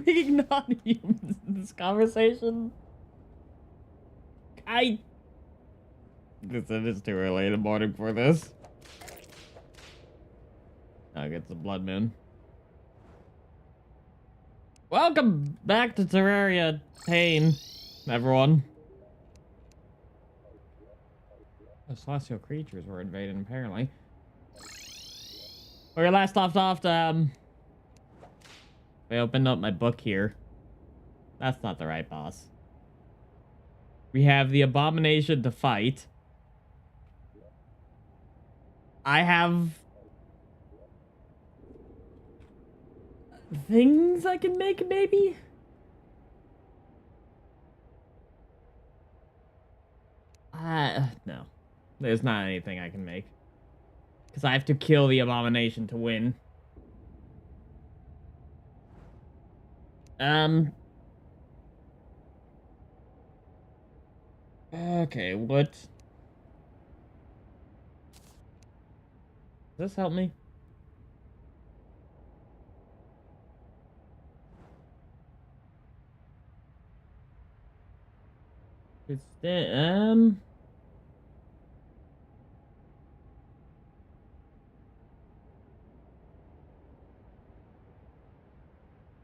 being non-humans in this conversation? Listen, it's too early in the morning for this. I get the blood moon. Welcome back to Terraria Pain, everyone. The celestial creatures were invading, apparently. Where we last left off, I opened up my book here. That's not the right boss. We have the abomination to fight. I have things I can make, maybe? No. There's not anything I can make. Because I have to kill the abomination to win. Okay, what? Does this help me? It's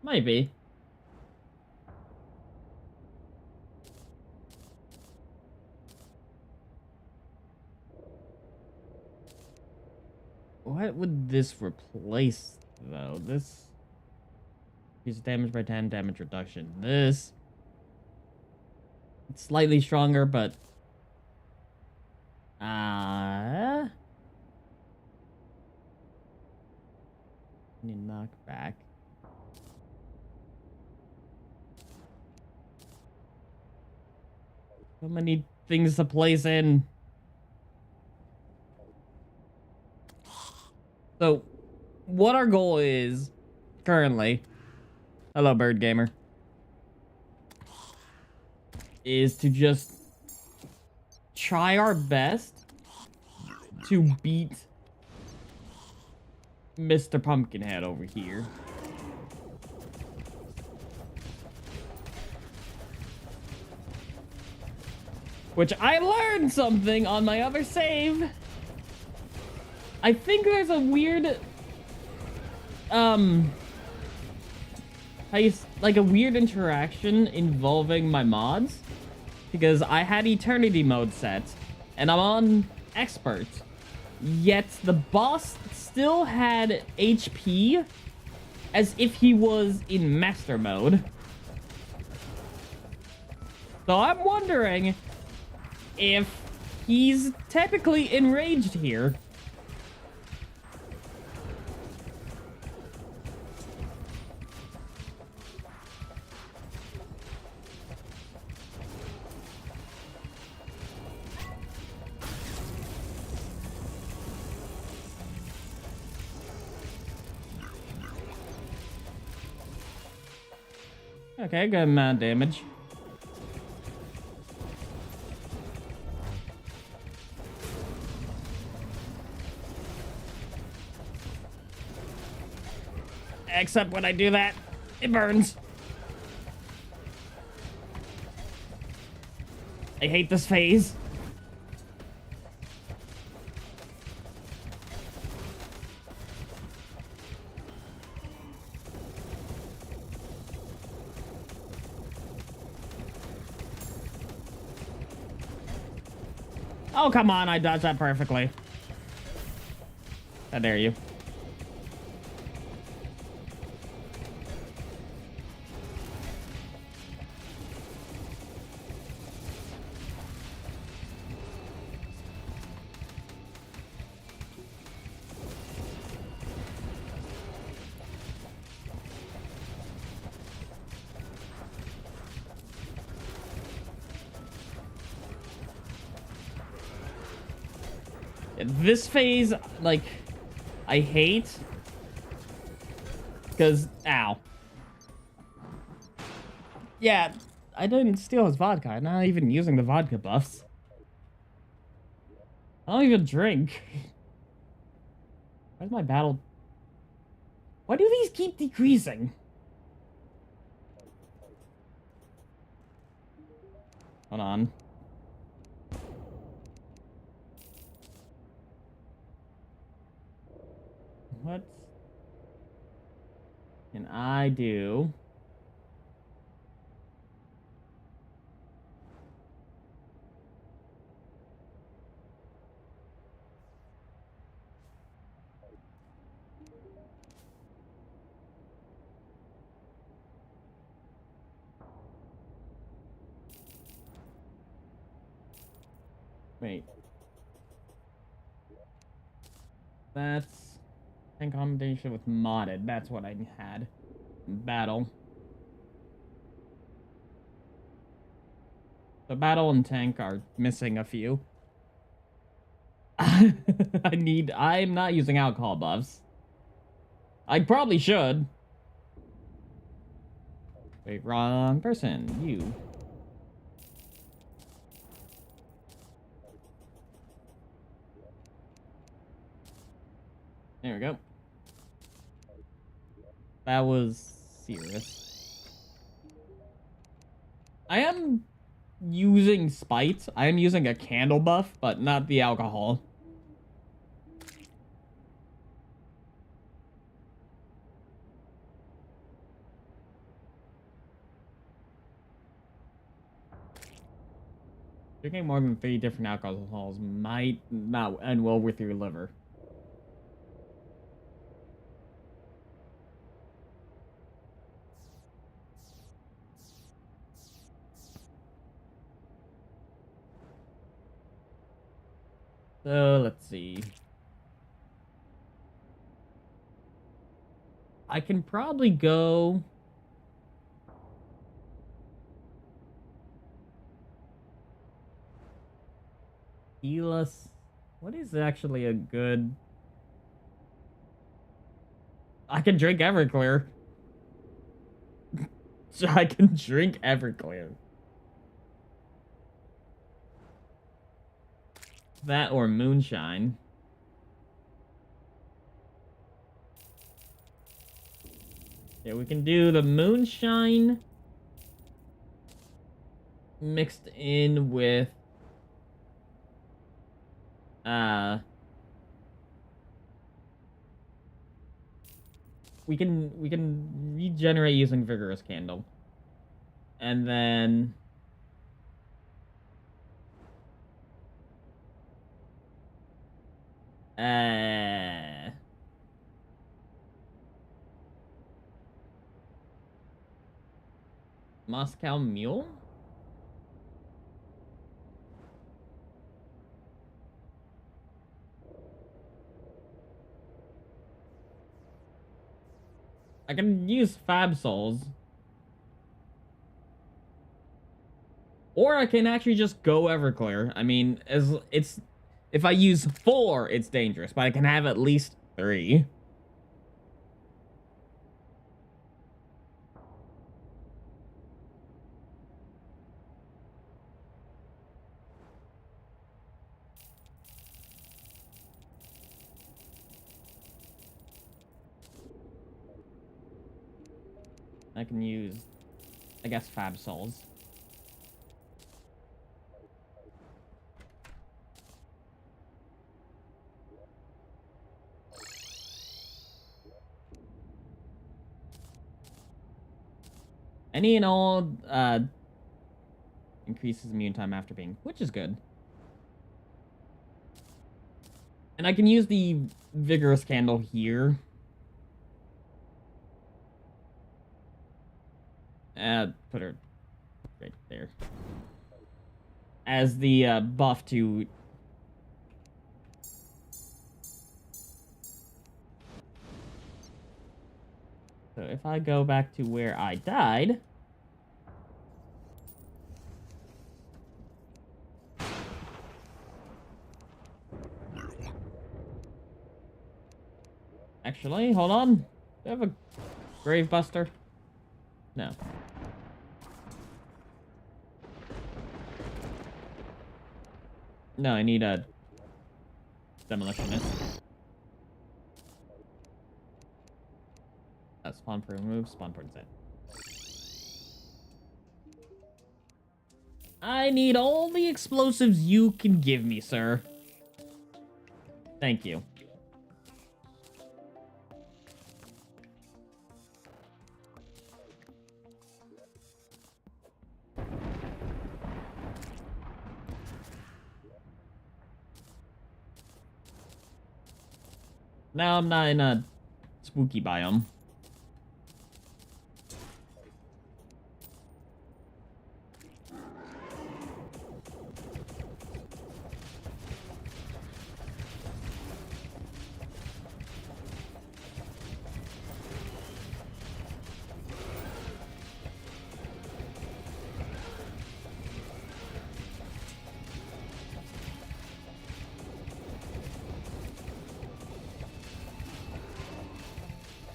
might be. What would this replace, though? This is damage by 10, damage reduction. This, it's slightly stronger, but you knock back. So many things to place in. So, what our goal is currently, hello bird gamer, is to just try our best to beat Mr. Pumpkinhead over here. Which I learned something on my other save. I think there's a weird, like a weird interaction involving my mods, because I had Eternity mode set, and I'm on Expert, yet the boss still had HP as if he was in Master mode. So I'm wondering if he's technically enraged here. Okay, good amount of damage. Except when I do that, it burns. I hate this phase. Oh, come on, I dodged that perfectly. How dare you. This phase, like, I hate, because, ow. Yeah, I didn't steal his vodka. I'm not even using the vodka buffs. I don't even drink. Where's my battle? Why do these keep decreasing? Hold on. What can I do? Wait. That's in combination with modded. That's what I had. Battle. The battle and tank are missing a few. I'm not using alcohol buffs. I probably should. Wait, wrong person. You. There we go. That was serious. I am using spite. I am using a candle buff, but not the alcohol. Drinking more than 3 different alcohols might not end well with your liver. So, let's see. I can probably go... Elas. What is actually a good... I can drink Everclear. So I can drink Everclear. That or moonshine. Yeah, we can do the moonshine mixed in with we can regenerate using vigorous candle. And then Moscow Mule? I can use Fab Souls. Or I can actually just go Everclear. I mean, as it's if I use 4, it's dangerous, but I can have at least 3. I can use, I guess, Fab Souls. Any and all increases immune time after being, which is good. And I can use the vigorous candle here. Put her right there. As the buff to... So if I go back to where I died... Actually, hold on. Do I have a Grave Buster? No. No, I need a Demolitionist. Spawn point remove, spawn point set. I need all the explosives you can give me, sir. Thank you. Now I'm not in a spooky biome.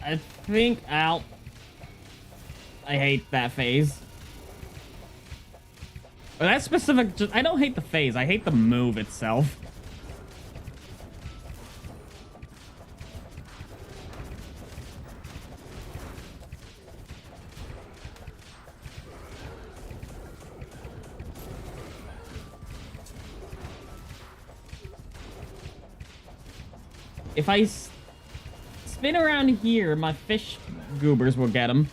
I think I'll... I hate that phase. Or that specific... I don't hate the phase. I hate the move itself. If I spin around here, my fish goobers will get him.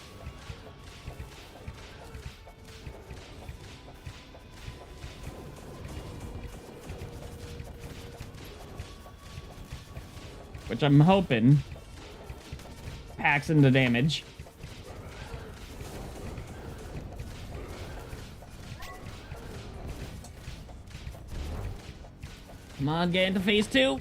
Which I'm hoping packs into damage. Come on, get into phase 2.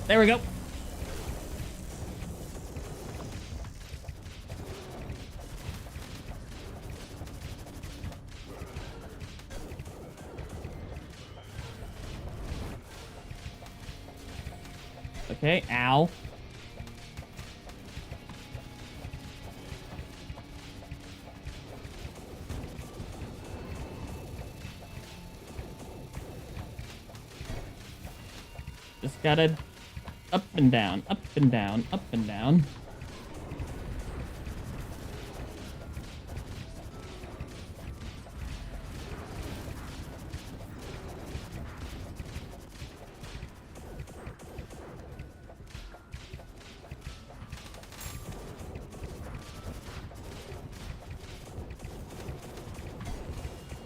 There we go. Okay, ow. Just gotta up and down, up and down, up and down.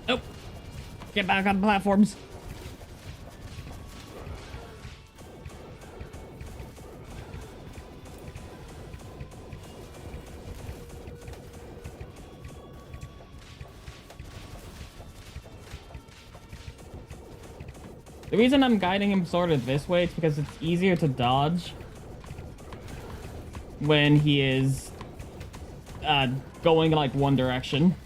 Nope. Get back on the platforms. The reason I'm guiding him sort of this way is because it's easier to dodge when he is going like one direction.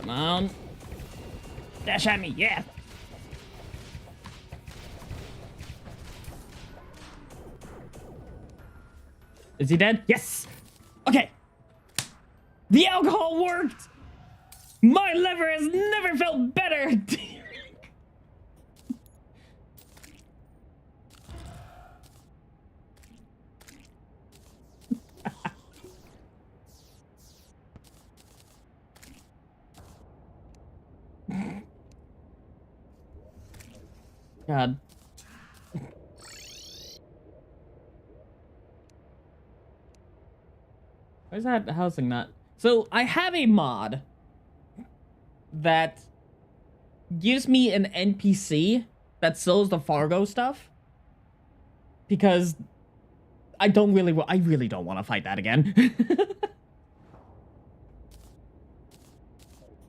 Come on. Dash at me, yeah. Is he dead? Yes. Okay. The alcohol worked. My liver has never felt better. God. Where's that housing not? So I have a mod that gives me an NPC that sells the Fargo stuff because I really don't want to fight that again.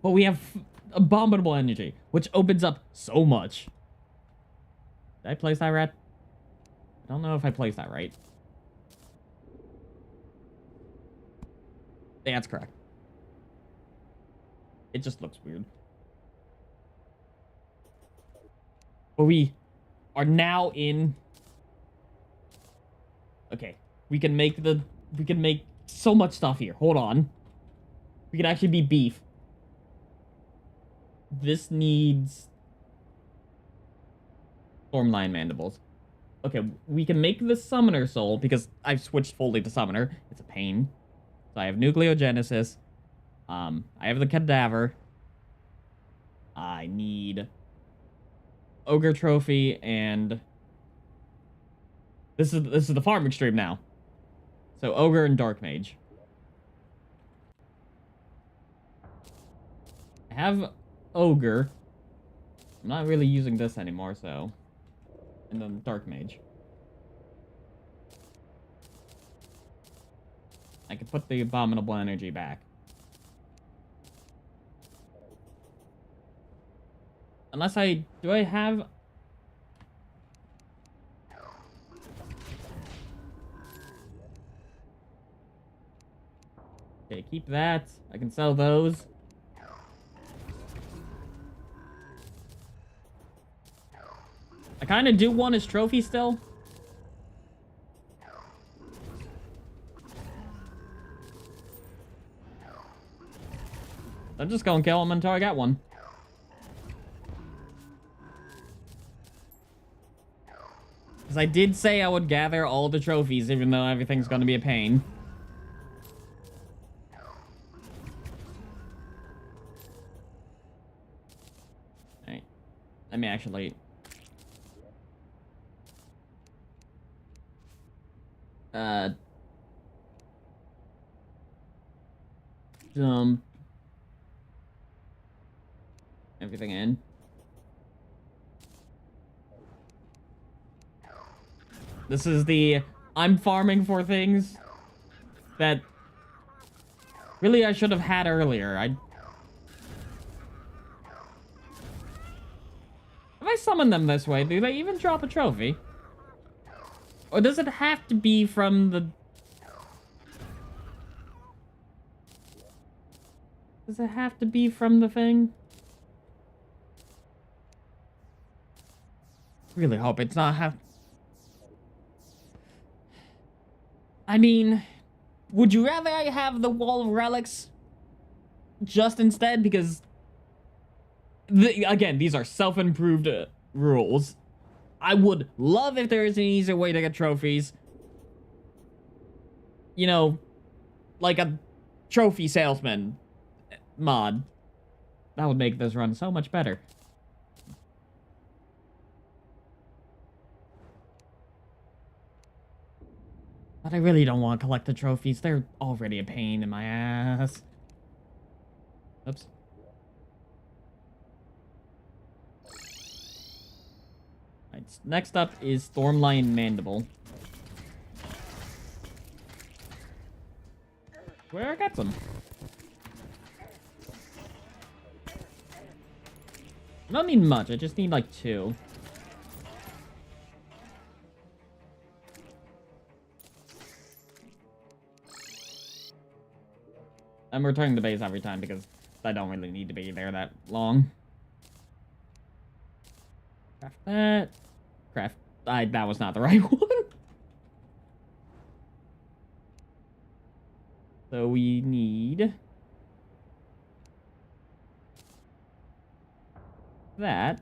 But we have abominable energy, which opens up so much. Did I place that right? I don't know if I placed that right. Yeah, that's correct. It just looks weird. But we are now in... Okay. We can make so much stuff here. Hold on. We can actually be beef. This needs... Stormline mandibles. Okay, we can make the summoner soul because I've switched fully to summoner. It's a pain. So I have nucleogenesis. I have the cadaver. I need ogre trophy and this is the farm extreme now. So ogre and dark mage. I have ogre. I'm not really using this anymore, so and then dark mage. I can put the abominable energy back. Unless do I have... Okay, keep that. I can sell those. I kind of do want his trophy still. I'm just gonna kill him until I get one. Because I did say I would gather all the trophies, even though everything's gonna be a pain. Alright. Let me actually... Dump everything in. This is the I'm farming for things that really I should have had earlier. If I summon them this way, do they even drop a trophy? Or does it have to be from the... Does it have to be from the thing? Really hope it's not I mean, would you rather I have the Wall of Relics just instead? Because, again, these are self-improved rules. I would love if there is an easier way to get trophies. You know, like a trophy salesman mod. That would make this run so much better. But I really don't want to collect the trophies. They're already a pain in my ass. Oops. Right, next up is Stormline Mandible. Where I got some. I don't need much, I just need like 2. I'm returning the base every time because I don't really need to be there that long. Craft that. Craft. That was not the right one. So we need that.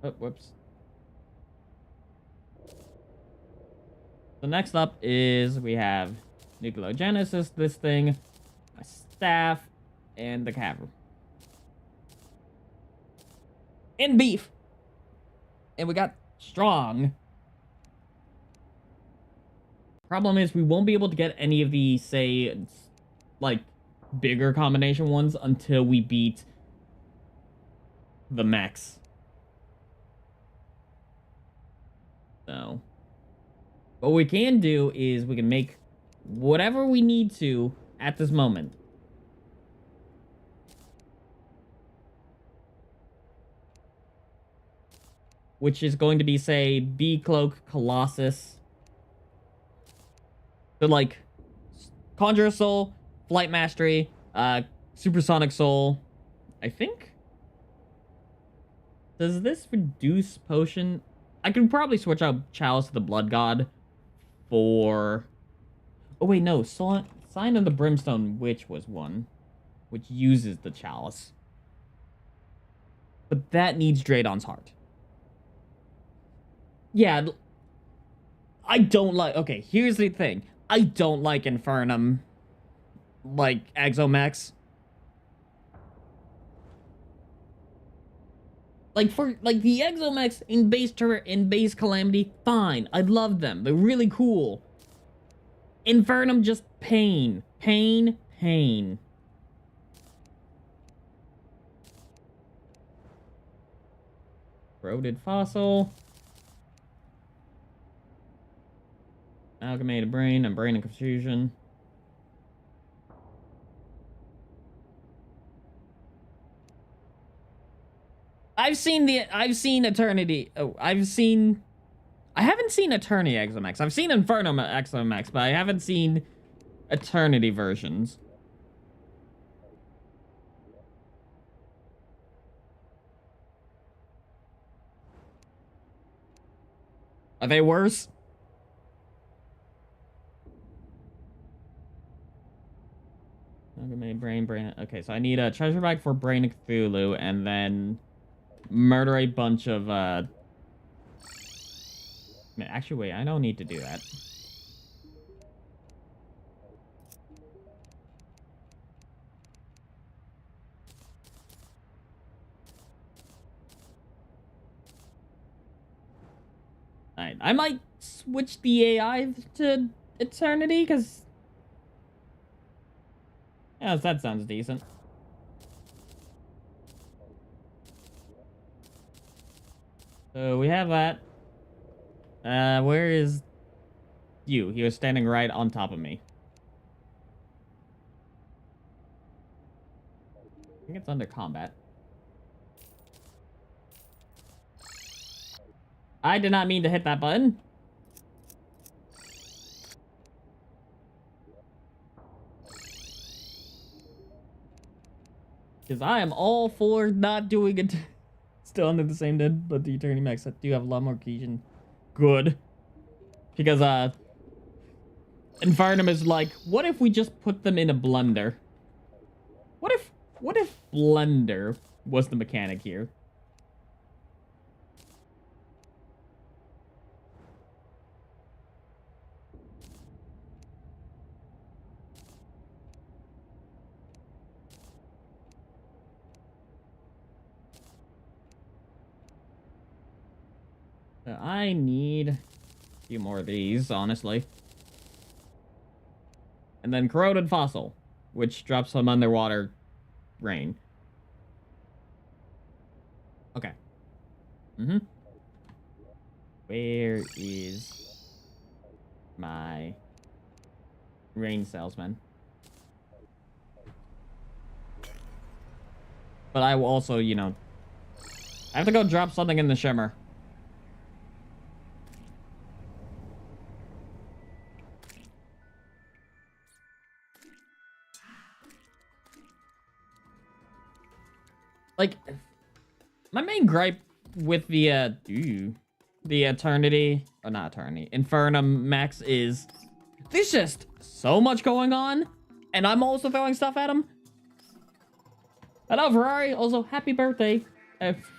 Oh, whoops. So next up is we have Nucleogenesis, this thing, a staff, and the cavern. And beef. And we got strong. Problem is we won't be able to get any of the, say, like, bigger combination ones until we beat the mechs. So, what we can do is we can make whatever we need to at this moment. which is going to be, say, Bee Cloak, Colossus. So, like, Conjurer Soul, Flight Mastery, Supersonic Soul, I think? Does this reduce potion? I could probably switch out Chalice to the Blood God for... Oh, wait, no. Sign of the Brimstone Witch was one, which uses the Chalice. But that needs Draydon's Heart. Yeah, I don't like... Okay, here's the thing. I don't like Infernum, like, Exomex. Like, for, like, the Exomex in base Calamity, fine. I love them. They're really cool. Infernum, just pain. Pain, pain. Corroded Fossil. Amalgamated Brain and Brain and Confusion. I've seen Eternity. Oh, I haven't seen Eternity Exomex. I've seen Infernum Exomex, but I haven't seen Eternity versions. Are they worse? Brain. Okay, so I need a treasure bag for Brain of Cthulhu, and then murder a bunch of, Actually, wait, I don't need to do that. Alright, I might switch the AI to Eternity, because... Yeah, that sounds decent. So we have that. Where is you? He was standing right on top of me. I think it's under combat. I did not mean to hit that button. Because I am all for not doing it. Still under the same dead, but the Eternity Max do have a lot more cohesion. Good. Because, Infernum is like, what if we just put them in a blender? What if blender was the mechanic here? I need a few more of these, honestly. And then Corroded Fossil, which drops some underwater rain. Okay. Where is my rain salesman? But I will also, you know... I have to go drop something in the shimmer. Like, my main gripe with the Eternity, or not Eternity, Infernum Max is there's just so much going on, and I'm also throwing stuff at him. Hello, Ferrari. Also, happy birthday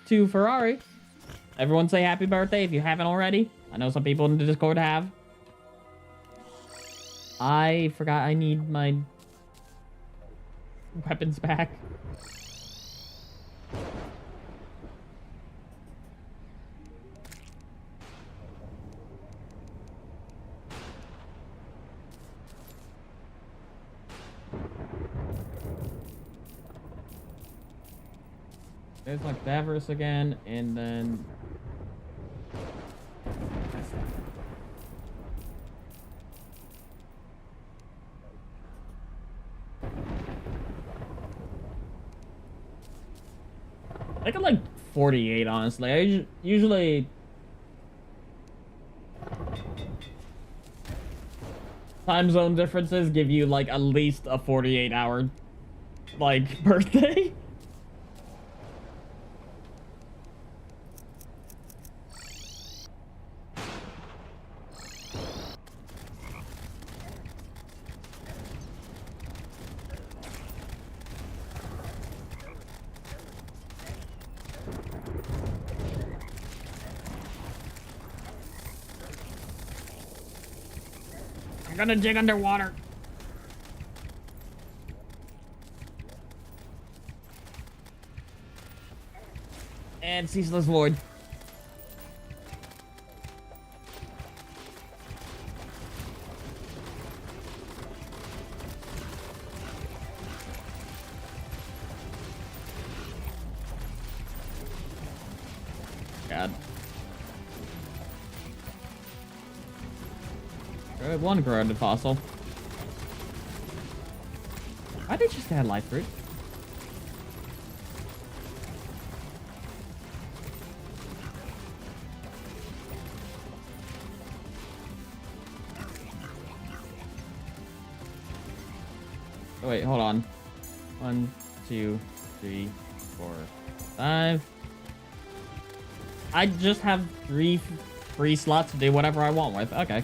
to Ferrari. Everyone say happy birthday if you haven't already. I know some people in the Discord have. I forgot I need my weapons back. There's my Davros again, and then... I could, like, 48, honestly. I usually... time zone differences give you, like, at least a 48-hour, like, birthday. I'm gonna dig underwater. And Ceaseless Void. God. One corroded fossil. Why did you just add life fruit? Oh, wait, hold on. 1, 2, 3, 4, 5. I just have 3 free slots to do whatever I want with. Okay.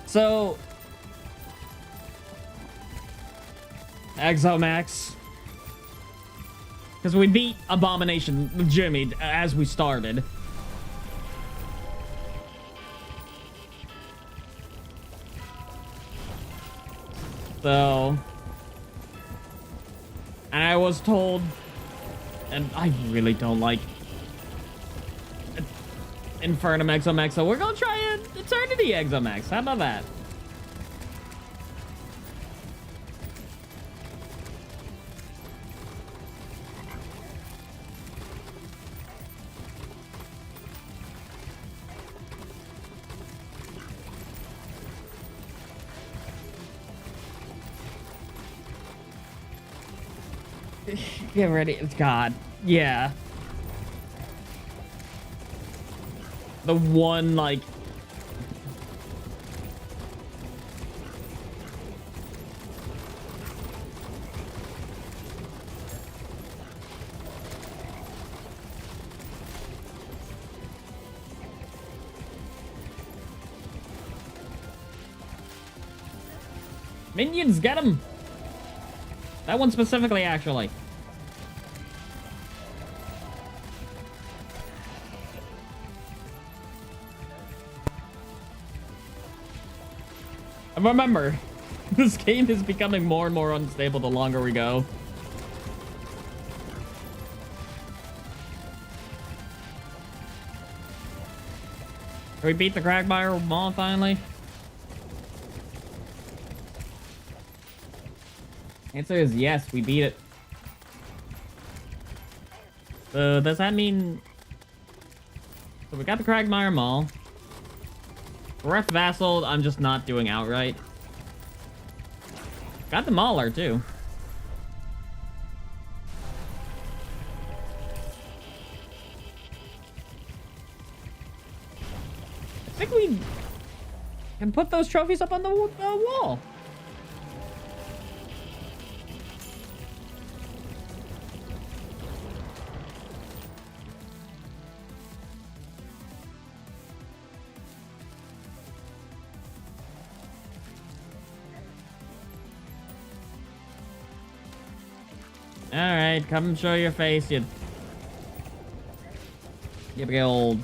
So, Exomax. Because we beat Abomination with Jimmy as we started. So, and I was told, and I really don't like Infernum Exomax, so we're gonna try an Eternity Exomax. How about that? Get ready. God. Yeah. The one, like... Minions, get him! That one specifically, actually. And remember, this game is becoming more and more unstable the longer we go. Can we beat the Cragmire Maw finally? Answer is yes, we beat it. So does that mean... So we got the Cragmire Maw. Breath Vassal, I'm just not doing outright. Got the Mauler, too. I think we can put those trophies up on the wall. Alright, come show your face, you big old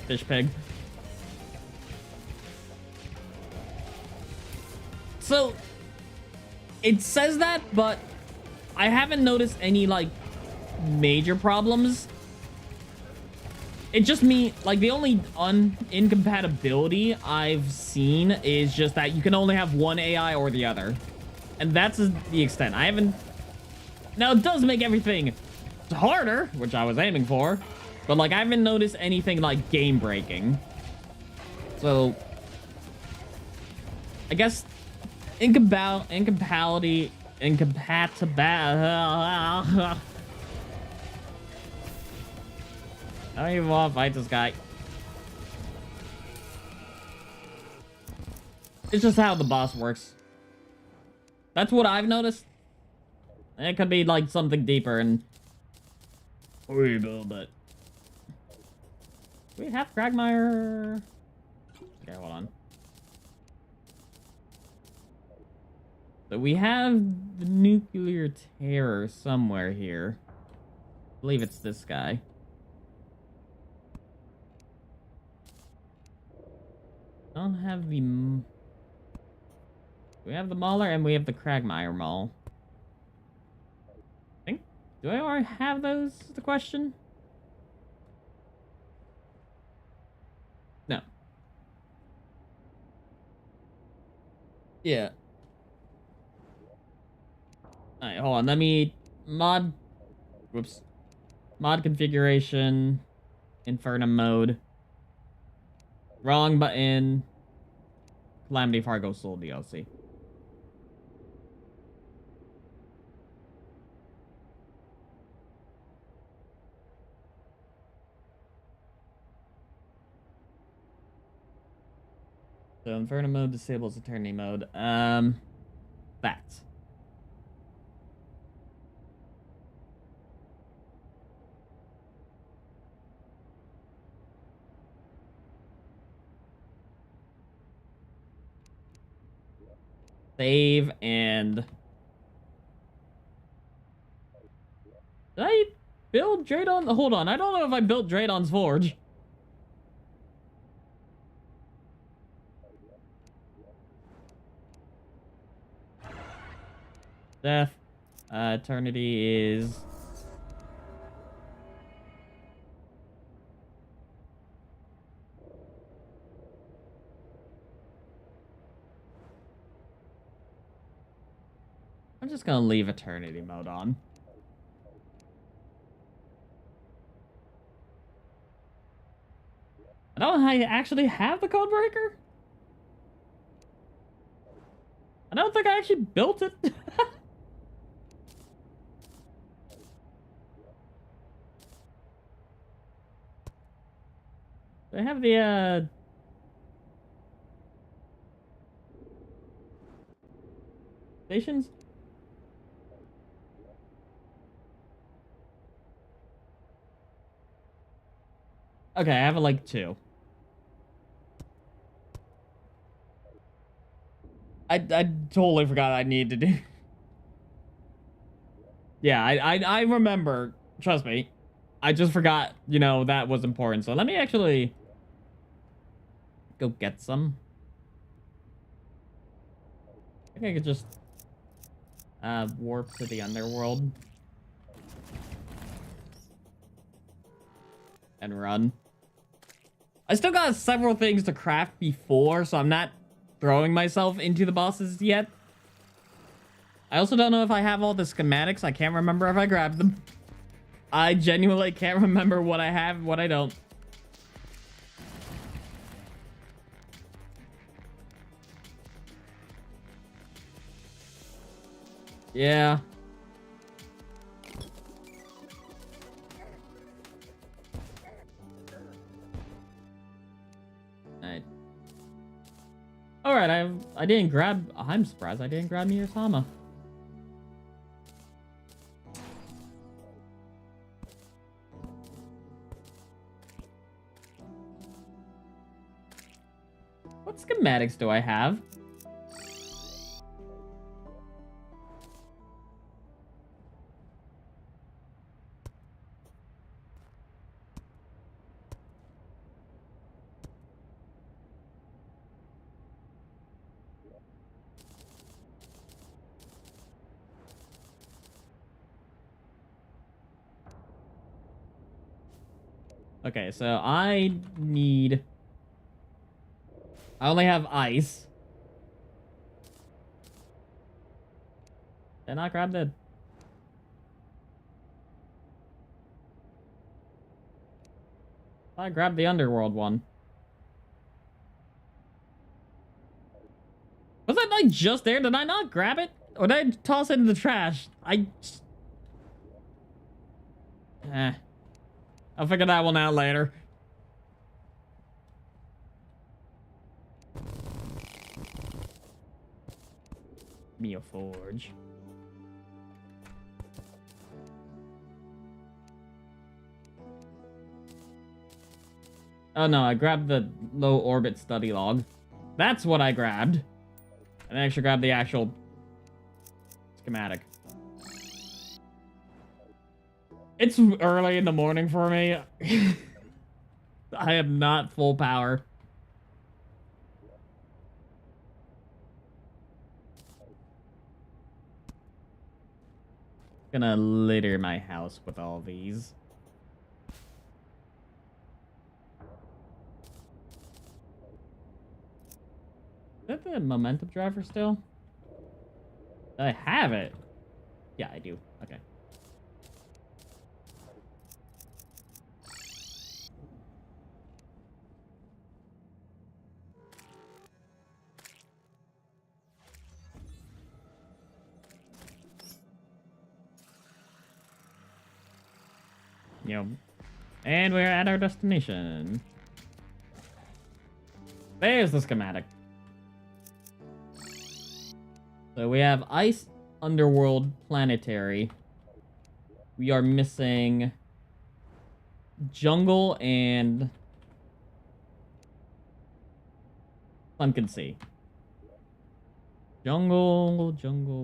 fish pig. So, it says that, but I haven't noticed any, like, major problems. It just means, like, the only incompatibility I've seen is just that you can only have one AI or the other. And that's the extent. I haven't... Now, it does make everything harder, which I was aiming for. But, like, I haven't noticed anything, like, game-breaking. So, I guess incompatibility. I don't even want to fight this guy. It's just how the boss works. That's what I've noticed. It could be like something deeper and horrible, but we have Quagmire. Okay, hold on. So we have the nuclear terror somewhere here. I believe it's this guy. I don't have the... We have the Mauler and we have the Quagmire Maul. I think... Do I already have those, is the question? No. Yeah. Alright, hold on. Let me... Mod... Whoops. Mod configuration. Infernum mode. Wrong button. Calamity Fargo Soul DLC. So Infernum mode disables Eternity mode. That. Save and... Did I build Draydon? Hold on, I don't know if I built Draydon's Forge. Death. Eternity is... I'm just gonna leave Eternity mode on. I don't actually have the Codebreaker. I don't think I actually built it. I have the, stations? Okay, I have like 2. I totally forgot I needed to do... Yeah, I remember. Trust me. I just forgot, you know, that was important. So let me actually go get some. I think I could just warp to the underworld and run. I still got several things to craft before, so I'm not throwing myself into the bosses yet. I also don't know if I have all the schematics. I can't remember if I grabbed them. I genuinely can't remember what I have and what I don't. Yeah. Alright, I didn't grab... I'm surprised I didn't grab Miyasama. What schematics do I have? Okay, so I need... I only have ice. Did I not grab the... I grabbed the underworld one. wasn't I just there? Did I not grab it? Or did I toss it in the trash? I'll figure that one out later. Mia Forge. Oh no, I grabbed the low orbit study log. That's what I grabbed. And I actually grabbed the actual schematic. It's early in the morning for me. I am not full power. Gonna litter my house with all these. Is that the momentum driver still? Do I have it? Yeah, I do. Okay. Yep. And we're at our destination. There's the schematic. So we have Ice Underworld Planetary. We are missing Jungle and Sunken Sea. Jungle,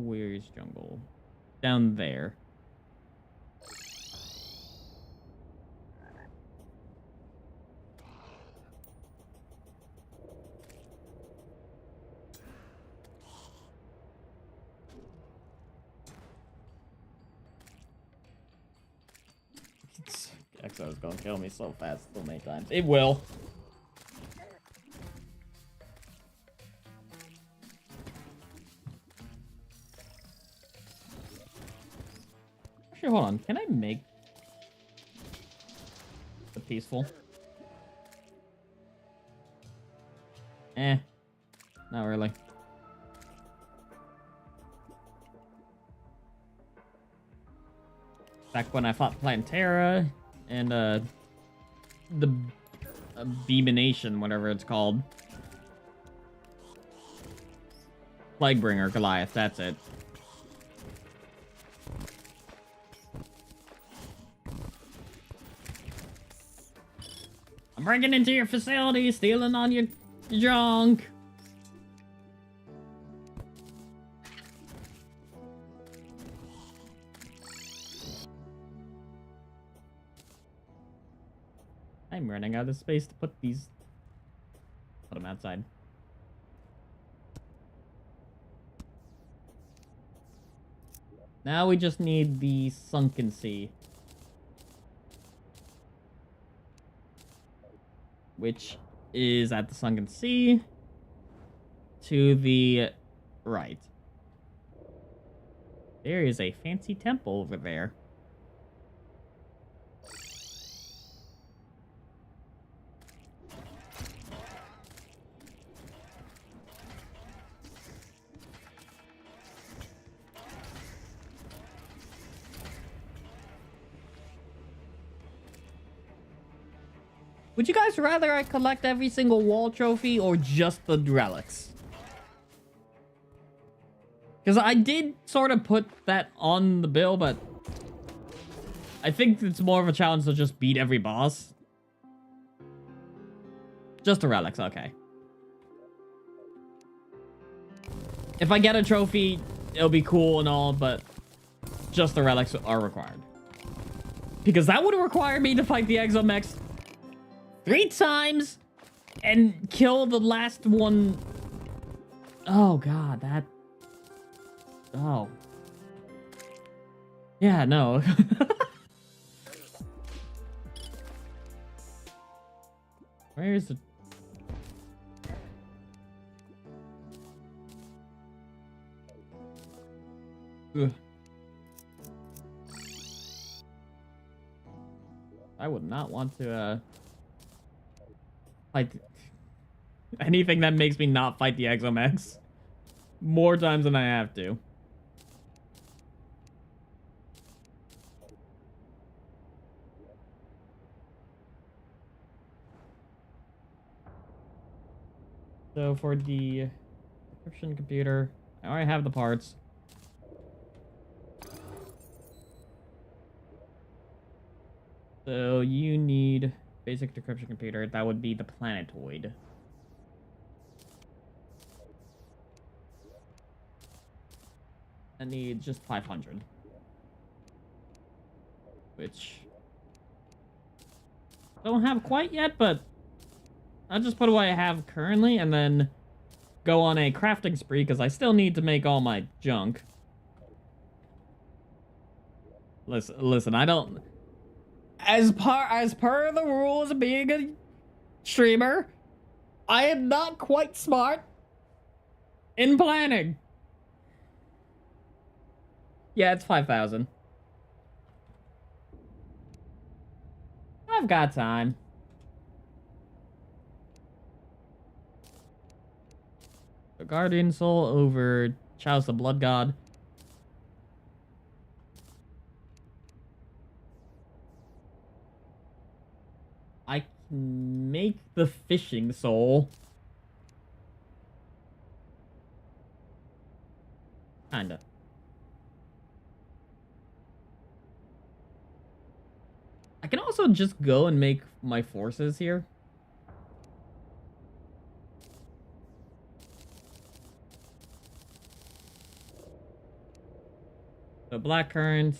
where is Jungle? Down there. Exo's gonna kill me so fast so many times. It will. Actually, hold on. Can I make the peaceful? Not really. Back when I fought Plantera and the Beamination, whatever it's called. Plaguebringer Goliath, that's it. I'm breaking into your facility, stealing on your junk. I'm running out of space to put these. Put them outside. Now we just need the Sunken Sea. Which is at the Sunken Sea to the right. There is a fancy temple over there. Would you guys rather I collect every single wall trophy or just the relics? Because I did sort of put that on the bill, but I think it's more of a challenge to just beat every boss. Just the relics, okay. If I get a trophy, it'll be cool and all, but just the relics are required. Because that would require me to fight the Exomex 3 times and kill the last one. Oh god, that. Oh. Yeah, no. Where is it? Ugh. I would not want to, fight anything that makes me not fight the Exomex. more times than I have to. So for the decryption computer, I already have the parts. So you need basic decryption computer. That would be the planetoid. I need just 500. Which I don't have quite yet, but I'll just put what I have currently and then go on a crafting spree because I still need to make all my junk. Listen, I don't... As per the rules of being a streamer, I am not quite smart in planning. Yeah, it's 5,000. I've got time. The Guardian Soul over Chalice the Blood God. I can make the Fishing Soul. Kinda. I can also just go and make my forces here. So Black Current.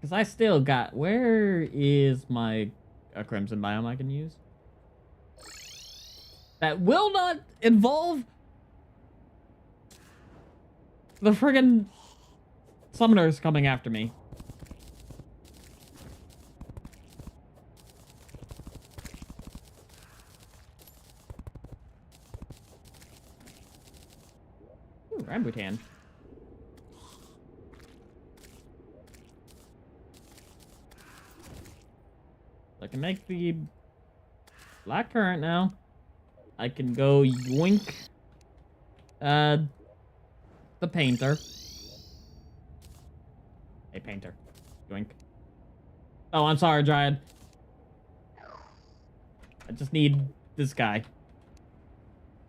Because I still got... Where is my Crimson Biome I can use? That will not involve the friggin' summoners coming after me. Ooh, Rambutan. I can make the Black Current now. I can go yoink the Painter. Hey, Painter. Yoink. Oh, I'm sorry, Dryad. I just need this guy.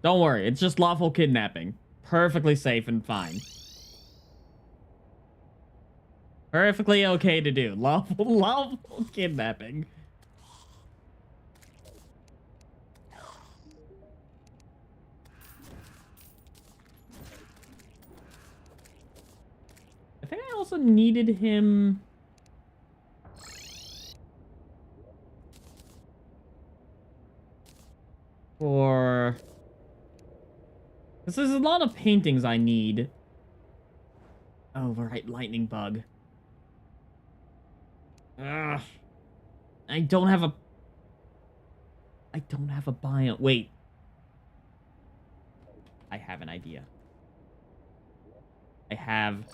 Don't worry, it's just lawful kidnapping. Perfectly safe and fine. Perfectly okay to do. Lawful kidnapping. I think I also needed him... for... Because there's a lot of paintings I need. Oh, right, lightning bug. Ugh. I don't have a biome. Wait. I have an idea. I have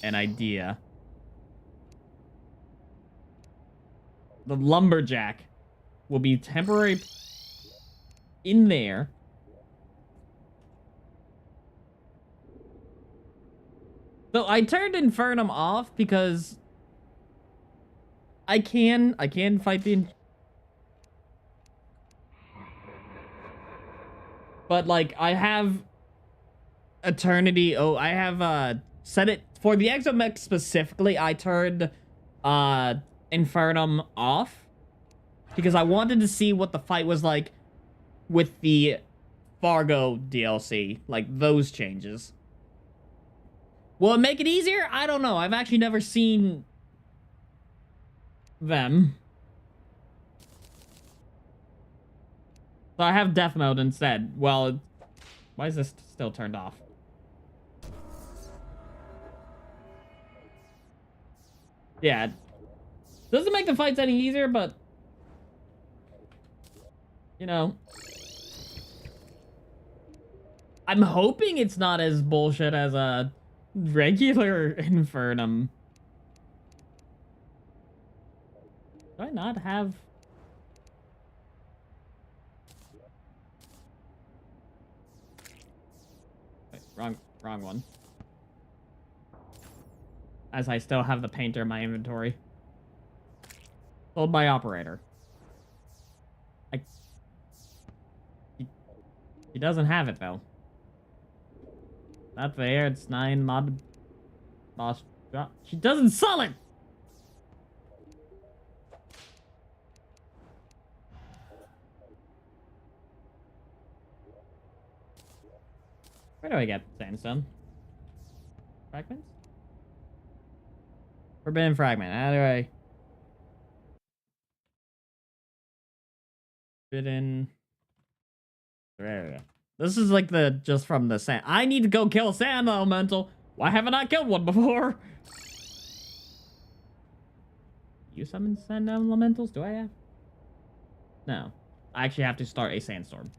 an idea. The lumberjack will be temporary in there. So I turned Infernum off because I can fight the... But like I have Eternity. Oh, I have set it for the Exomech specifically. I turned Infernum off because I wanted to see what the fight was like with the Fargo DLC, like those changes. Will it make it easier? I don't know. I've actually never seen them. So I have death mode instead. Well, why is this still turned off? Yeah. It doesn't make the fights any easier, but... You know... I'm hoping it's not as bullshit as a regular Infernum. Do I not have... Wrong one. As I still have the painter in my inventory. Sold by operator. He doesn't have it though. Not fair. It's 9 mod boss drop. She doesn't sell it. Where do I get sandstone? Fragments? Forbidden fragment. How do I? Forbidden Terraria. This is like the just from the sand. I need to go kill sand elemental. Why haven't I killed one before? You summon sand elementals? Do I have? No. I actually have to start a sandstorm.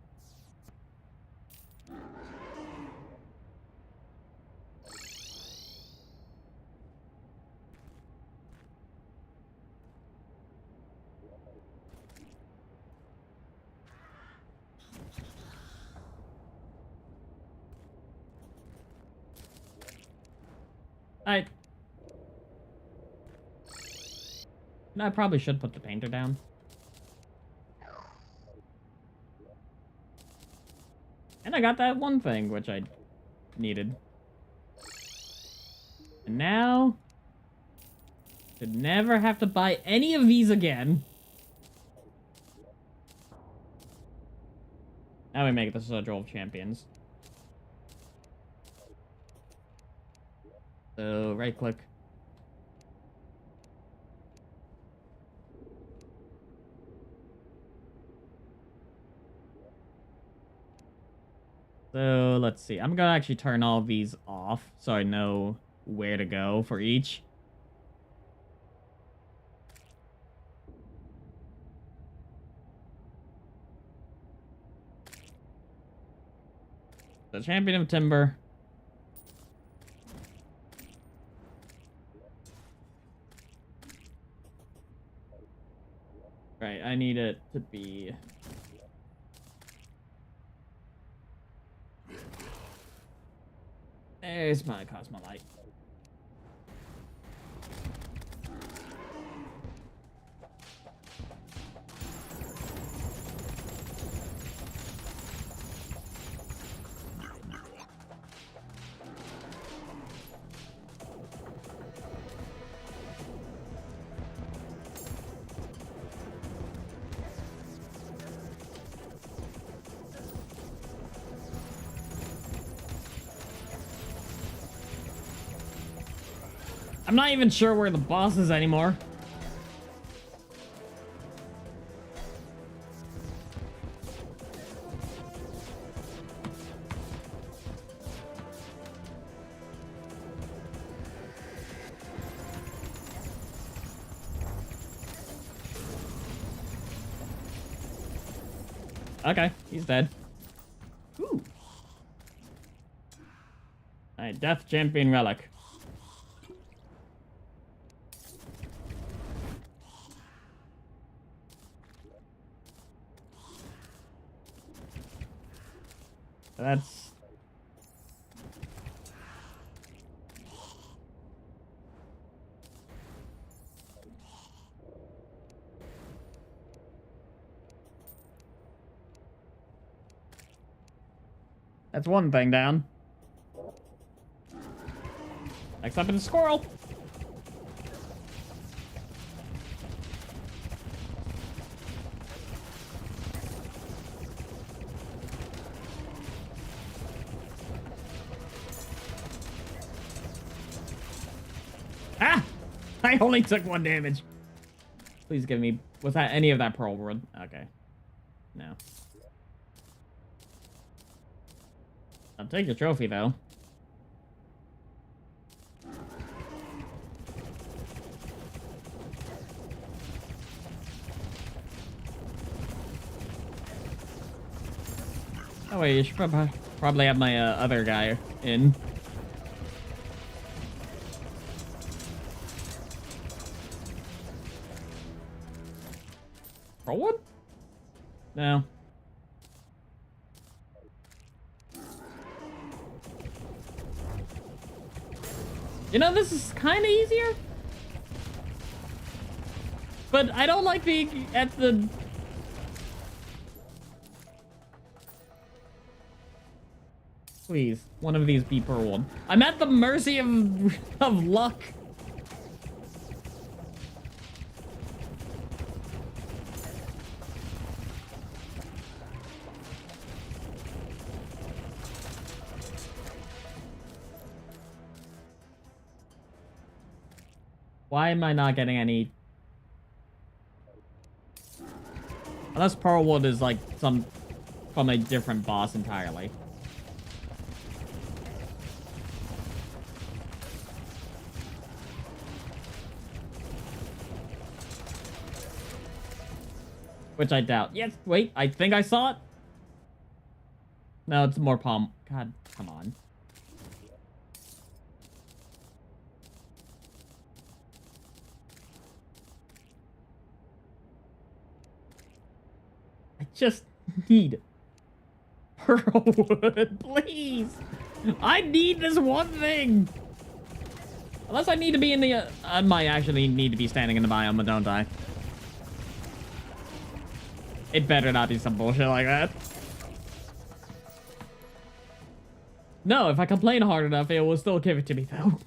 I probably should put the painter down. And I got that one thing, which I needed. And now, to never have to buy any of these again. Now we make this a Sigil of Champions. So, right click. So, let's see. I'm gonna actually turn all these off so I know where to go for each. The Champion of Timber. Right, I need it to be... There's my Cosmolite. I'm not even sure where the boss is anymore. Okay, he's dead. Ooh. Alright, Death Champion Relic. That's one thing down. Next up is a squirrel. Ah! I only took 1 damage. Please give me... Was that any of that pearl wood? Okay. No. I'll take the trophy, though. Oh, wait, you should probably have my other guy in. For what? No. You know, this is kind of easier. But I don't like being at the... Please, one of these be purled. I'm at the mercy of luck. Why am I not getting any... Unless Pearlwood is like some... from a different boss entirely. Which I doubt. Yes, wait, I think I saw it. No, it's more palm. God, come on. I just need Pearlwood, please. I need this one thing. Unless I need to be in the... I might actually need to be standing in the biome, don't I? It better not be some bullshit like that. No, if I complain hard enough, it will still give it to me, though.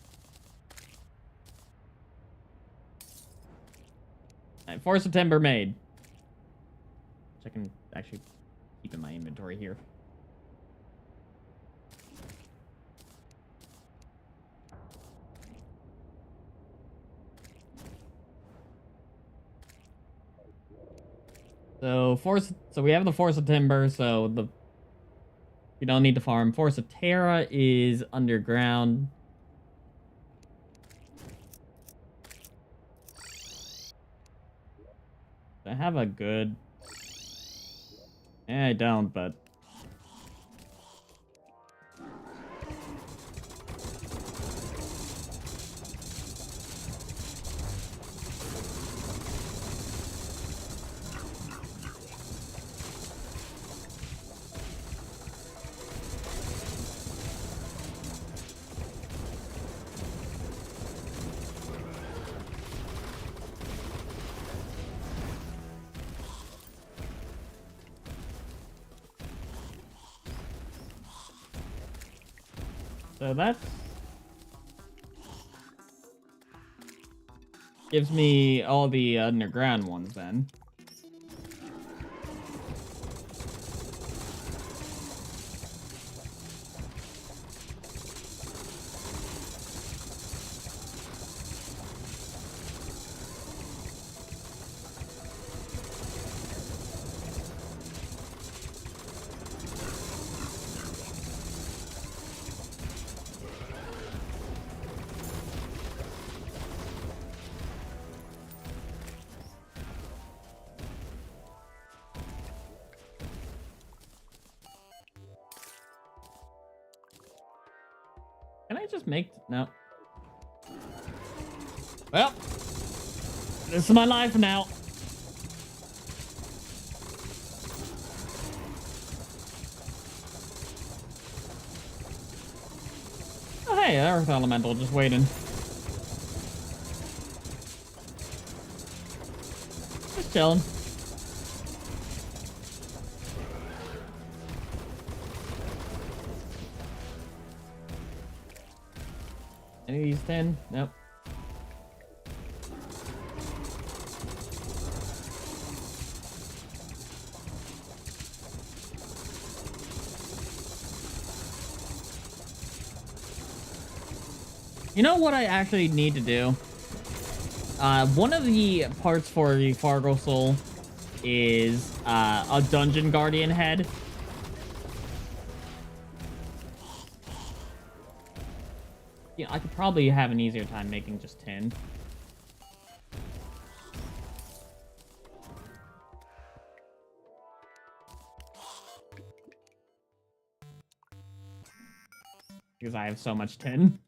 Right, Force of Timber made. Which I can actually keep in my inventory here. So we have the Force of Timber, so you don't need to farm. Force of Terra is underground. I have a good... I don't, but... So that gives me all the underground ones then. Can I just make... No. Well, this is my life now. Oh, hey, Earth Elemental just waiting. Just chilling. Any of these 10? Nope. You know what I actually need to do? One of the parts for the Fargo Soul is a Dungeon Guardian head. Yeah, I could probably have an easier time making just 10. Because I have so much tin.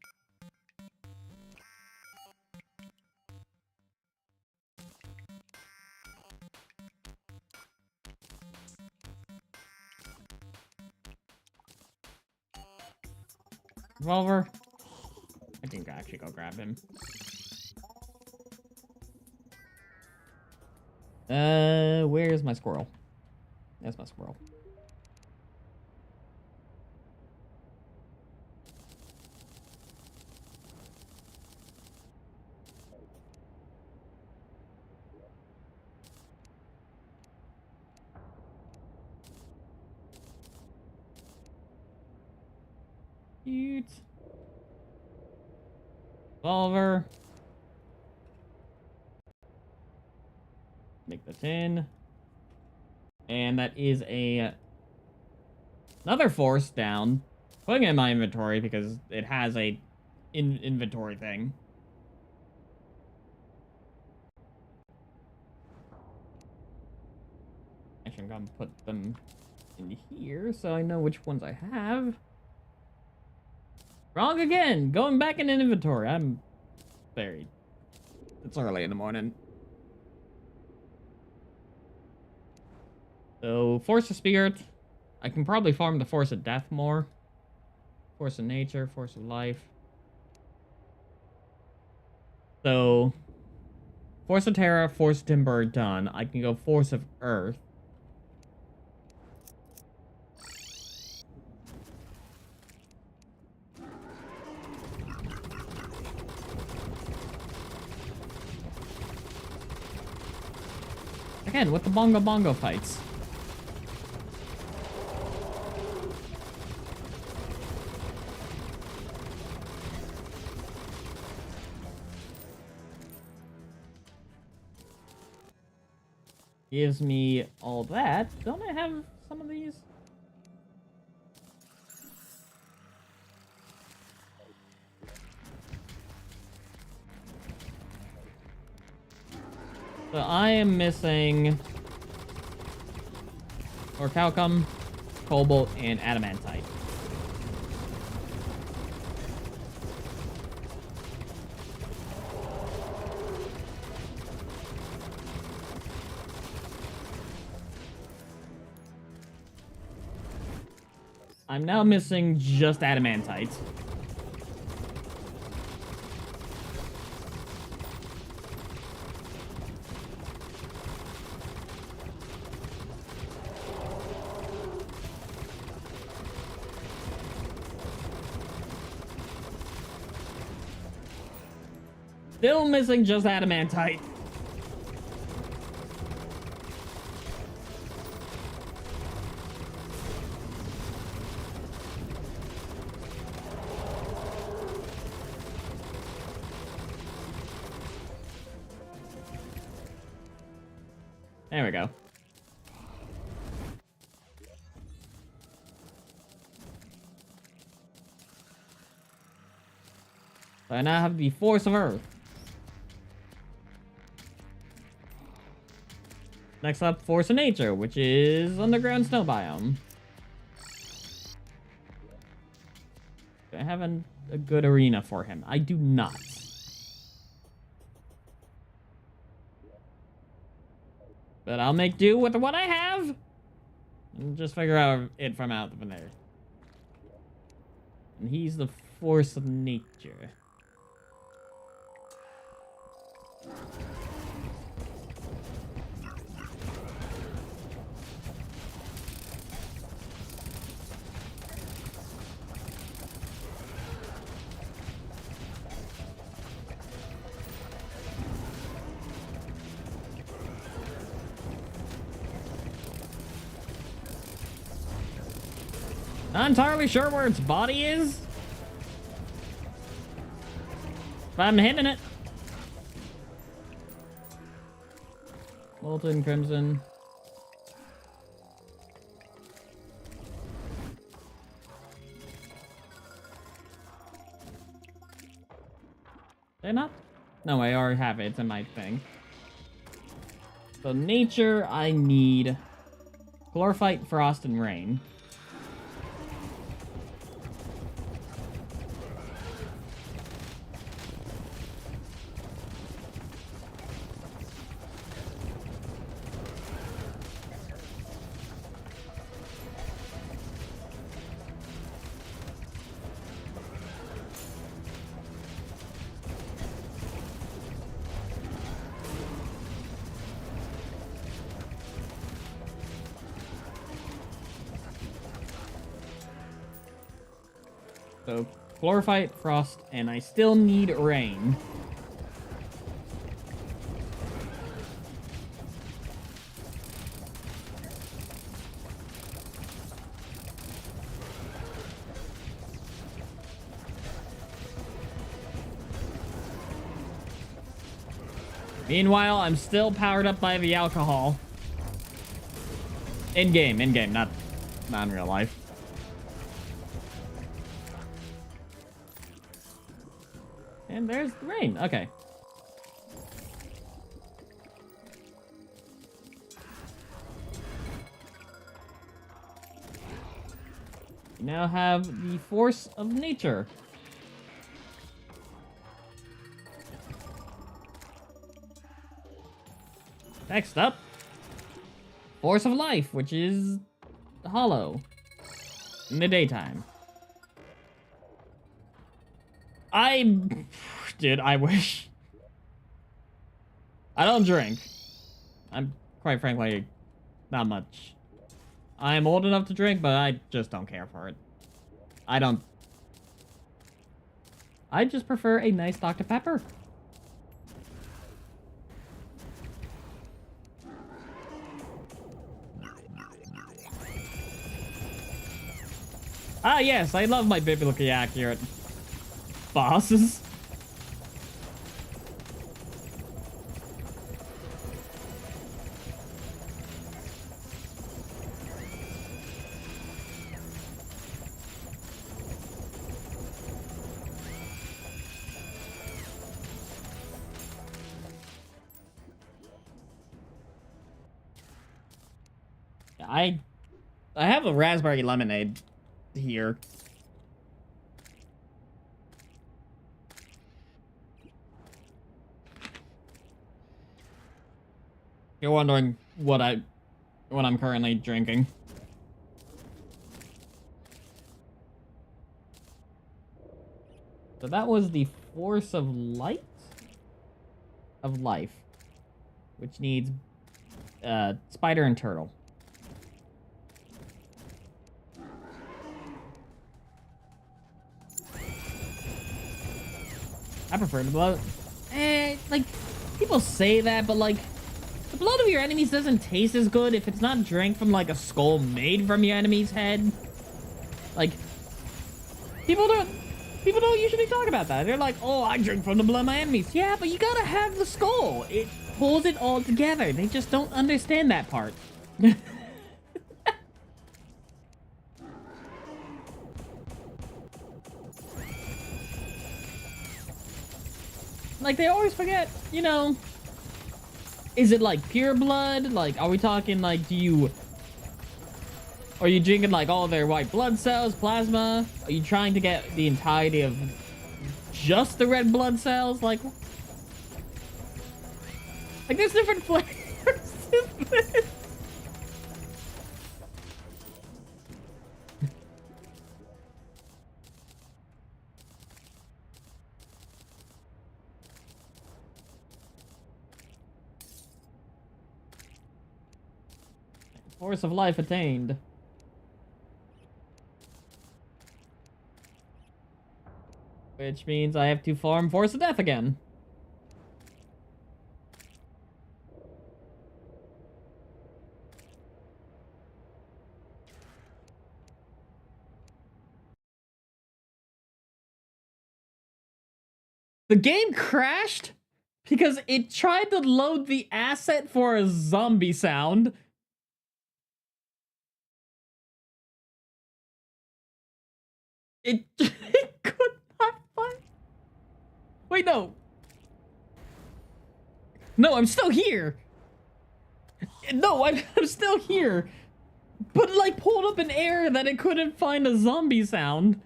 Revolver. I can actually go grab him. Where's my squirrel? That's my squirrel. Cute. Revolver. Make the 10. And that is another force down. Putting it in my inventory because it has a inventory thing. Actually, I'm gonna put them in here so I know which ones I have. Wrong again! Going back in an inventory. I'm buried. It's early in the morning. So, Force of Spirit. I can probably farm the Force of Death more. Force of Nature, Force of Life. So, Force of Terra, Force of Timber are done. I can go Force of Earth. Again, with the bongo fights. Gives me all that. Don't I have some of these? So I am missing orichalcum, cobalt, and adamantite. I'm now missing just adamantite. Still missing just adamantite. There we go. So I now have the Force of Earth. Next up, Force of Nature, which is underground snow biome. Do I have a good arena for him? I do not. But I'll make do with what I have. And just figure out it from out of there. And he's the Force of Nature. Not entirely sure where its body is, but I'm hitting it. Molten Crimson. Did I not? No, I already have it. It's in my thing. So nature, I need Chlorophyte, Frost, and Rain. So, Chlorophyte, Frost, and I still need Rain. Meanwhile, I'm still powered up by the alcohol. In-game, not in real life. And there's the rain. Okay. We now have the force of nature. Next up, force of life, which is hollow in the daytime. Dude, I wish. I don't drink. I'm, quite frankly, not much. I'm old enough to drink, but I just don't care for it. I just prefer a nice Dr. Pepper. Ah, yes, I love my biblically accurate bosses. I have a raspberry lemonade here. You're wondering what I'm currently drinking. So that was the force of light of life, which needs spider and turtle. I prefer the blood. Like, people say that, but like, the blood of your enemies doesn't taste as good if it's not drank from like a skull made from your enemy's head. Like, people don't usually talk about that. They're like, oh, I drink from the blood of my enemies. Yeah, but you gotta have the skull. It pulls it all together. They just don't understand that part. Like, they always forget, you know, is it like pure blood? Like, are we talking like, are you drinking like all their white blood cells, plasma? Are you trying to get the entirety of just the red blood cells? Like there's different flavors. Force of life attained. Which means I have to farm Force of Death again. The game crashed because it tried to load the asset for a zombie sound. It could not find. Wait, no. No, I'm still here. No, I'm still here. But it, like, pulled up an error that it couldn't find a zombie sound.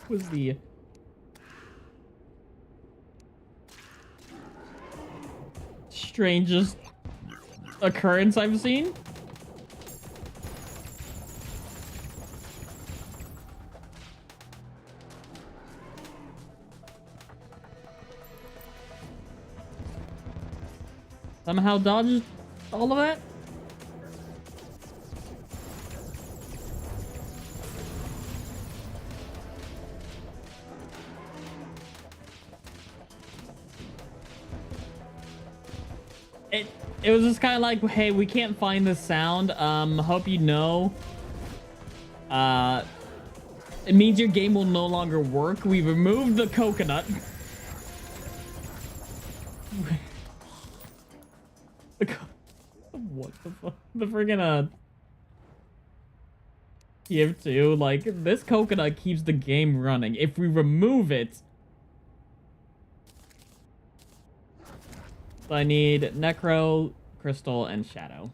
Was the strangest occurrence I've seen. somehow dodged all of that. It was just kind of like, hey, we can't find the sound. Hope you know. It means your game will no longer work. We removed the coconut. What the fuck? The friggin' Tier 2, like, this coconut keeps the game running. If we remove it... So I need Necro, Crystal, and Shadow.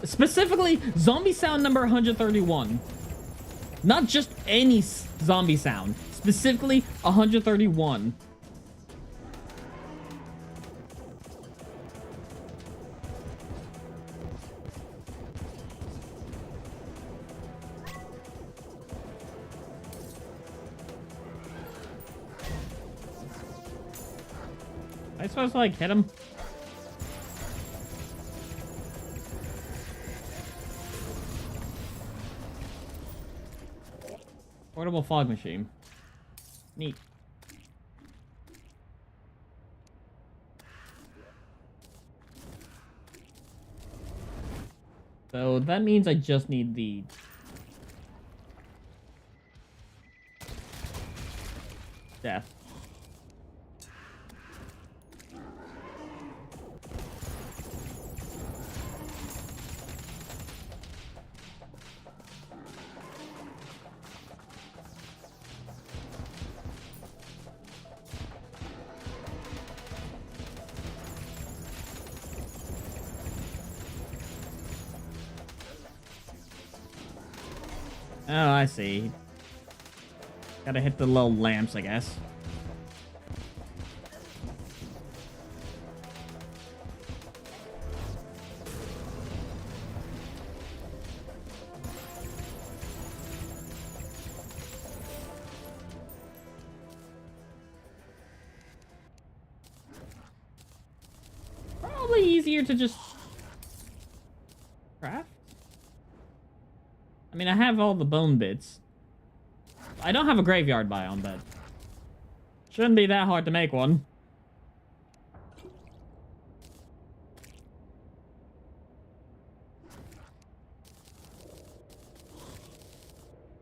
Specifically, zombie sound number 131. Not just any zombie sound. Specifically, 131. Am I supposed to, like, hit him? Portable fog machine. Neat. So that means I just need the... death. Oh, I see. Gotta hit the little lamps, I guess. Probably easier to just craft. I mean, I have all the bone bits. I don't have a graveyard biome, but shouldn't be that hard to make one.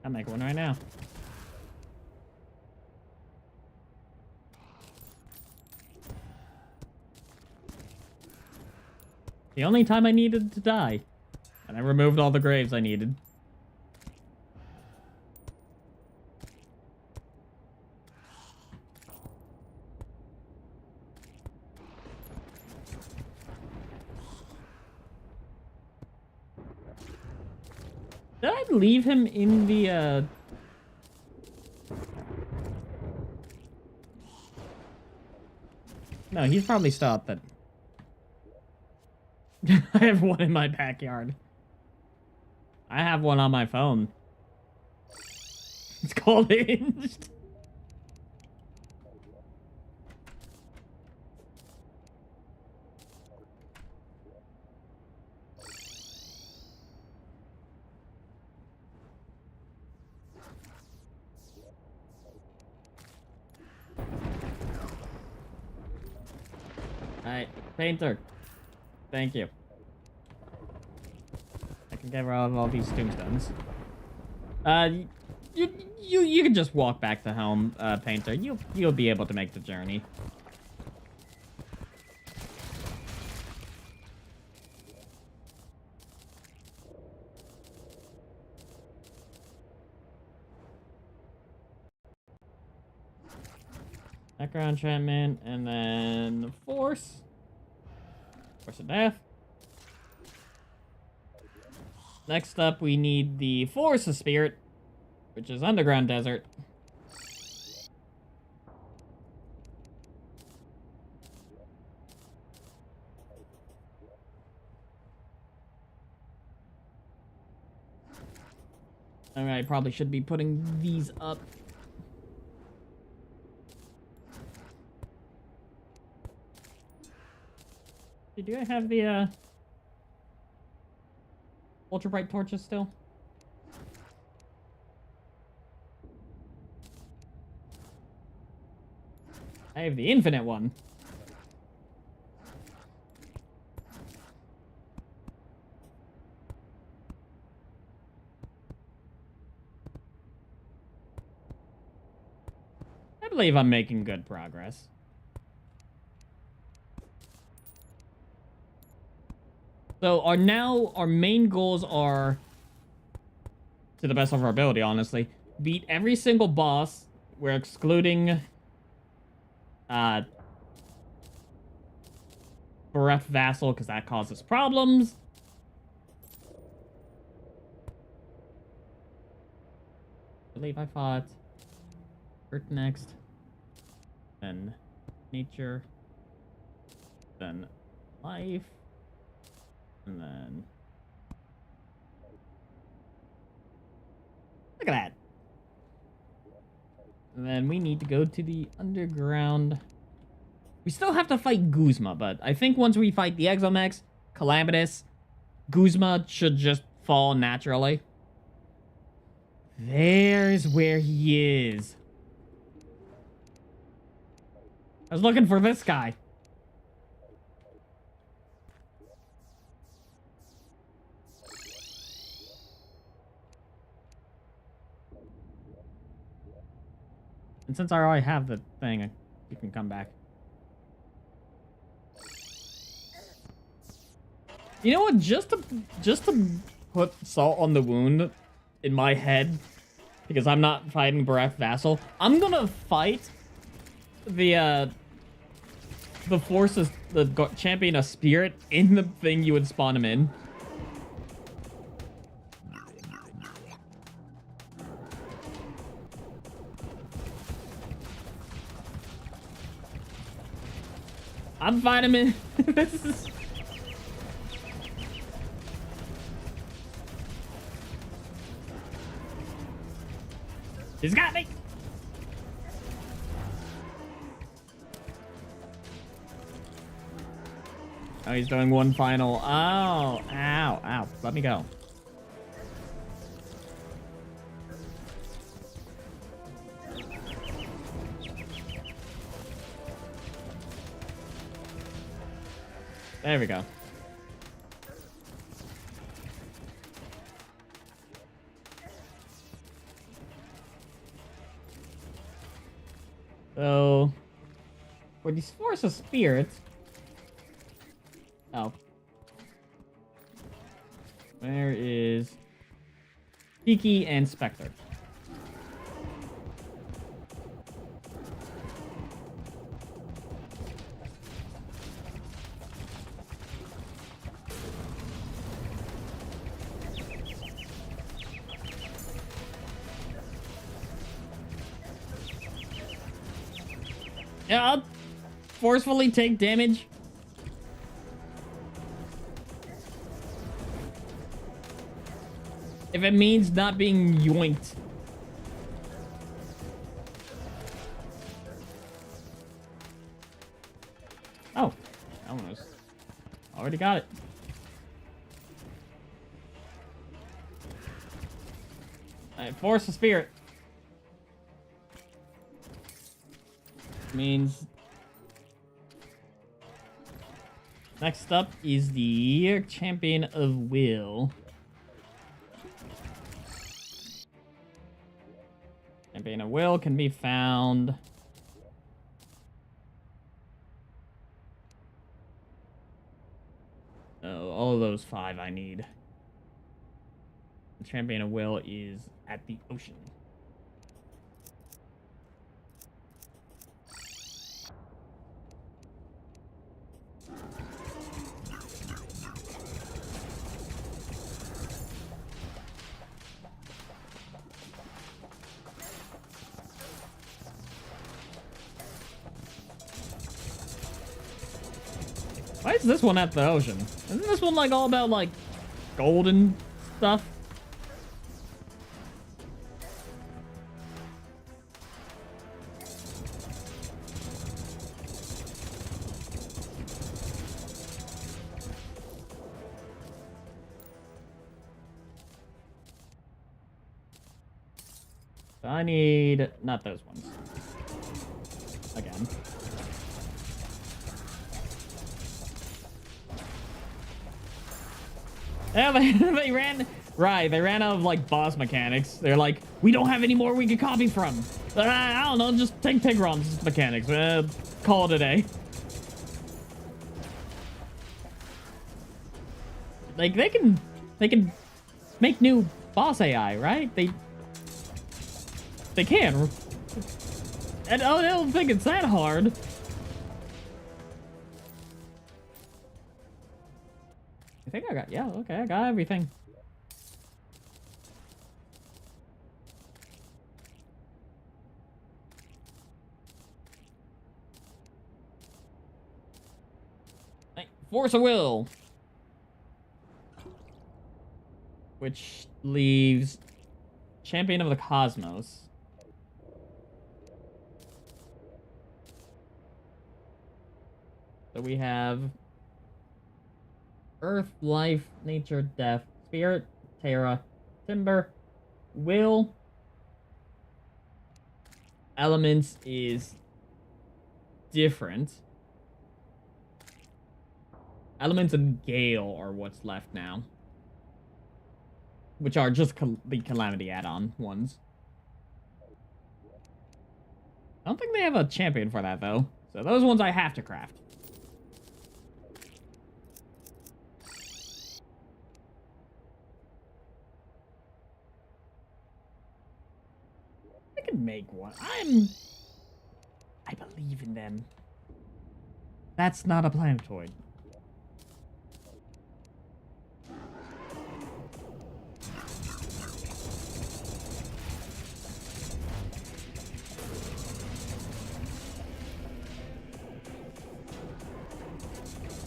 I'll make one right now. The only time I needed to die. And I removed all the graves I needed. Did I leave him in the, No, he's probably stopped it. I have one in my backyard. I have one on my phone. It's called Hinged. Alright, painter. Thank you. I can get rid of all these tombstones. You can just walk back to home, painter. You'll be able to make the journey. Background enchantment, and then Force. Force of Death. Next up, we need the Force of Spirit, which is Underground Desert. I mean, I probably should be putting these up. Do I have the ultra bright torches still? I have the infinite one. I believe I'm making good progress. So our main goals are, to the best of our ability, honestly, beat every single boss. We're excluding Bereft Vassal because that causes problems. I believe I fought Earth next, then Nature, then Life. And then... Look at that! And then we need to go to the underground. We still have to fight Guzma, but I think once we fight the Exomex, Calamitous, Guzma should just fall naturally. There's where he is. I was looking for this guy. And since I already have the thing, you can come back. You know what? Just to put salt on the wound in my head, because I'm not fighting Bereft Vassal, I'm gonna fight the forces, the champion of spirit in the thing you would spawn him in. I'm fighting him in. This is... He's got me! Oh, he's doing one final. Oh, ow, ow. Let me go. There we go. So, for these Force of Spirits... Oh. Where is... Kiki and Spectre? Yeah, I'll forcefully take damage. If it means not being yoinked. Oh, that one was... Already got it. Alright, Force of Spirit. Means next up is the Champion of Will. Champion of Will can be found all of those 5 I need. The Champion of Will is at the ocean. Why is this one at the ocean? Isn't this one like all about like golden stuff? So I need... not those ones. Again. Yeah, they ran... Right, they ran out of, like, boss mechanics. They're like, we don't have any more we can copy from. I don't know, just take Tigron's mechanics. Call it a day. Like, they can make new boss AI, right? They can. And oh, they don't think it's that hard. I think I got, yeah, okay, I got everything. Force of Will. Which leaves Champion of the Cosmos. So we have Earth, Life, Nature, Death, Spirit, Terra, Timber, Will. Elements is different. Elements and Gale are what's left now. Which are just the Calamity add-on ones. I don't think they have a champion for that, though. So those ones I have to craft. I can make one. I believe in them. That's not a planetoid.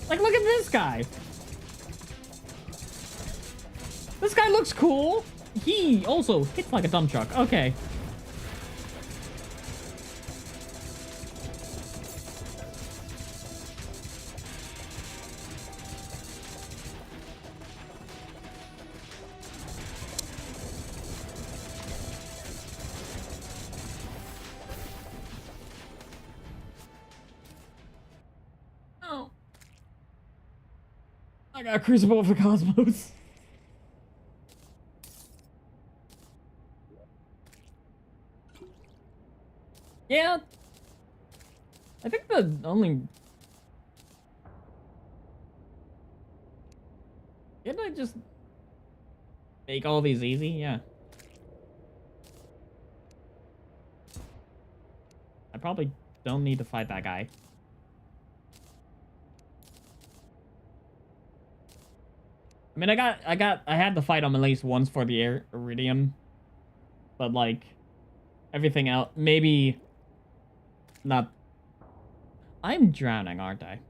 Like, look at this guy. This guy looks cool. He also hits like a dump truck. Okay. I got Crucible of the Cosmos. Yeah. I think the only... Didn't I just make all these easy? Yeah. I probably don't need to fight that guy. I mean, I had to fight him at least once for the Iridium. But, like, everything else, maybe not. I'm drowning, aren't I?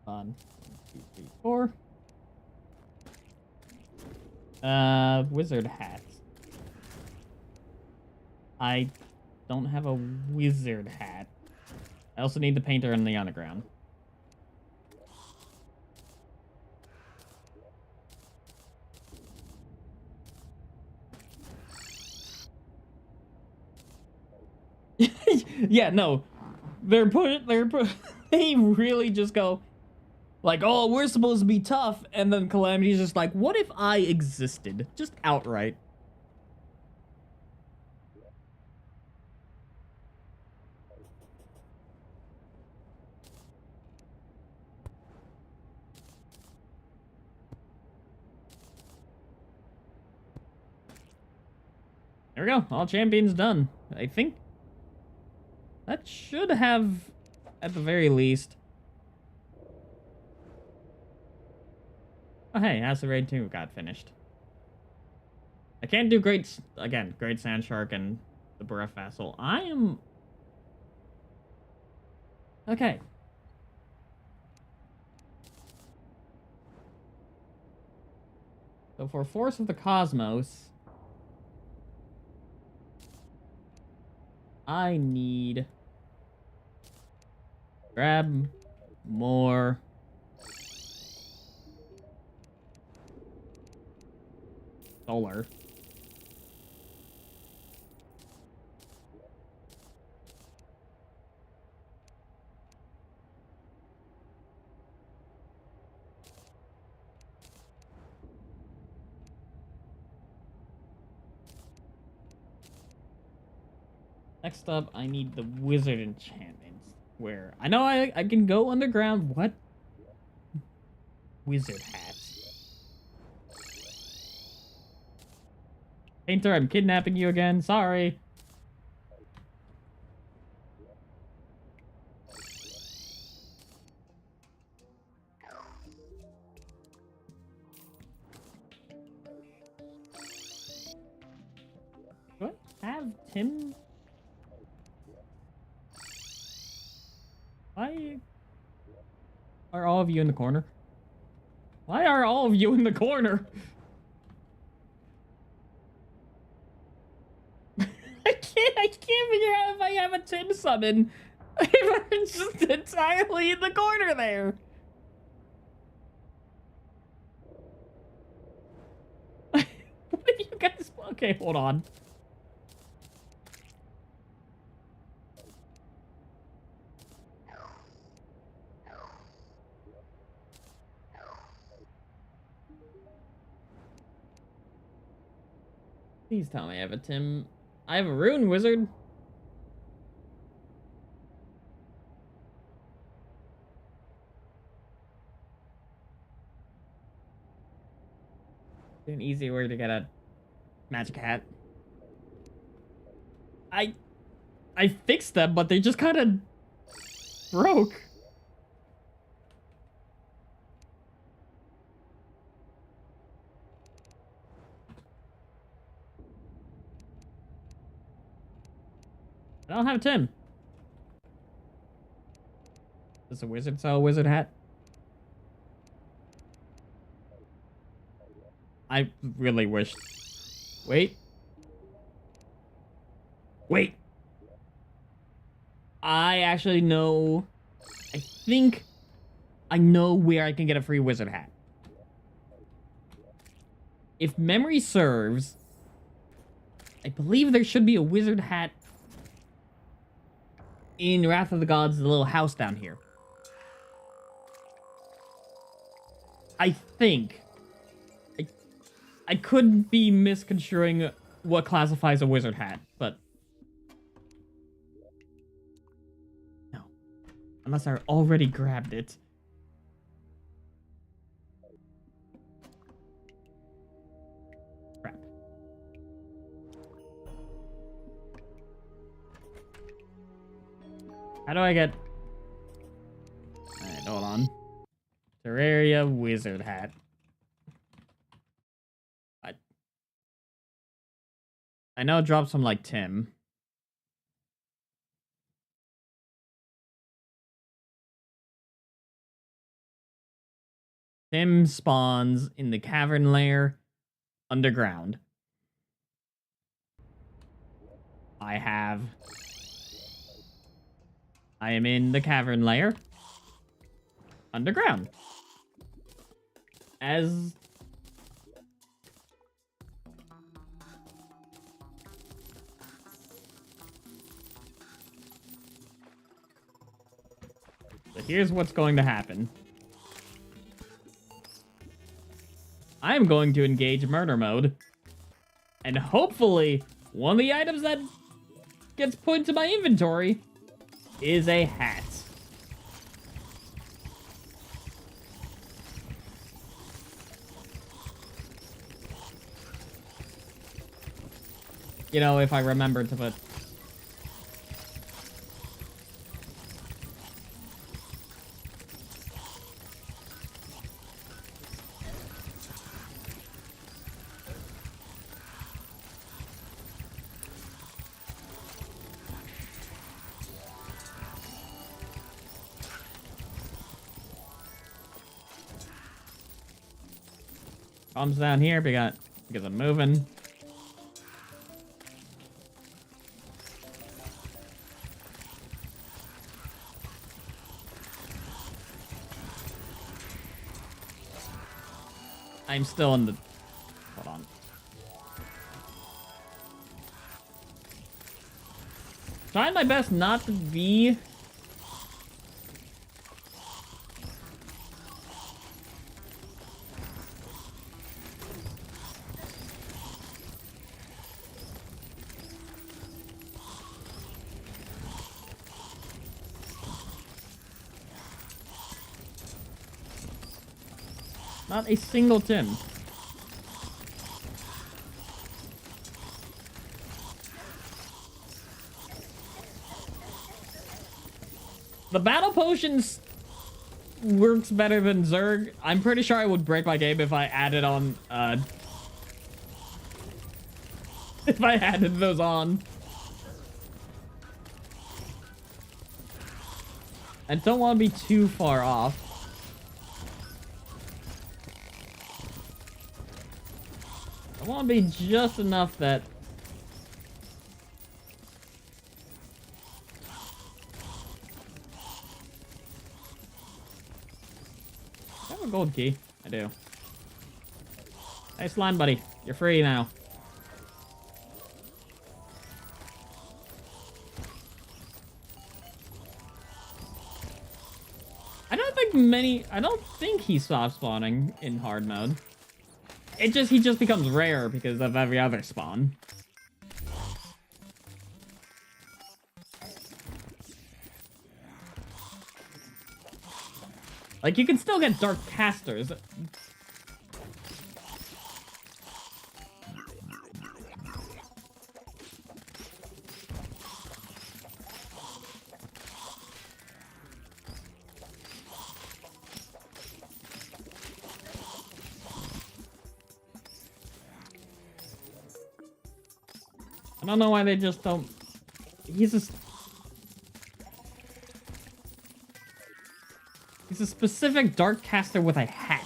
On 1, 2, 3, 4. Wizard hat. I don't have a wizard hat. I also need the painter and the underground. Yeah, no. They really just go like, oh, we're supposed to be tough, and then Calamity's just like, what if I existed? Just outright. There we go. All champions done. I think that should have, at the very least. Oh, hey, Acid Raid 2 got finished. I can't do Great Sand Shark and the Bereft Vassal. I am... Okay. So for Force of the Cosmos... I need... Grab more... Solar. Next up, I need the wizard enchantments. Where I know I can go underground. What? Wizard hat. Painter, I'm kidnapping you again. Sorry. Do I have Tim? Why are all of you in the corner? Why are all of you in the corner? I can't figure out if I have a Tim summon. If I'm just entirely in the corner there. What are you guys? Okay, hold on. Please tell me I have a Tim. I have a Rune Wizard. An easy way to get a magic hat. I fixed them, but they just kind of broke. I don't have Tim. Does a wizard sell a wizard hat? I really wish. Wait. Wait. I actually know. I think I know where I can get a free wizard hat. If memory serves, I believe there should be a wizard hat in Wrath of the Gods, the little house down here. I think. I could be misconstruing what classifies a wizard hat, but... No. Unless I already grabbed it. Crap. How do I get... Alright, hold on. Terraria wizard hat. I know it drops from, like, Tim. Tim spawns in the cavern lair underground. I am in the cavern lair underground. As... So here's what's going to happen. I'm going to engage murder mode. And hopefully, one of the items that gets put into my inventory is a hat. You know, if I remember to put... Comes down here because I'm moving. I'm still in the... Hold on. trying my best not to be... Not a single tin. The battle potions works better than Zerg. I'm pretty sure I would break my game if I added on, if I added those on. I don't want to be too far off. I want to be just enough that... I have a gold key. I do. Nice line, buddy. You're free now. I don't think he stops spawning in hard mode. He just becomes rare because of every other spawn. Like, you can still get dark casters. I don't know why they just don't... He's a specific dark caster with a hat.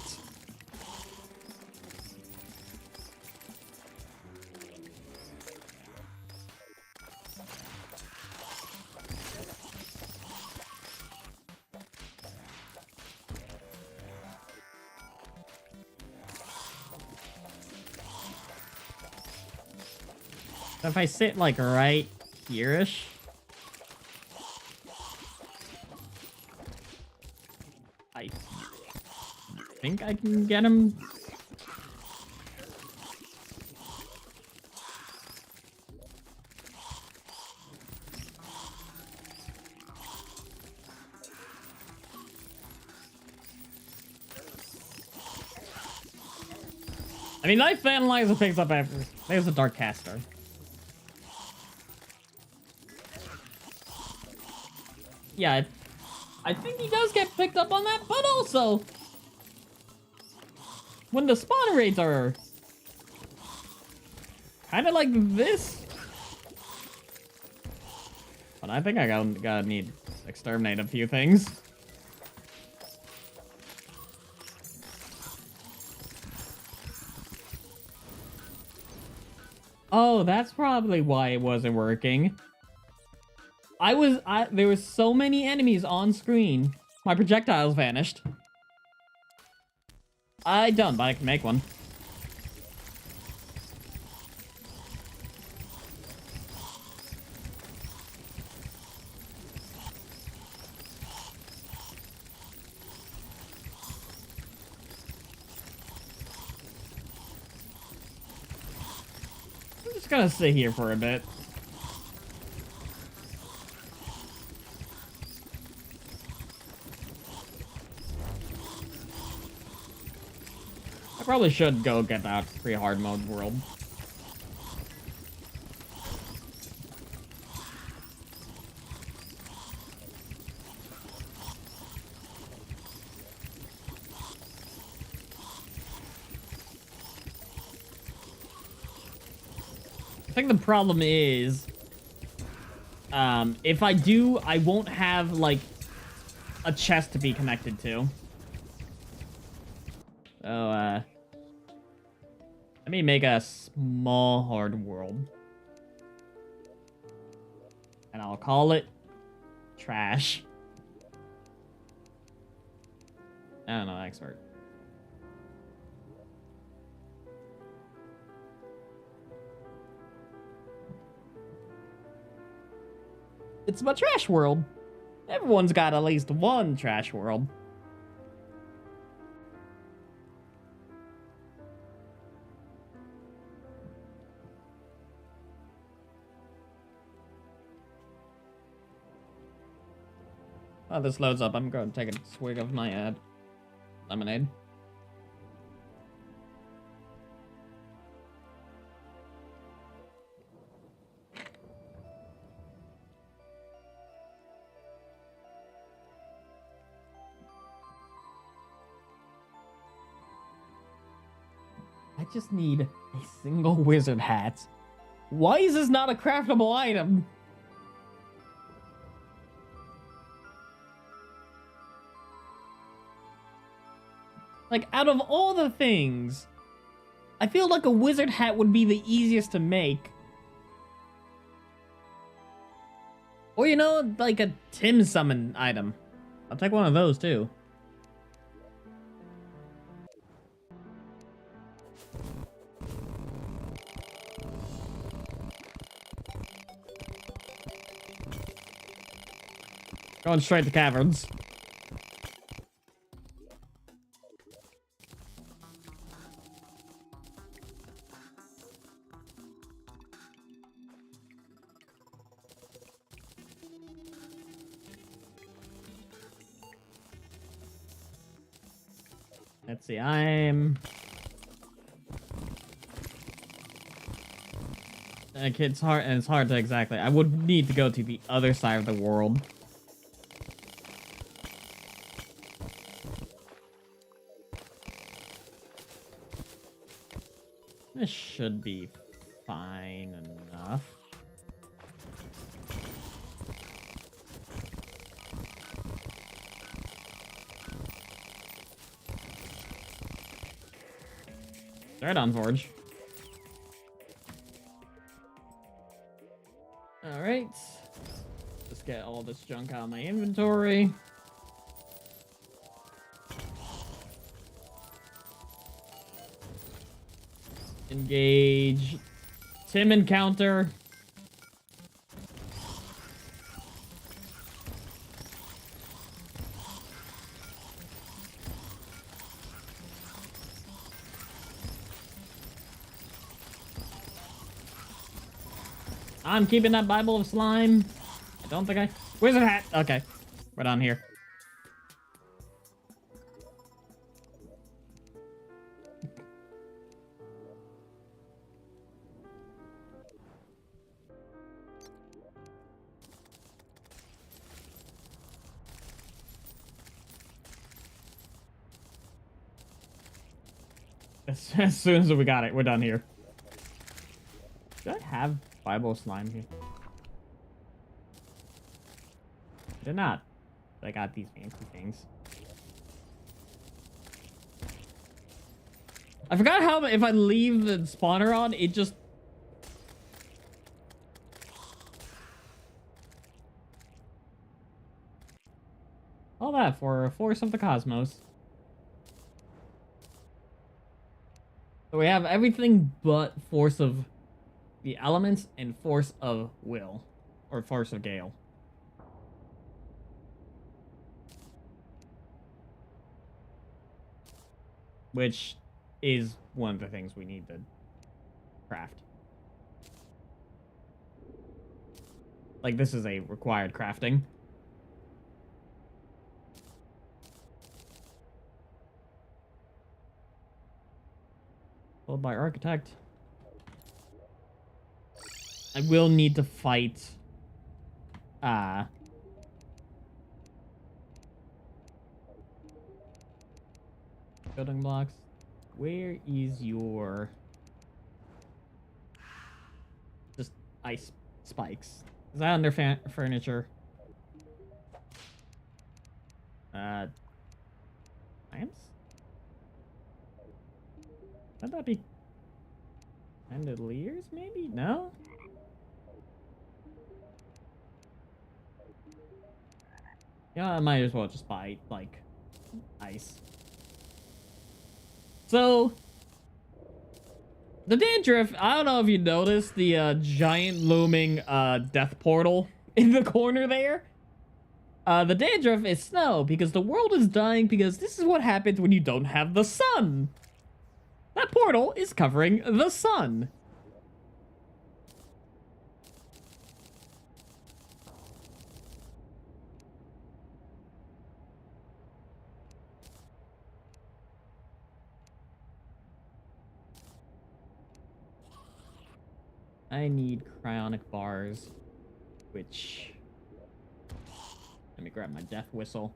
If I sit, like, right here-ish... I think I can get him. I mean, Life Analyzer picks up after. There's a Dark Caster. Yeah, I think he does get picked up on that, but also... when the spawn rates are... kind of like this. But I think I gotta need exterminate a few things. Oh, that's probably why it wasn't working. There was so many enemies on screen. My projectiles vanished. I don't, but I can make one. I'm just gonna sit here for a bit. I probably should go get that free hard mode world. I think the problem is, if I do, I won't have, like, a chest to be connected to. So, let me make a small hard world. And I'll call it trash. I don't know, expert. It's my trash world. Everyone's got at least one trash world. Oh, this loads up. I'm going to take a swig of my lemonade. I just need a single wizard hat. Why is this not a craftable item? Like, out of all the things, I feel like a wizard hat would be the easiest to make. Or, you know, like a Tim summon item. I'll take one of those, too. Going straight to caverns. Let's see, it's hard to exactly. I would need to go to the other side of the world. This should be fine enough. Right on, Forge. Alright. Just get all this junk out of my inventory. Engage. Tim encounter. I'm keeping that Bible of Slime. I don't think I... Wizard hat! Okay. Right on here. As soon as we got it, we're done here. Do I have Bible slime here? I did not. I got these fancy things. I forgot how if I leave the spawner on, it just... All that for a Force of the Cosmos. So we have everything but Force of the Elements and Force of Will. Or Force of Gale. Which is one of the things we need to craft. Like, this is a required crafting. Followed by Architect. I will need to fight building blocks. Where is your just ice spikes? Is that under furniture? Lamps? Would that be chandeliers, maybe? No? Yeah, I might as well just buy, like, ice. So, the dandruff, I don't know if you noticed the giant looming death portal in the corner there. The dandruff is snow because the world is dying because this is what happens when you don't have the sun. That portal is covering the sun. I need cryonic bars, which... Let me grab my death whistle.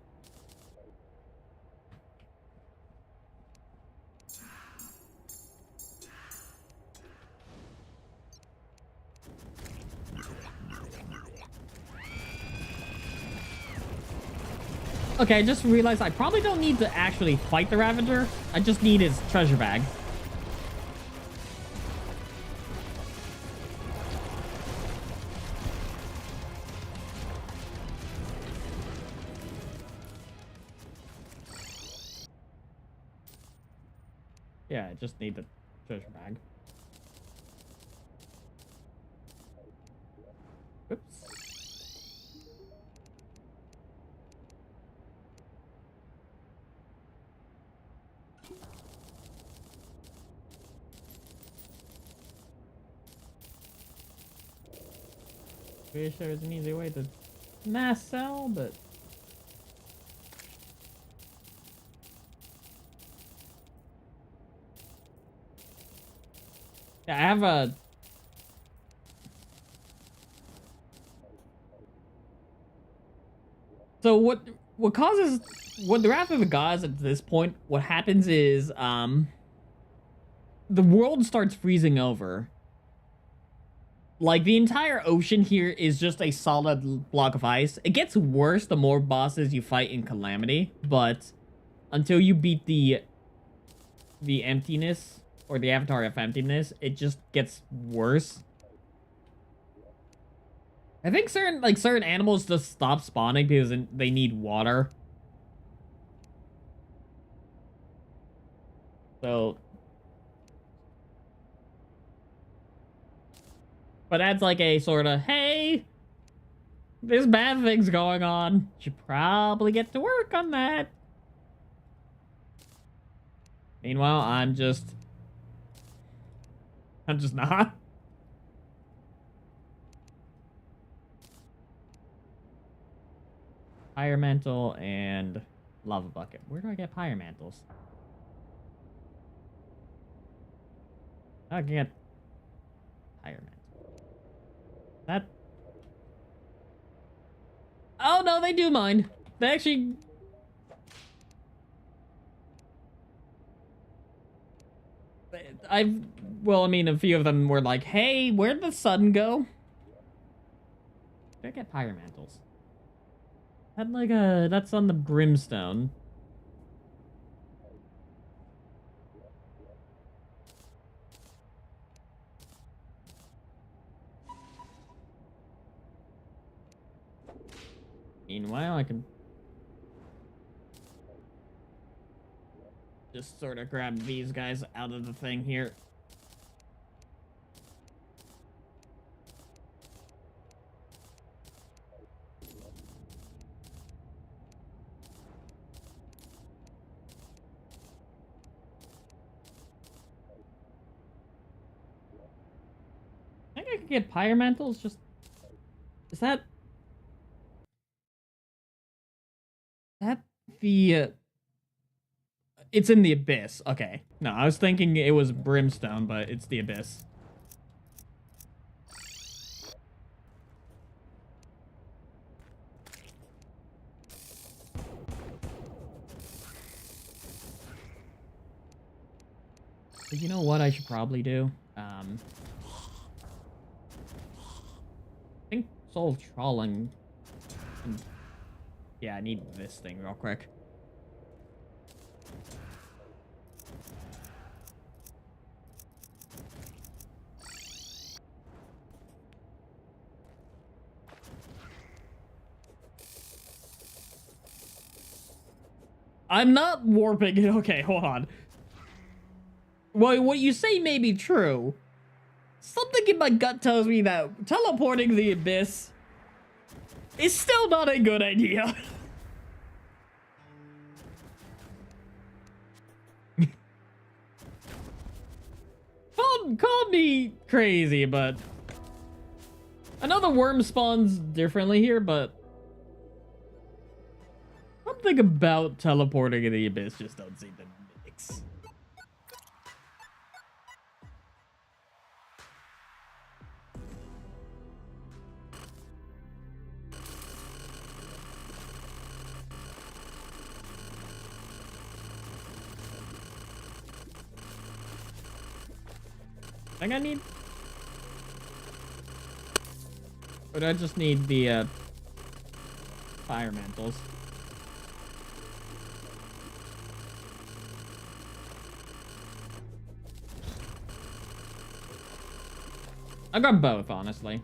Okay, I just realized I probably don't need to actually fight the Ravager. I just need his treasure bag. Yeah, I just need the treasure bag. Oops. Wish there was an easy way to mass sell, but... Yeah, I have a... So what causes... What the Wrath of the Gods at this point, what happens is, the world starts freezing over. Like, the entire ocean here is just a solid block of ice. It gets worse the more bosses you fight in Calamity, but until you beat the emptiness, or the Avatar of Emptiness, it just gets worse. I think certain animals just stop spawning because they need water. So... But that's like a sort of, hey, there's bad things going on. Should probably get to work on that. Meanwhile, I'm just not. Pyre mantle and lava bucket. Where do I get pyre mantles? I get pyre mantle. That... Oh, no, they do mind. They actually... Well, I mean, a few of them were like, hey, where'd the sun go? Did I get pyre mantles? Had like a... That's on the brimstone. Meanwhile, I can just sort of grab these guys out of the thing here. I think I could get pyre mantles. Just... Is that the... It's in the Abyss. Okay. No, I was thinking it was Brimstone, but it's the Abyss. But you know what I should probably do? I think Soul Trawling... Yeah, I need this thing real quick. I'm not warping it. Okay, hold on. Well, what you say may be true. Something in my gut tells me that teleporting the Abyss is still not a good idea. Call me crazy, but I know the worm spawns differently here, but something about teleporting in the abyss just don't seem to mix. I think I need... Or do I just need the fire mantles? I got both, honestly.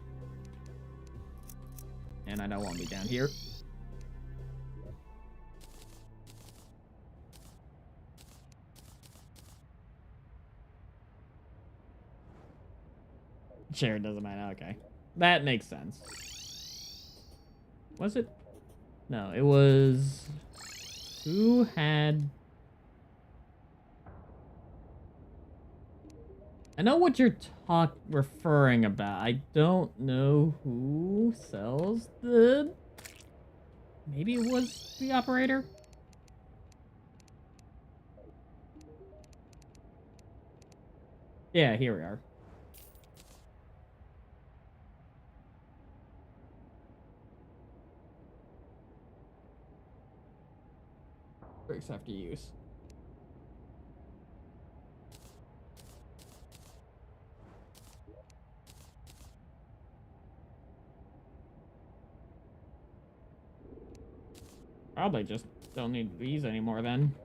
And I don't want to be down here. Sure, it doesn't matter. Okay. That makes sense. Was it? No, it was... Who had... I know what you're referring about. I don't know who sells the... Maybe it was the operator? Yeah, here we are. Breaks after use. Probably just don't need these anymore then.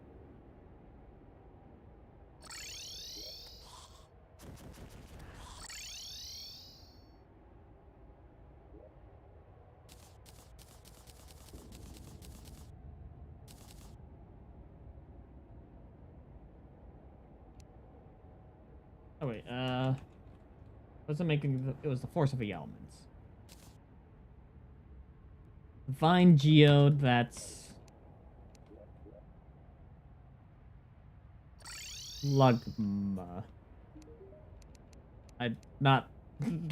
Oh wait, wasn't making it was the force of the elements. Divine Geode, that's Slugma.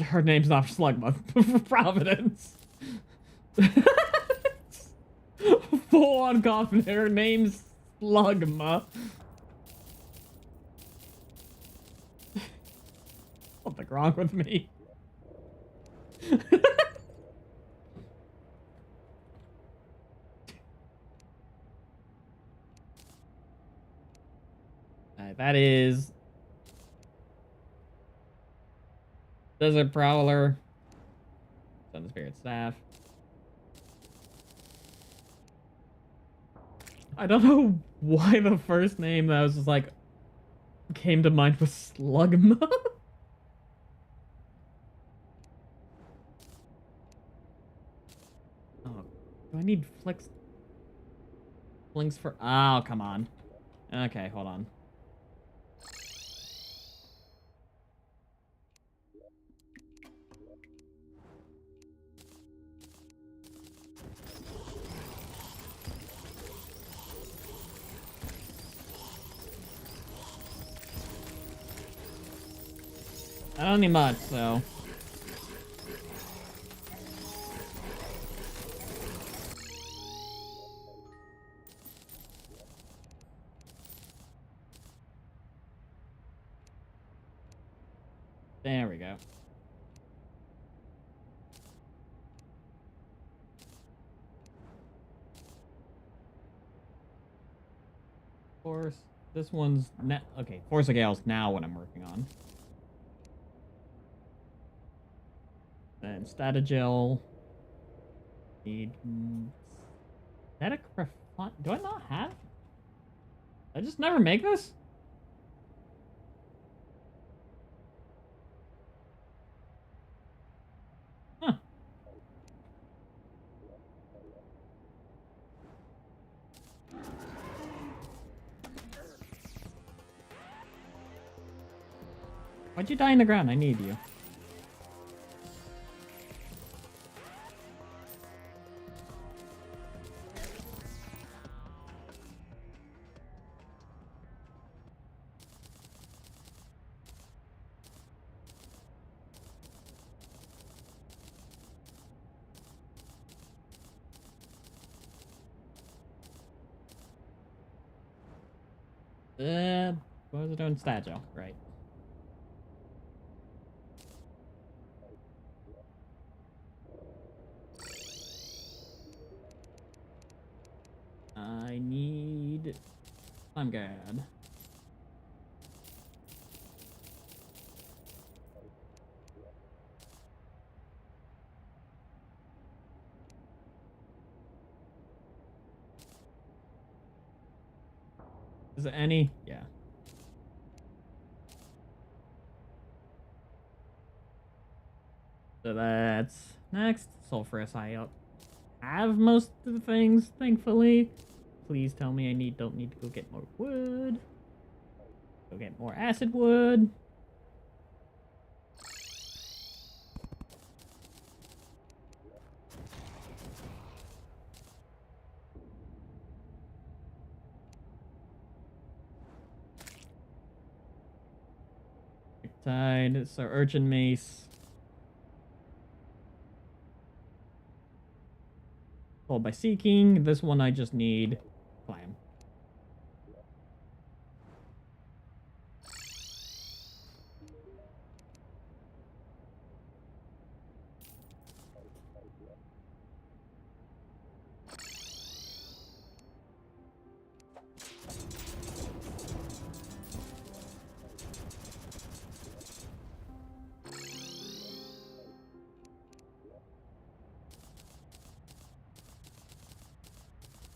Her name's not Slugma. Providence. Full on confident. Her name's Slugma. Something wrong with me. Alright, that is Desert Prowler. Sun Spirit Staff. I don't know why the first name that was just like came to mind was Slugma. Oh, do I need Flinks for... Oh, come on. Okay, hold on. I don't need much, so... There we go. Force. This one's... Okay, Force of Gale's now what I'm working on. Then Statagel. Need... Static Refine... Do I not have? I just never make this? Huh. Why'd you die in the ground? I need you. What was it doing? Statue, right. I need... I'm good. Is there any? Yeah. So that's next. Sulfurous. I have most of the things, thankfully. Please tell me I don't need to go get more wood. Go get more acid wood. Tide. So urchin mace. Followed by seeking. This one I just need clam.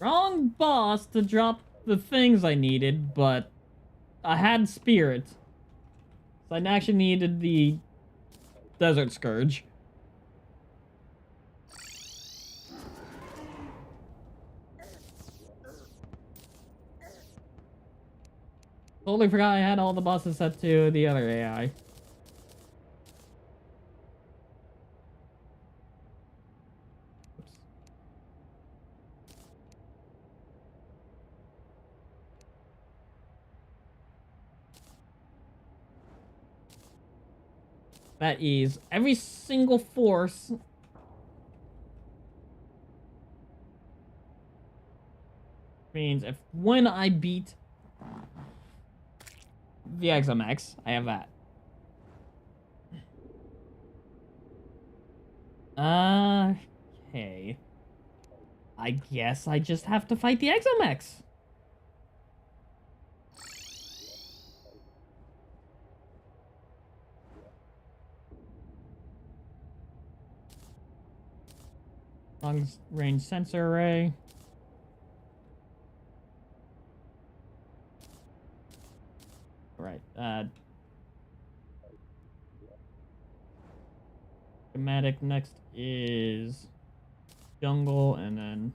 Wrong boss to drop the things I needed, but I had spirit. So I actually needed the Desert Scourge. Totally forgot I had all the bosses set to the other AI. Oops. That is every single force. Means if when I beat the XMX, I have that. Okay. I guess I just have to fight the XMX. Long range sensor array. Right. Schematic next is jungle, and then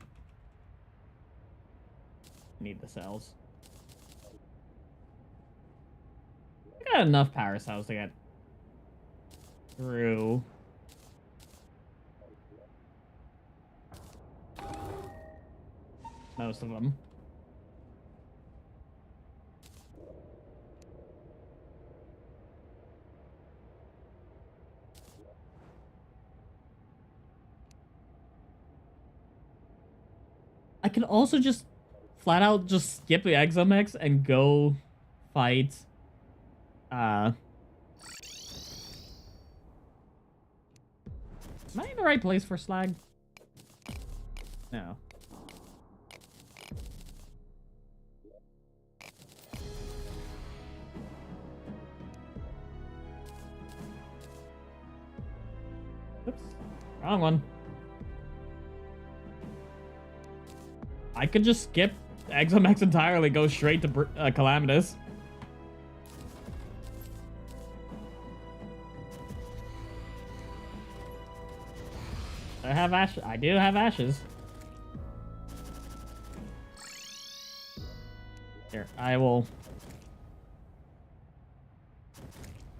need the cells. I got enough power cells to get through. Most of them. I could also just flat out just skip the XMX and go fight am I in the right place for slag? No. Oops. Wrong one. I could just skip XMX entirely, go straight to Calamitous. I have ash. I do have ashes. Here, I will.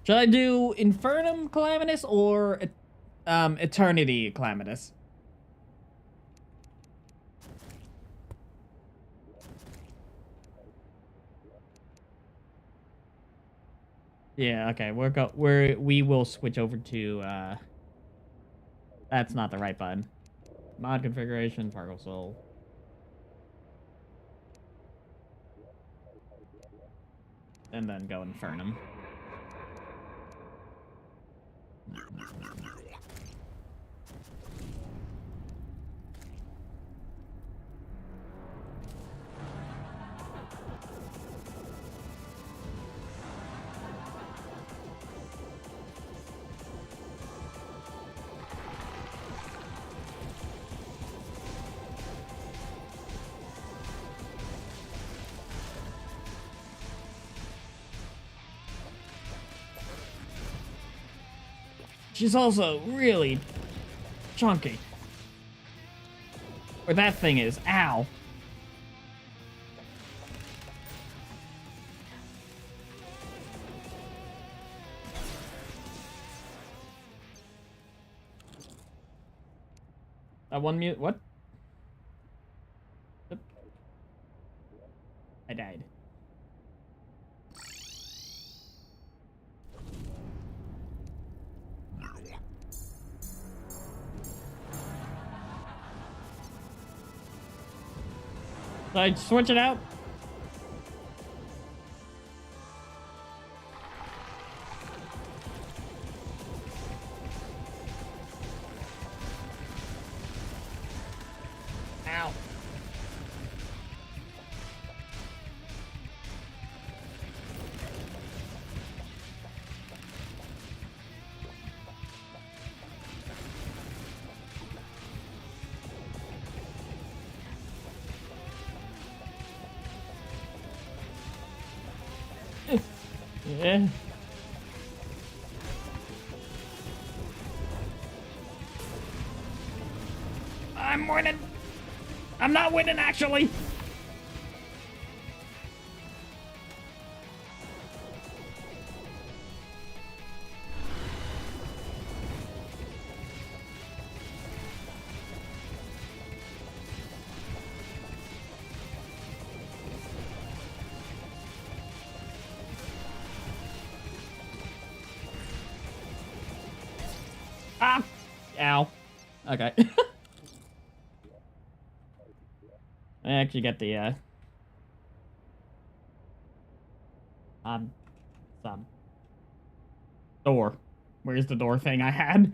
Should I do Infernum Calamitous or Eternity Calamitous? Yeah, okay. We will switch over to that's not the right button. Mod configuration, Particle Soul. and then go Infernum. She's also really chunky. Where that thing is. Ow. That one mute. What? I died. Did I switch it out? Ow. Yeah. I'm winning. I'm not winning, actually. Ah! Ow. Okay. I actually get the, some door. Where's the door thing I had?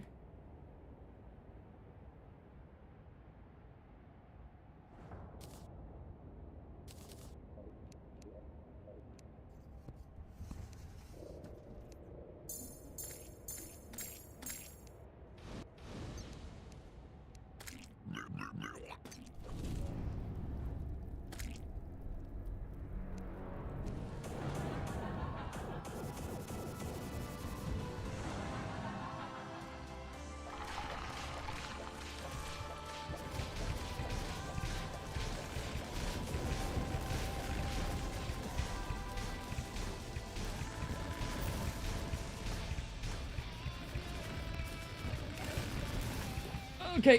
Okay.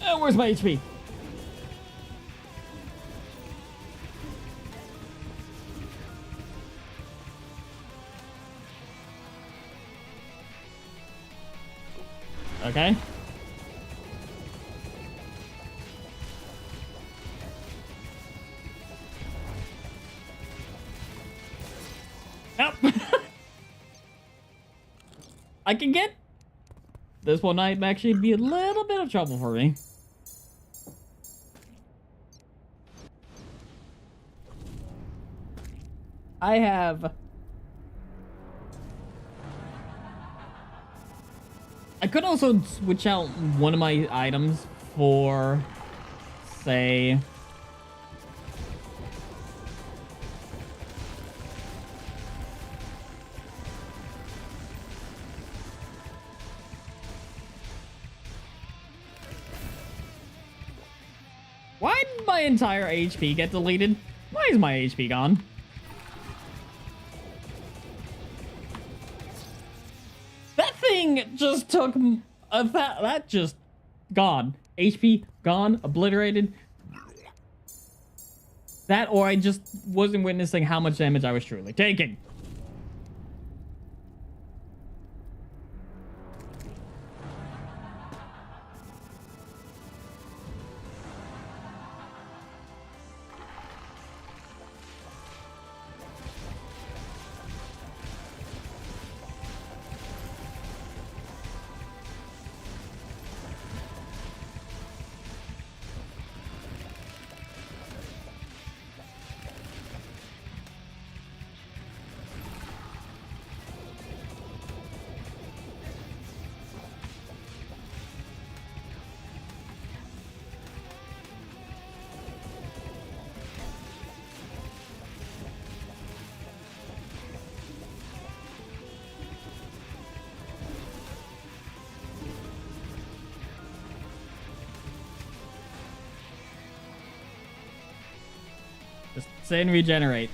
Oh, where's my HP? Okay. Yep. I can get this one. Might actually be a little bit of trouble for me. I have... I could also switch out one of my items for, say... Why did my entire HP get deleted? Why is my HP gone? That thing just took that just gone. HP gone, obliterated. That, or I just wasn't witnessing how much damage I was truly taking. Just say and regenerate.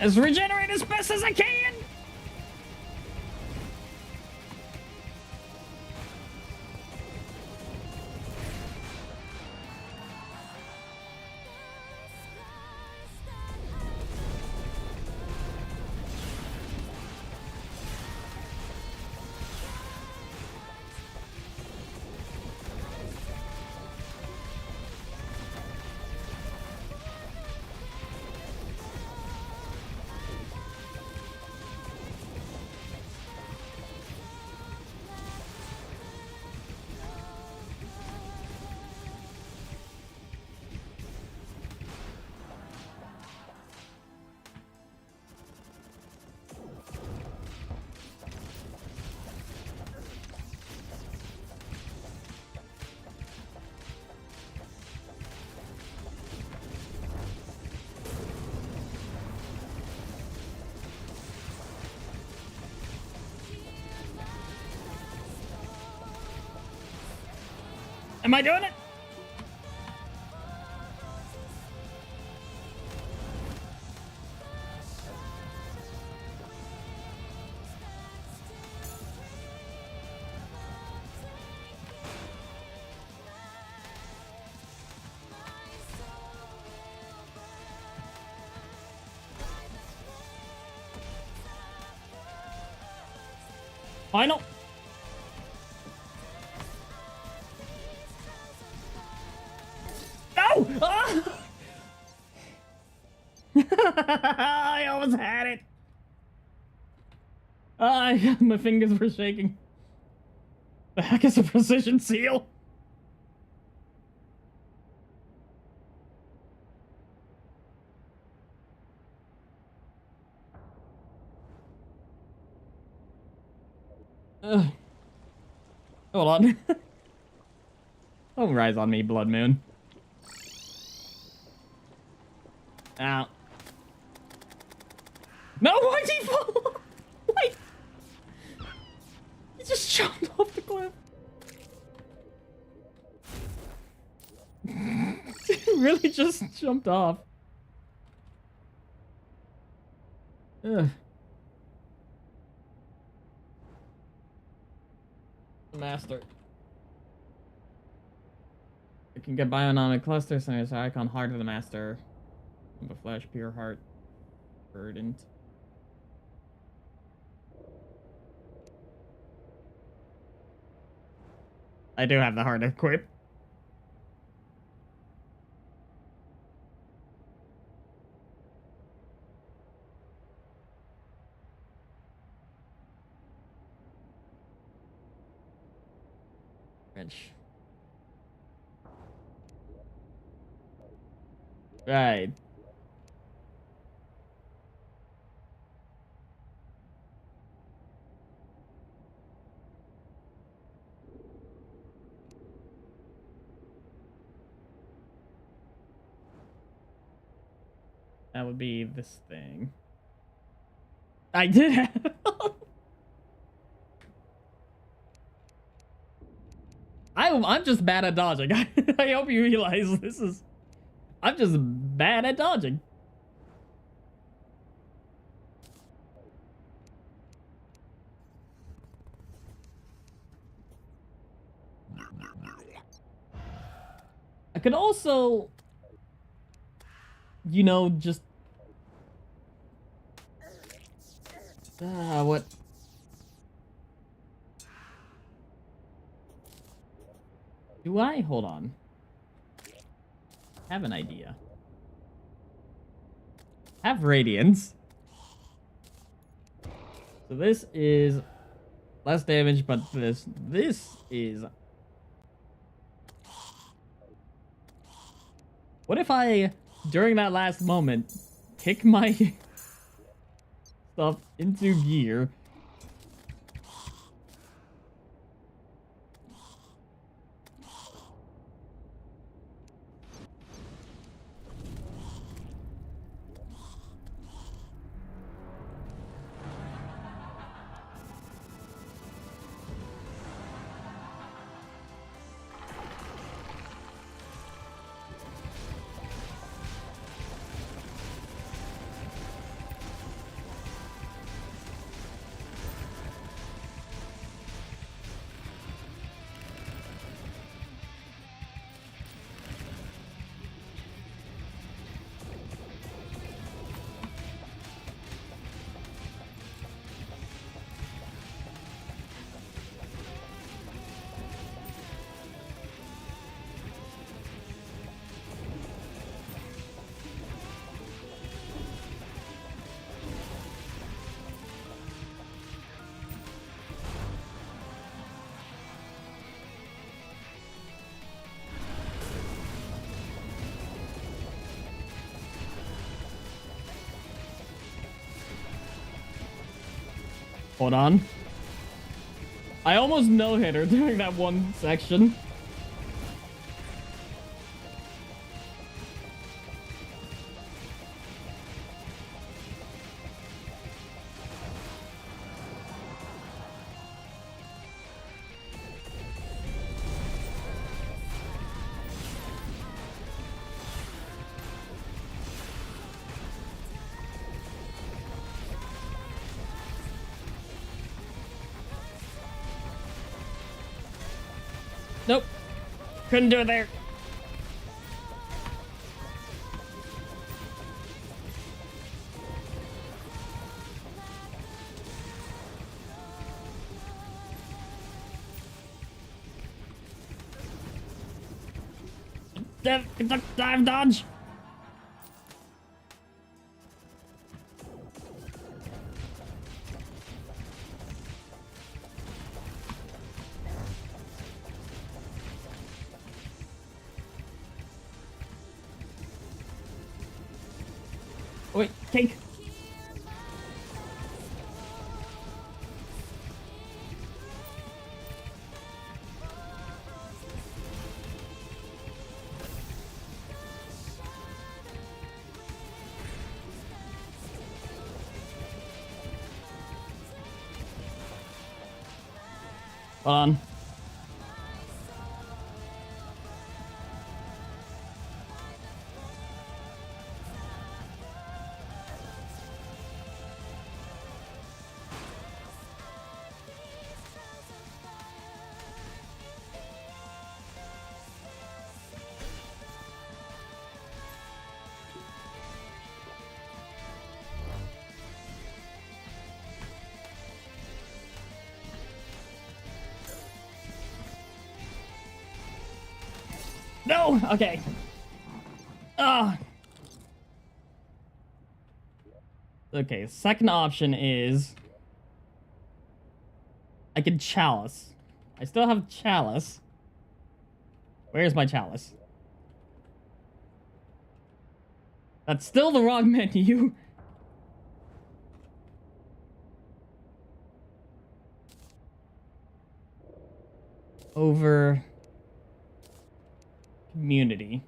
Let's regenerate as best as I can! Am I doing it? Final. No! Ah! I almost had it. My fingers were shaking. The heck is a precision seal? Ugh. Hold on. Don't rise on me, Blood Moon. Ow. No, why'd he fall? Wait. He just jumped off the cliff. He really just jumped off. Ugh. The master. It can get bionomic cluster centers, so icon heart of the master. A flash, pure heart. Verdant. I do have the heart equipped. Wrench. Right. That would be this thing. I did have I'm just bad at dodging. I hope you realize this is I'm just bad at dodging. I could also, you know, just... what? Do I? Hold on. I have an idea. Have radiance. So this is less damage, but this is... What if I, during that last moment, kick my stuff into gear? Hold on. I almost no-hit her during that one section. Nope. Couldn't do it there. Dive dodge. Wait, cake. Hold on. No! Okay. Ah. Okay, second option is... I can chalice. I still have chalice. Where's my chalice? That's still the wrong menu. Over... community.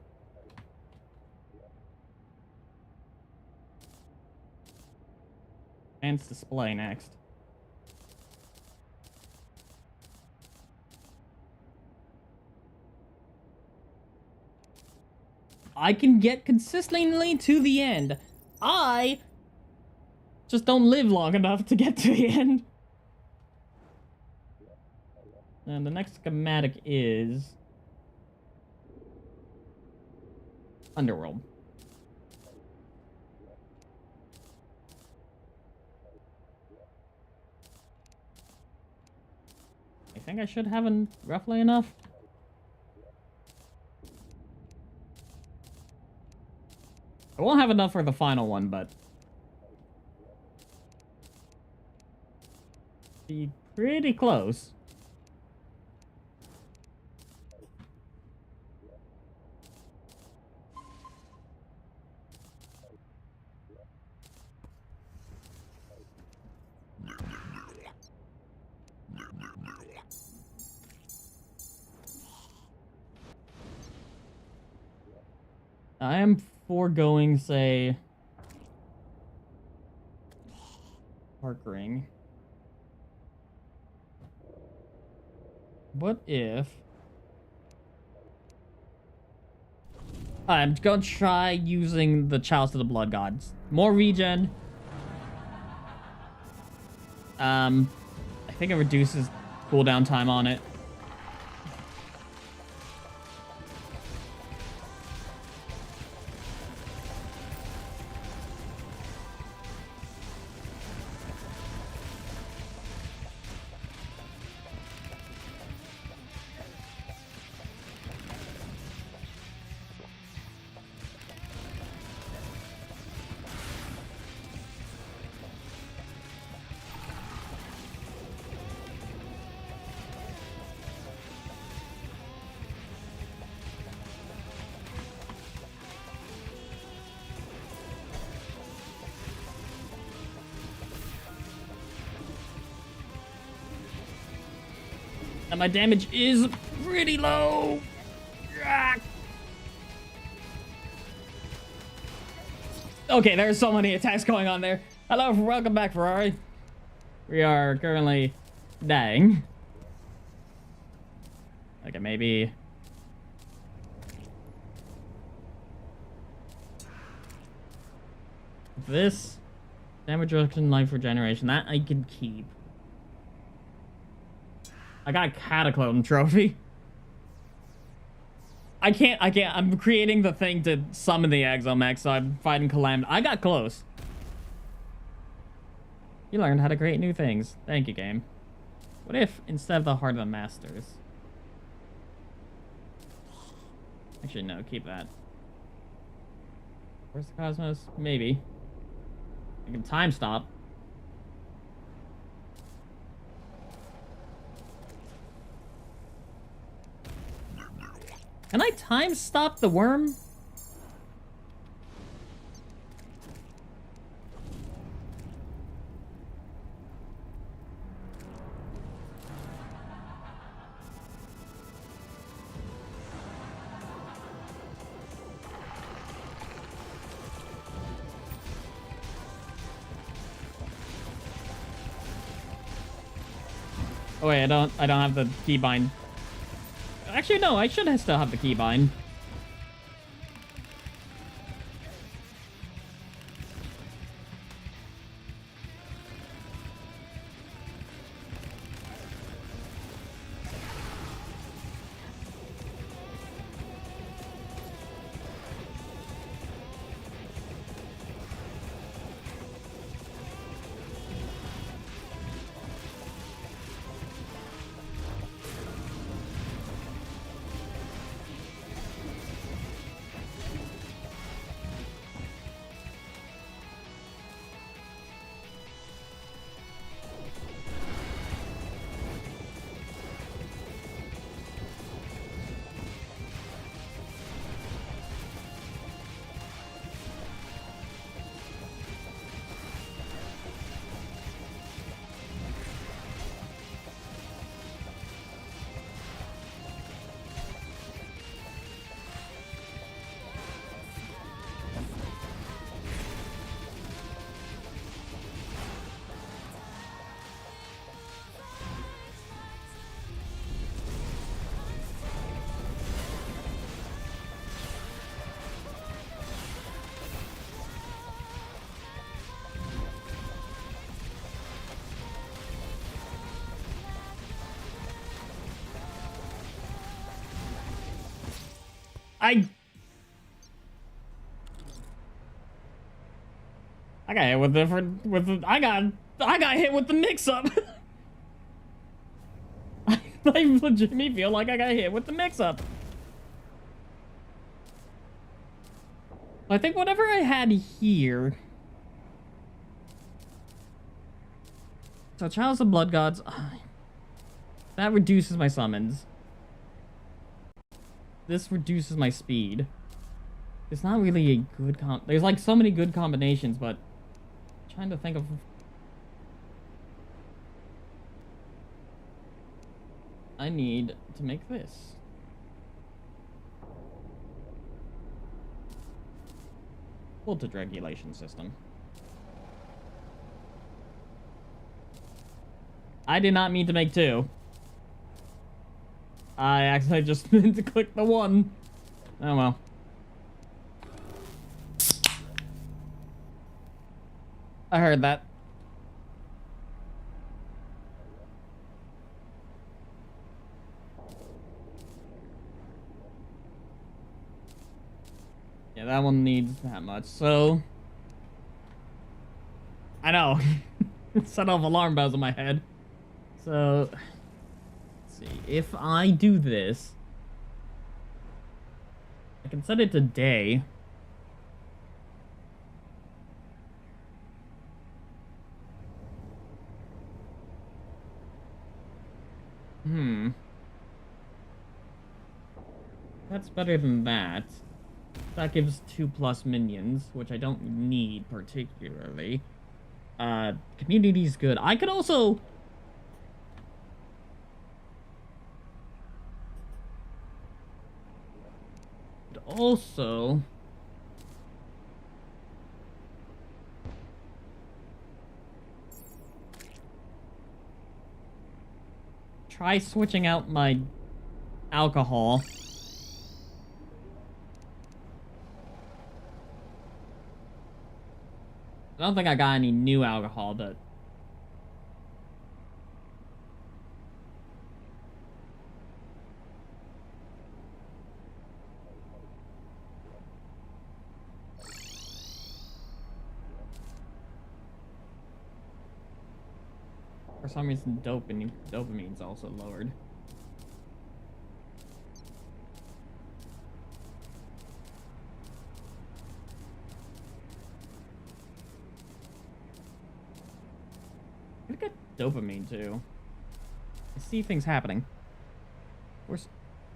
Advanced display next. I can get consistently to the end. I just don't live long enough to get to the end. And the next schematic is Underworld. I think I should have roughly enough. I won't have enough for the final one, but be pretty close. I am foregoing, say, Park Ring. What if I'm gonna try using the Chalice of the Blood Gods? More regen. I think it reduces cooldown time on it. And my damage is pretty low. Okay, there's so many attacks going on there. Hello, welcome back, Ferrari. We are currently dying. Okay, maybe. This damage reduction, life regeneration, that I can keep. I got a Cataclysm trophy. I can't, I'm creating the thing to summon the Exomech, so I'm fighting Calamity. I got close. You learned how to create new things. Thank you, game. What if, instead of the Heart of the Masters... Actually, no, keep that. Where's the Cosmos? Maybe. I can time stop. Can I time stop the worm? Oh wait, I don't have the keybind. Actually, no, I should still have the keybind. I got hit with I got hit with the mix-up. I legitimately feel like I got hit with the mix-up. I think whatever I had here. So Chalice of Blood Gods. That reduces my summons. This reduces my speed. It's not really a good there's like so many good combinations, but I'm trying to think of. I need to make this. Voltage regulation system. I did not mean to make two. I actually just meant to click the one. Oh well. I heard that. Yeah, that one needs that much, so... I know. It set off alarm bells in my head. So... Let's see. If I do this... I can set it to day. That's better than that. That gives 2+ minions, which I don't need particularly. Community's good. I could also... try switching out my alcohol. I don't think I got any new alcohol, but... For some reason, dopamine's also lowered. I get dopamine too. I see things happening.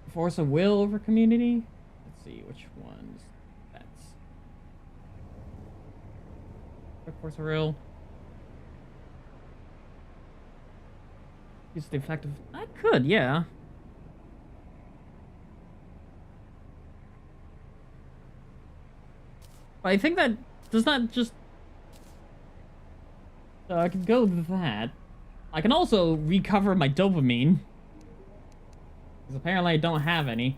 Force of will over community. Let's see which ones. That's force of will. Use the effective. I could, yeah. But I think that does not just. So I can go with that. I can also recover my dopamine. Because apparently I don't have any.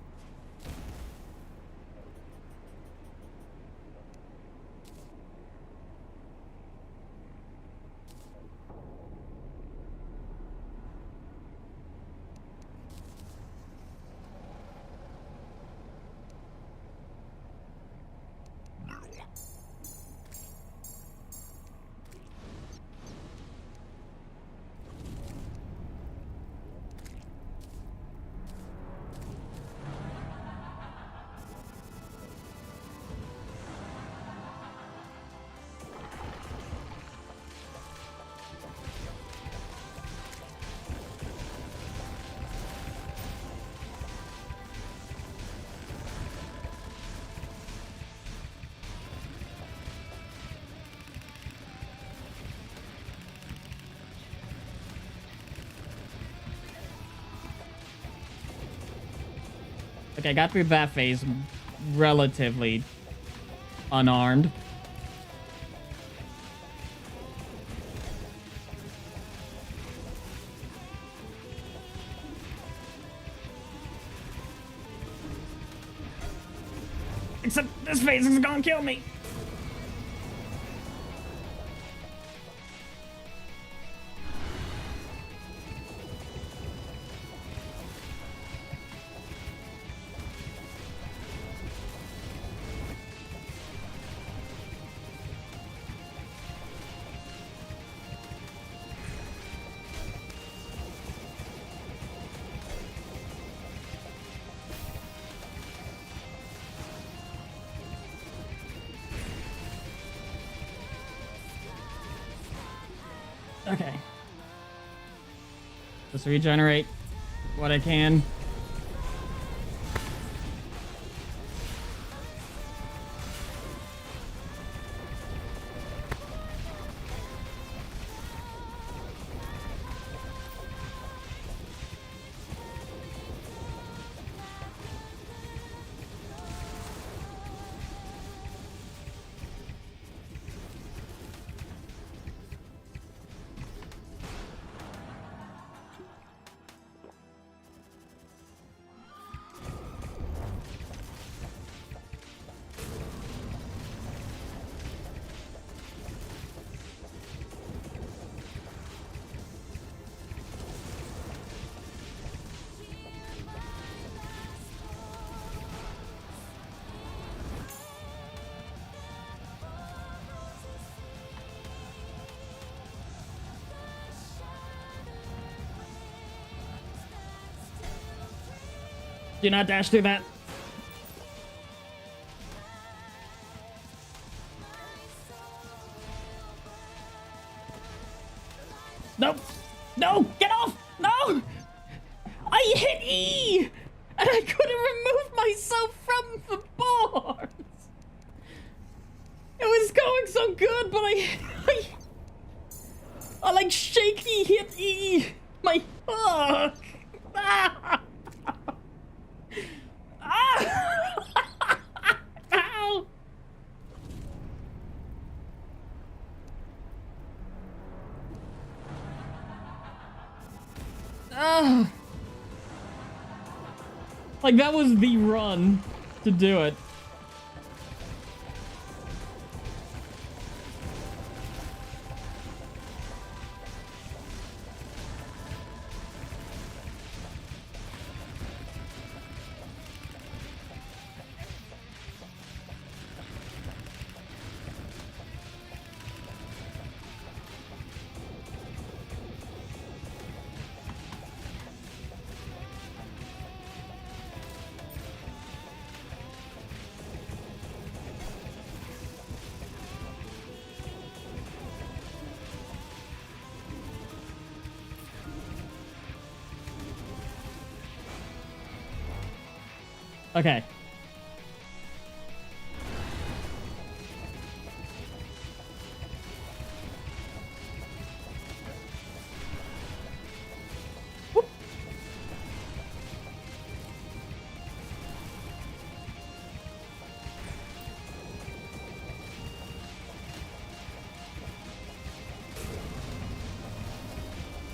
Okay, I got through that phase relatively unarmed. Except this phase is gonna kill me. Okay. Just regenerate what I can. Do not dash through that. Nope. No, get off! No! I hit E! And I couldn't remove myself from the board! It was going so good, but I like shaky hit E! My hook! Ah! Ah! Ow! Ah! Like, that was the run to do it. Okay. Whoop.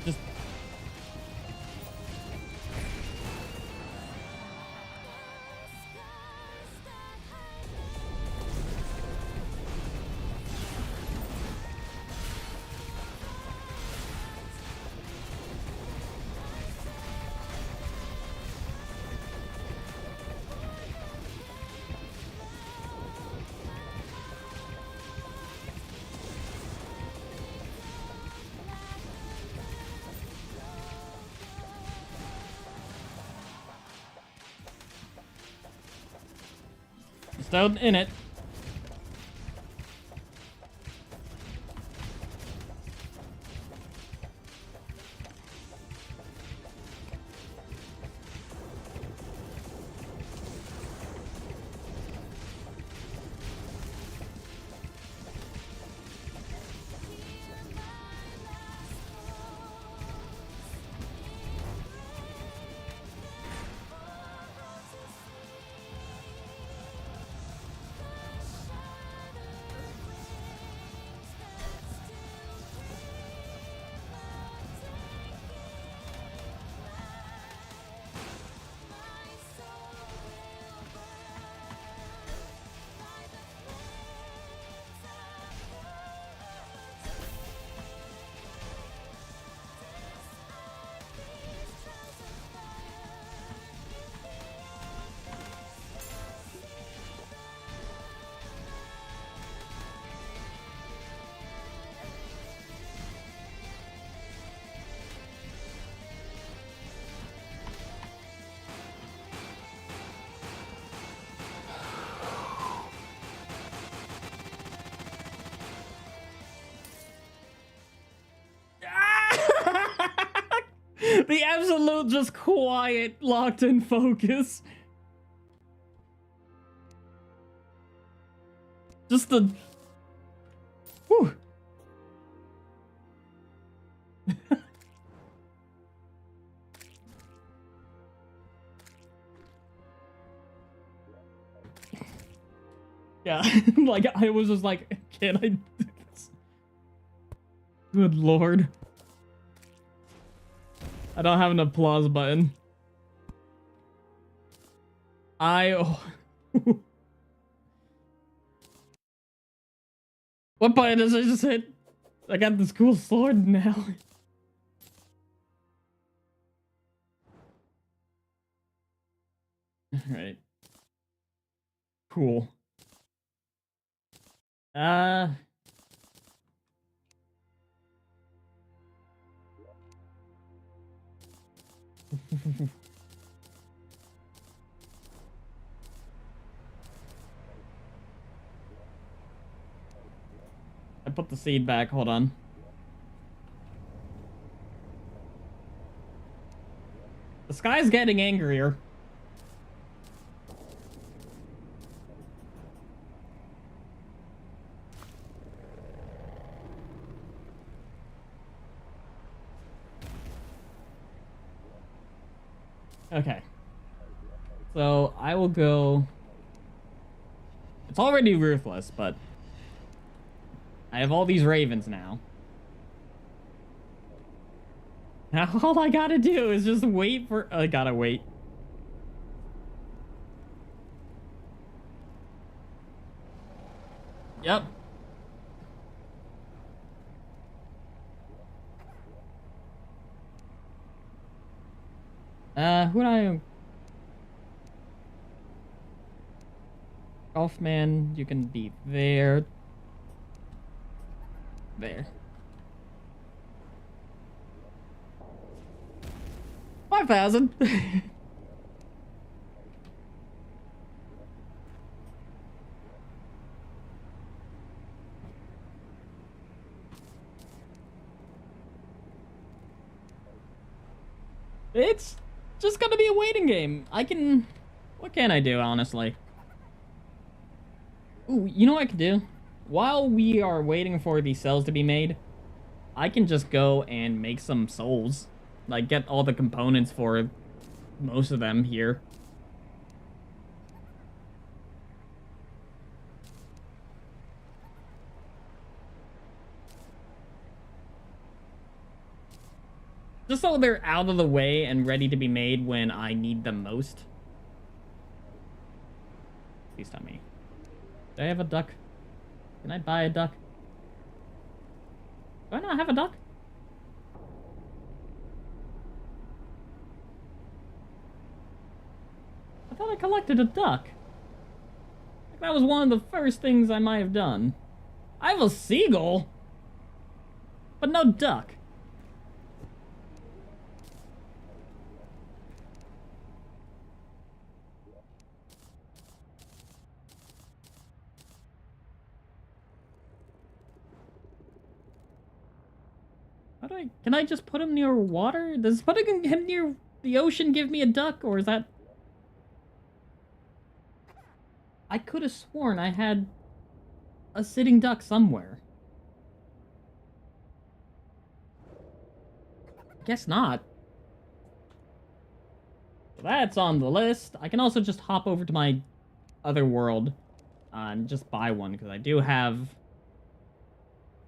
Just still in it. The absolute just quiet, locked in focus. Just the... Whew. Yeah, like, I was just like, can I do this? Good lord. I don't have an applause button. Oh. What button does I just hit? I got this cool sword now. Alright. Cool. I put the seed back, hold on. The sky's getting angrier. Okay. So, I will go... It's already ruthless, but... I have all these ravens now. Now all I gotta do is just wait for... I gotta wait. Yep. Who do I... Golfman, you can be there. There. 5,000. It's just gonna be a waiting game. I can... What can I do, honestly? Ooh, you know what I can do? While we are waiting for these cells to be made, I can just go and make some souls. Like, get all the components for most of them here. Just so they're out of the way and ready to be made when I need them most. Please tell me. Do I have a duck? Can I buy a duck? Do I not have a duck? I thought I collected a duck. Like that was one of the first things I might have done. I have a seagull, but no duck. How do I... Can I just put him near water? Does putting him near the ocean give me a duck, or is that... I could have sworn I had a sitting duck somewhere. Guess not. So that's on the list. I can also just hop over to my other world and just buy one, because I do have...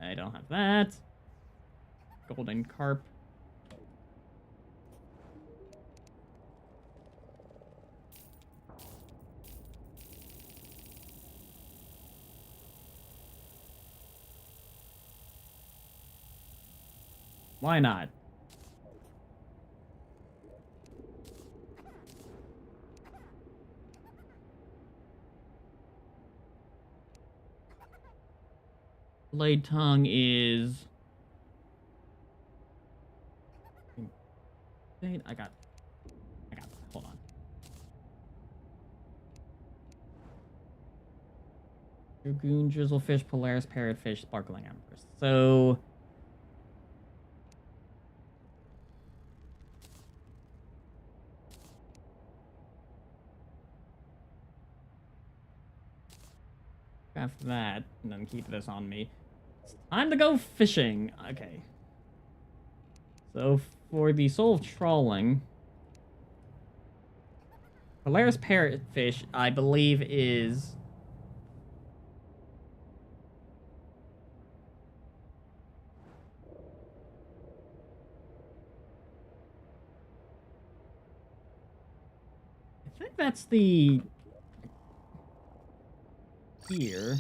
I don't have that. Golden carp. Why not? Blade tongue is... I got that. Hold on. Dragoon, drizzlefish, polaris, parrotfish, sparkling embers. So... craft that, and then keep this on me. It's time to go fishing. Okay. So, for the soul of trawling... Polaris parrotfish, I believe, is... I think that's the... Here.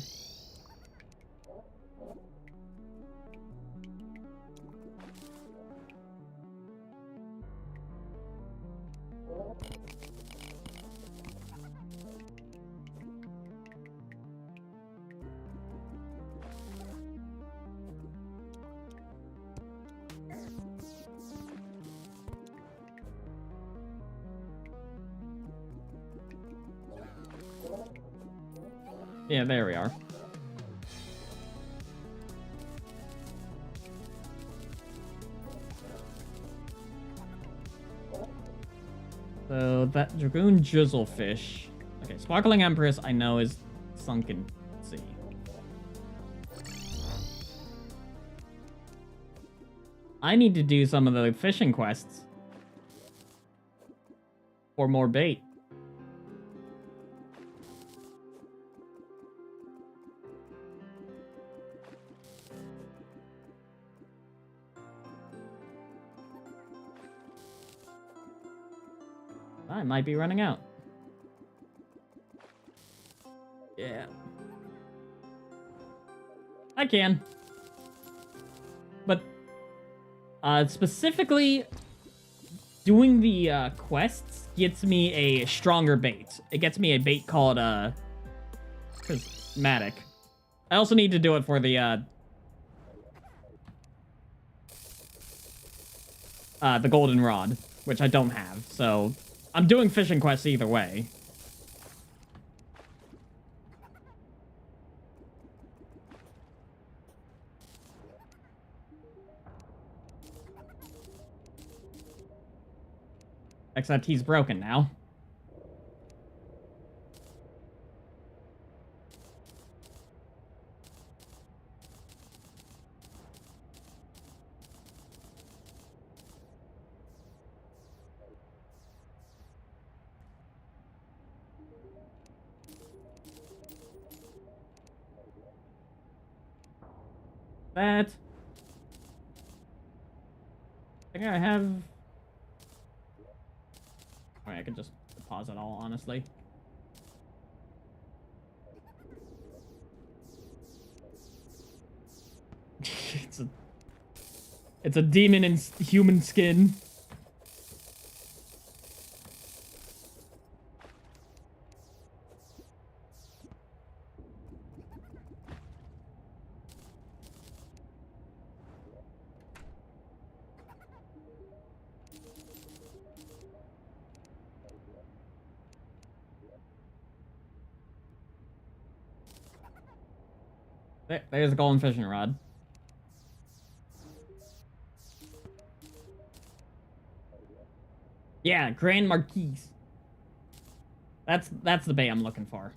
Yeah, there we are. So, that Dragoon Drizzlefish. Okay, Sparkling Empress I know is Sunken Sea. I need to do some of the fishing quests. For more bait. I might be running out. Yeah. I can. But, specifically, doing the, quests gets me a stronger bait. It gets me a bait called, Prismatic. I also need to do it for the golden rod, which I don't have, so... I'm doing fishing quests either way. Except he's broken now. That. I think I have... Alright, I can just pause it all, honestly. It's a demon in human skin. There's a golden fishing rod. Yeah, Grand Marquise. That's the bait I'm looking for.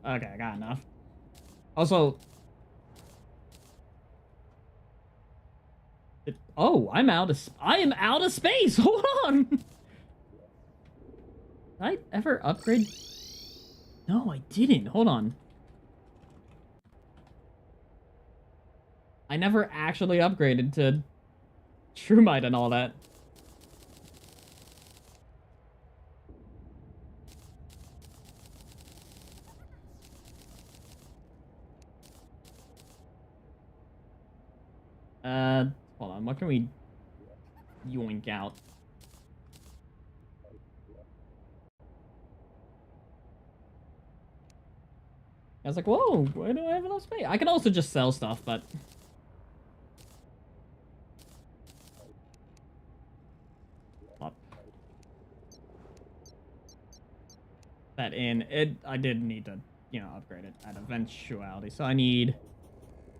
Okay, I got enough. Also... Oh, I am out of space! Hold on! Did I ever upgrade? No, I didn't. Hold on. I never actually upgraded to Shroomite and all that. Hold on, what can we yoink out? I was like, whoa, why do I have enough space? I can also just sell stuff, but... Up. That in. I did need to, you know, upgrade it at eventuality. So I need,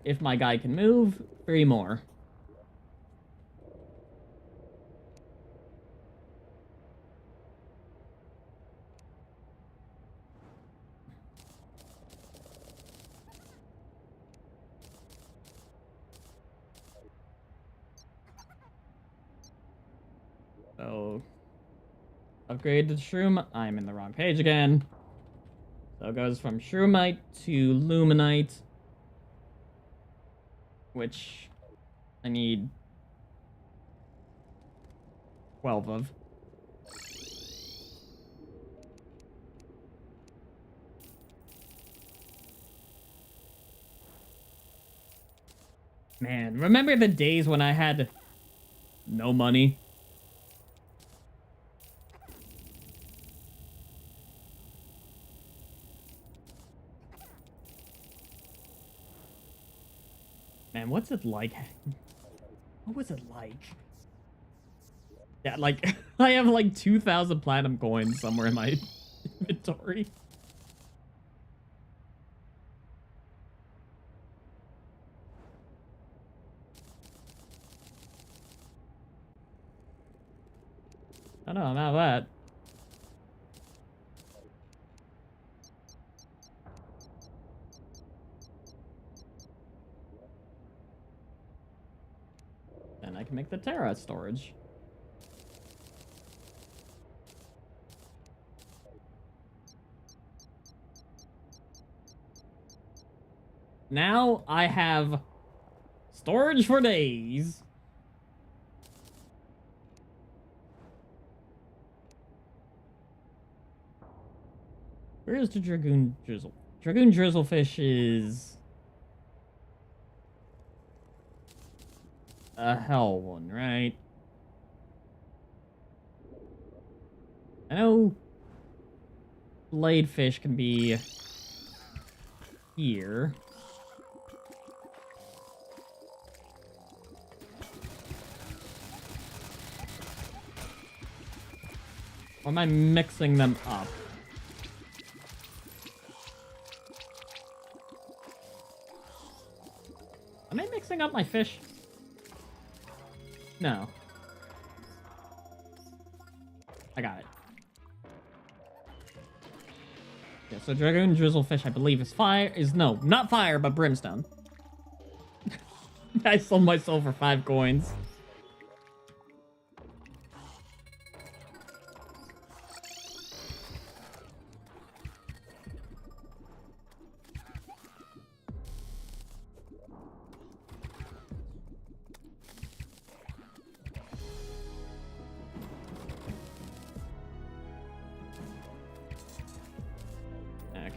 if my guy can move, 3 more. So, upgrade to Shroom. I'm in the wrong page again. So it goes from Shroomite to Luminite, which I need 12 of. Man, remember the days when I had no money? Man, what's it like? What was it like? Yeah, like, I have like 2,000 platinum coins somewhere in my inventory. I don't know, I'm out of that. Then I can make the Terra storage. Now I have storage for days. Where is the Dragoon Drizzle? Dragoon Drizzlefish is a hell one, right? I know Bladefish can be here. Or am I mixing them up? Am I mixing up my fish? No. I got it. Yeah, so Dragoon Drizzlefish, I believe, is fire. No, not fire, but brimstone. I sold myself for 5 coins.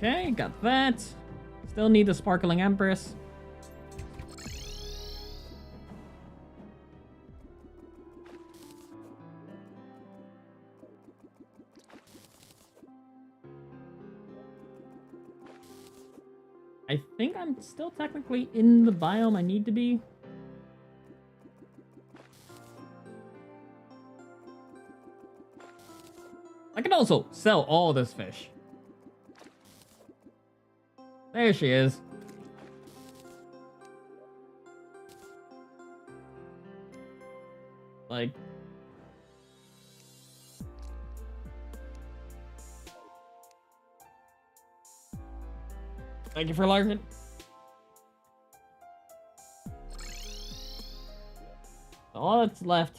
Okay, got that. Still need the Sparkling Empress. I think I'm still technically in the biome I need to be. I can also sell all this fish. There she is. Like... Thank you for lurking. All that's left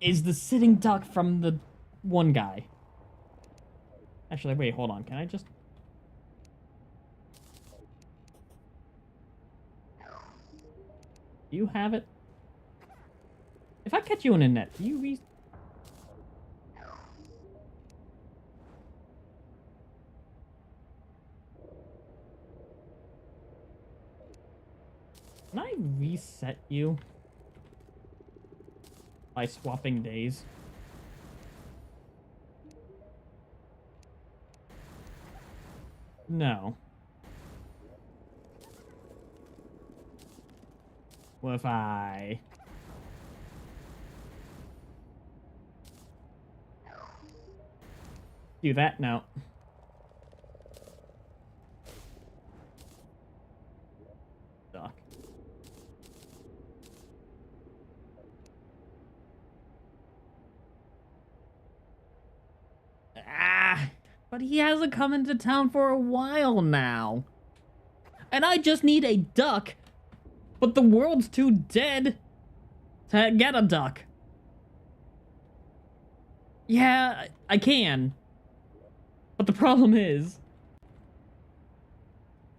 is the sitting duck from the one guy. Actually, wait, hold on. Can I just... Do you have it? If I catch you in a net, do you Can I reset you by swapping days? No. What if I... do that? No. Duck. Ah! But he hasn't come into town for a while now. And I just need a duck. But the world's too dead to get a duck. Yeah, I can. But the problem is...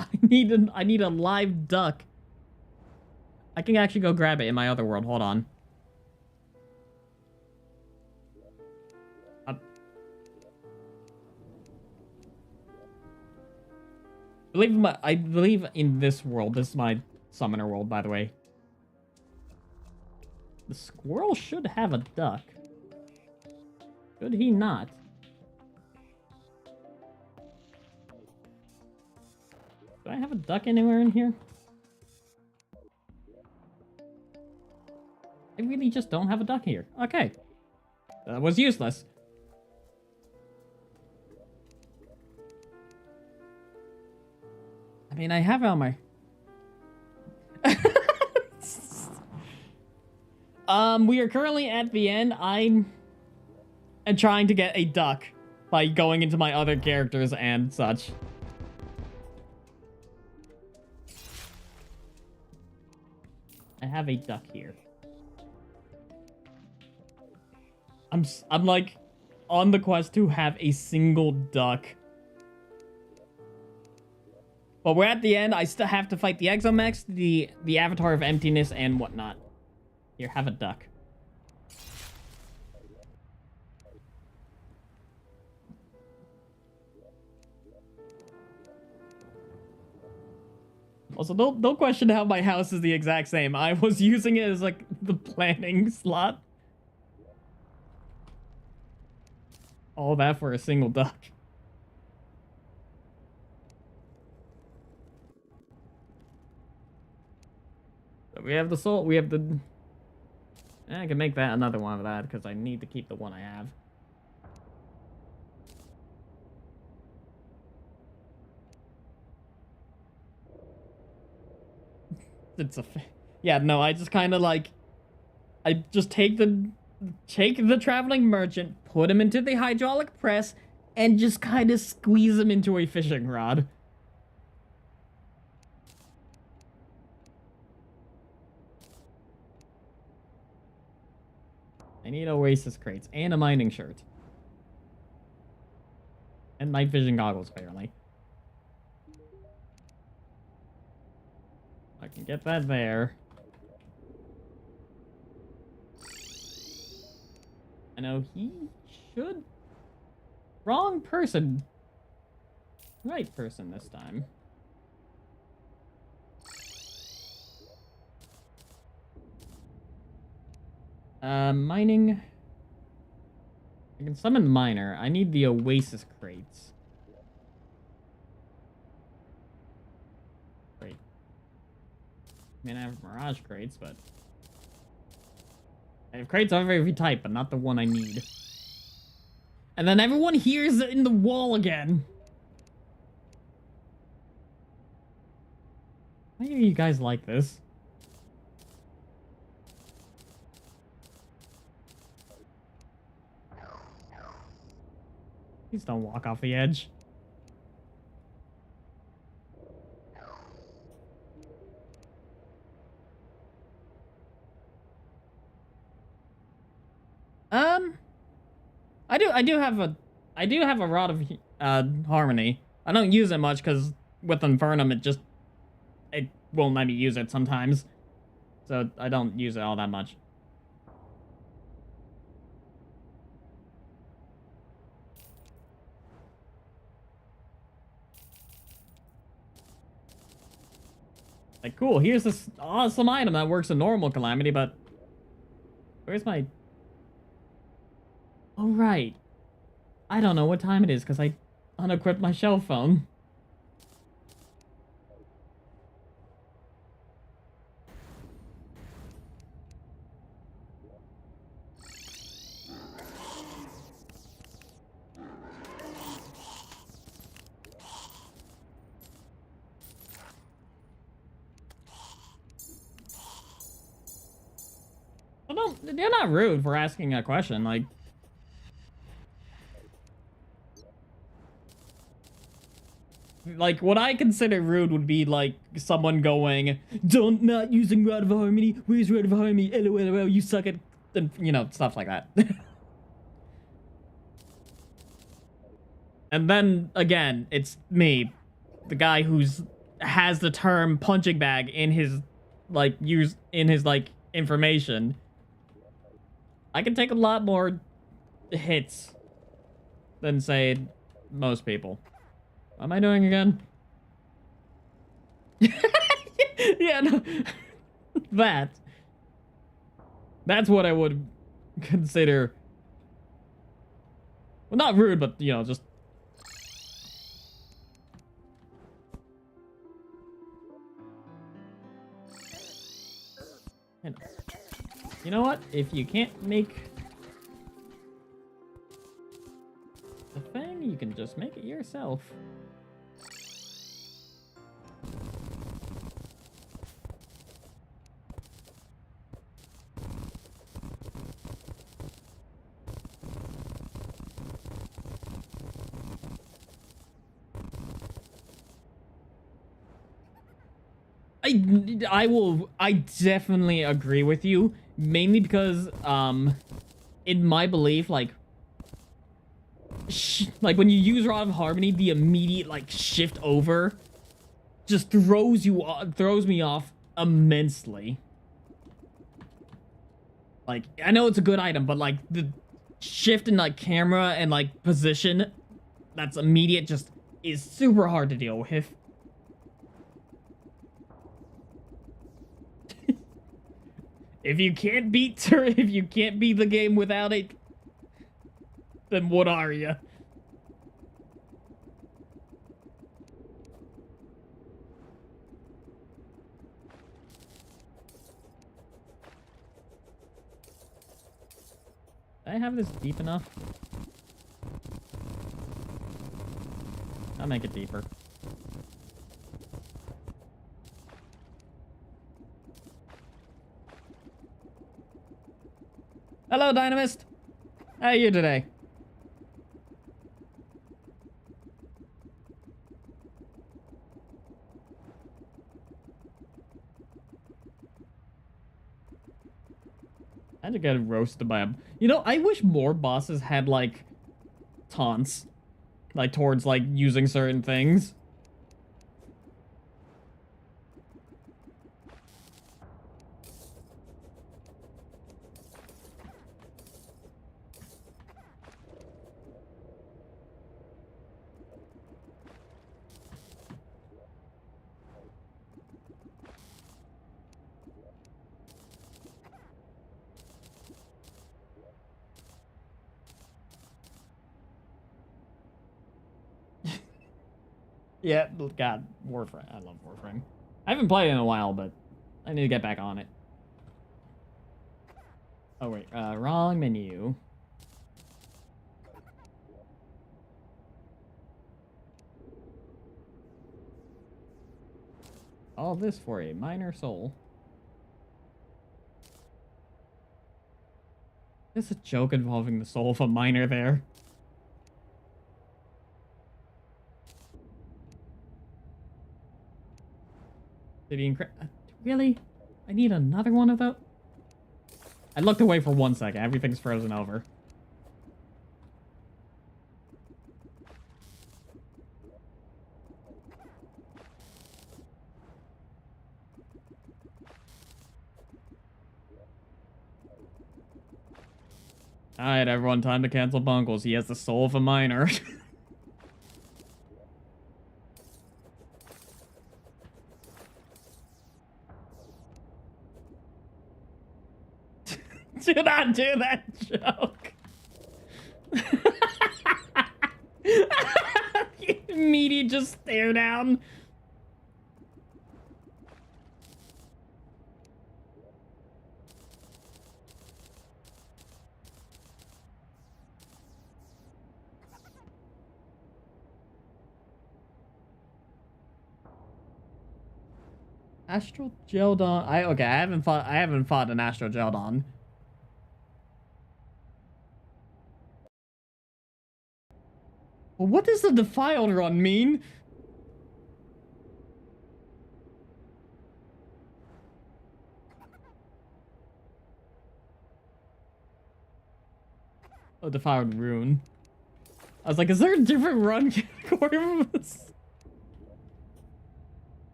I need a live duck. I can actually go grab it in my other world. Hold on. I believe in this world. This is my summoner world, by the way. The squirrel should have a duck. Should he not? Do I have a duck anywhere in here? I really just don't have a duck here. Okay. That was useless. I mean, I have it on my... we are currently at the end. I'm trying to get a duck by going into my other characters and such. I have a duck here. I'm like on the quest to have a single duck. But we're at the end. I still have to fight the Exomex, the Avatar of Emptiness, and whatnot. Here, have a duck. Also, don't question how my house is the exact same. I was using it as, like, the planning slot. All that for a single duck. So we have the salt, we have the... I can make that another one of that, because I need to keep the one I have. It's a... Yeah, no, I just kind of like... I just take the traveling merchant, put him into the hydraulic press, and just kind of squeeze him into a fishing rod. I need Oasis crates and a mining shirt. And night vision goggles, apparently. I can get that there. I know he should... Wrong person. Right person this time. Mining. I can summon the miner. I need the Oasis crates. Great. I mean, I have Mirage crates, but... I have crates of every type, but not the one I need. And then everyone hears it in the wall again. Why are you guys like this? Please don't walk off the edge. I do have a Rod of Harmony. I don't use it much because with Infernum it won't let me use it sometimes. So I don't use it all that much. Like, cool, here's this awesome item that works in normal Calamity, but... Where's my... Oh, right. I don't know what time it is, because I unequipped my shell phone. Well, no, you're not rude for asking a question. Like, what I consider rude would be, like, someone going, "Don't not using Rod of Harmony, where's Rod of Harmony, LOL, you suck at," and, you know, stuff like that. And then, again, it's me, the guy who's has the term punching bag in his, like, information. I can take a lot more hits than, say, most people. What am I doing again? Yeah, no. That's what I would consider, well, not rude, but, you know, just you know what? If you can't make the thing, you can just make it yourself. I definitely agree with you, mainly because, in my belief, like when you use Rod of Harmony, the immediate, like, shift over just throws me off immensely. Like, I know it's a good item, but, like, the shift in, like, camera and, like, position that's immediate just is super hard to deal with. If you can't beat the game without it, then what are you? Did I have this deep enough? I'll make it deeper. Hello, Dynamist. How are you today? I had to get roasted by him. You know, I wish more bosses had, like, taunts. Like, towards, like, using certain things. Yeah, God, Warframe. I love Warframe. I haven't played it in a while, but I need to get back on it. Oh, wait. Wrong menu. All this for a minor soul. There's a joke involving the soul of a miner there. Really? I need another one of those? I looked away for 1 second. Everything's frozen over. Alright, everyone, time to cancel Bunkles. He has the soul of a miner. Do not do that joke. Immediate just stare down. Astral Geldon. I haven't fought an Astral Geldon. Well, what does the defiled run mean? Oh, defiled rune. I was like, is there a different run category for this?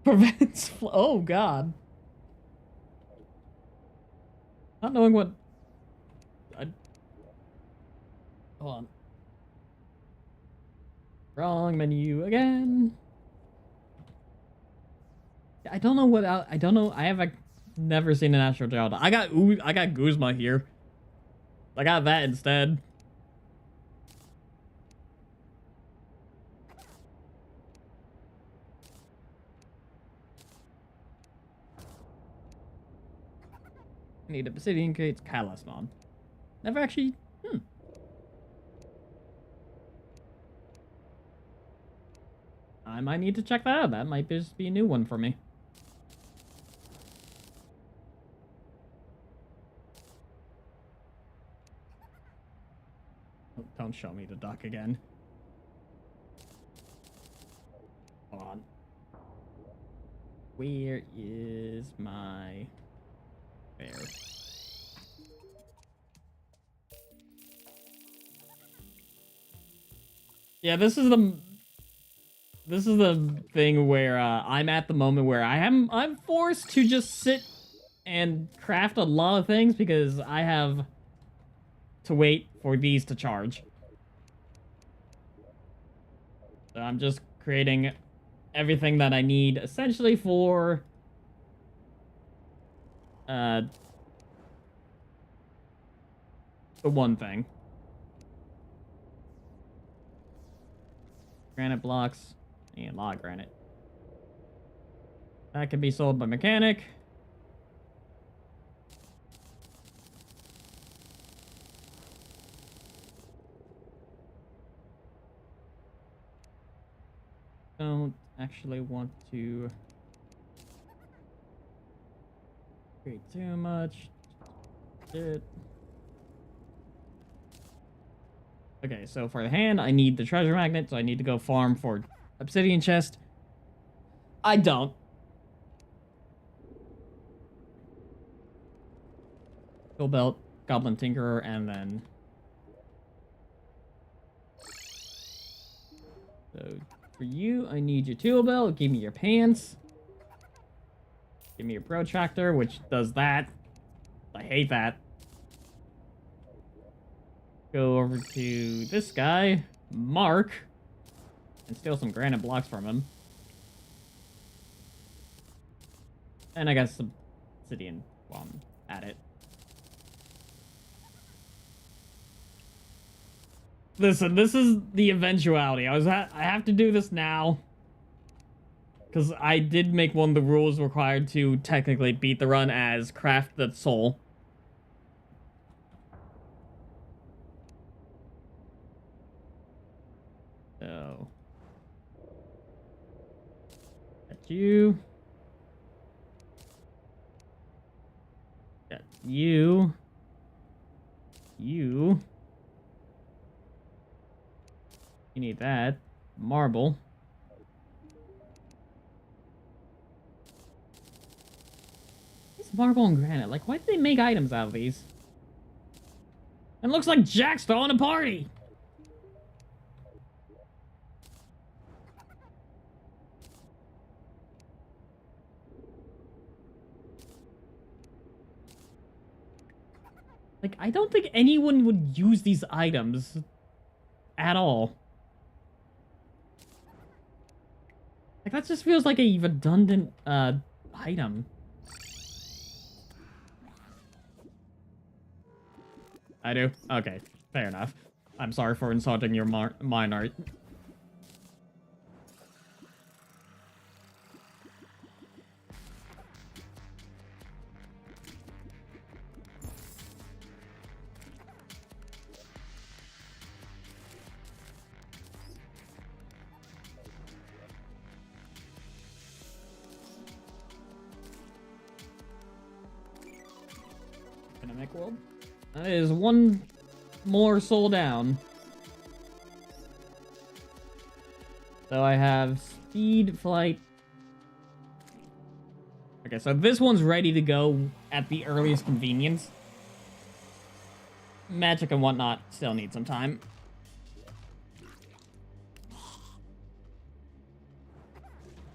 Prevents oh god. Not knowing what hold on. Wrong menu again. I don't know what I don't know. I have never seen an Astral Child. I got Guzma here. I got that instead. I need obsidian crates, Kalasmon. Never actually. I might need to check that out. That might just be a new one for me. Oh, don't show me the duck again. Hold on. Where is my bear? Yeah, this is the thing where I'm at the moment where I'm forced to just sit and craft a lot of things because I have to wait for these to charge. So I'm just creating everything that I need essentially for the one thing. Granite blocks and log granite. That can be sold by mechanic. Don't actually want to create too much shit. Okay, so for the hand, I need the treasure magnet, so I need to go farm for obsidian chest. I don't. Tool belt, goblin tinkerer, and then... So, for you, I need your tool belt, give me your pants. Give me your protractor, which does that. I hate that. Go over to this guy, Mark, and steal some granite blocks from him. And I got some obsidian while I'm at it. Listen, this is the eventuality. I have to do this now. Because I did make one of the rules required to technically beat the run as craft the soul. So. Got you. Got you. You. You need that. Marble. It's marble and granite. Like, why did they make items out of these? It looks like Jack's throwing a party! Like, I don't think anyone would use these items at all. Like, that just feels like a redundant, item. I do? Okay, fair enough. I'm sorry for insulting your mine art. Economic world. That is one more soul down. So I have speed, flight. Okay, so this one's ready to go at the earliest convenience. Magic and whatnot still need some time.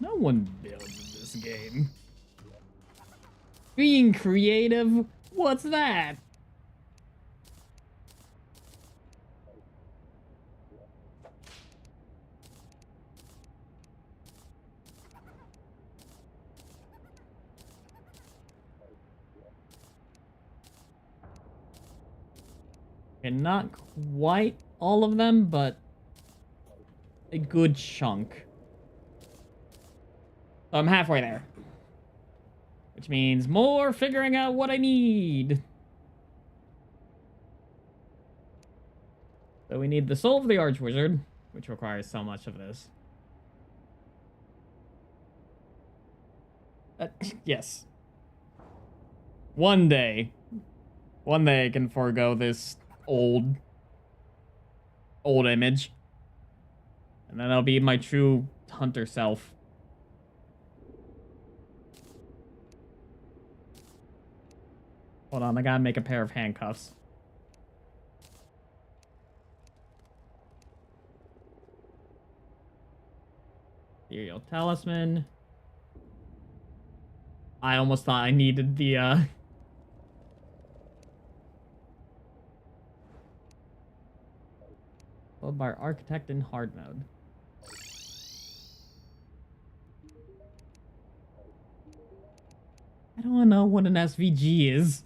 No one builds this game. Being creative? What's that? And not quite all of them, but a good chunk. So I'm halfway there. Which means more figuring out what I need. So we need the soul of the Archwizard, which requires so much of this. Yes. One day I can forego this old image. And then I'll be my true hunter self. Hold on, I gotta make a pair of handcuffs. Ethereal Talisman. I almost thought I needed the, followed by Architect in hard mode. I don't know what an SVG is.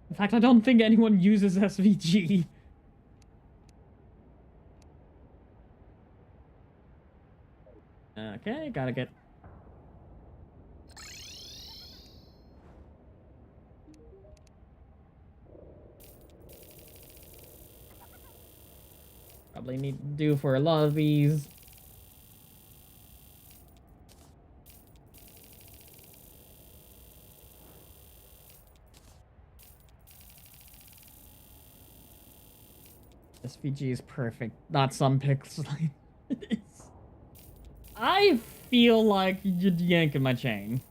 In fact, I don't think anyone uses SVG. Okay, gotta get... Probably need to do for a lot of these. SVG is perfect, not some pixels. I feel like you're yanking my chain.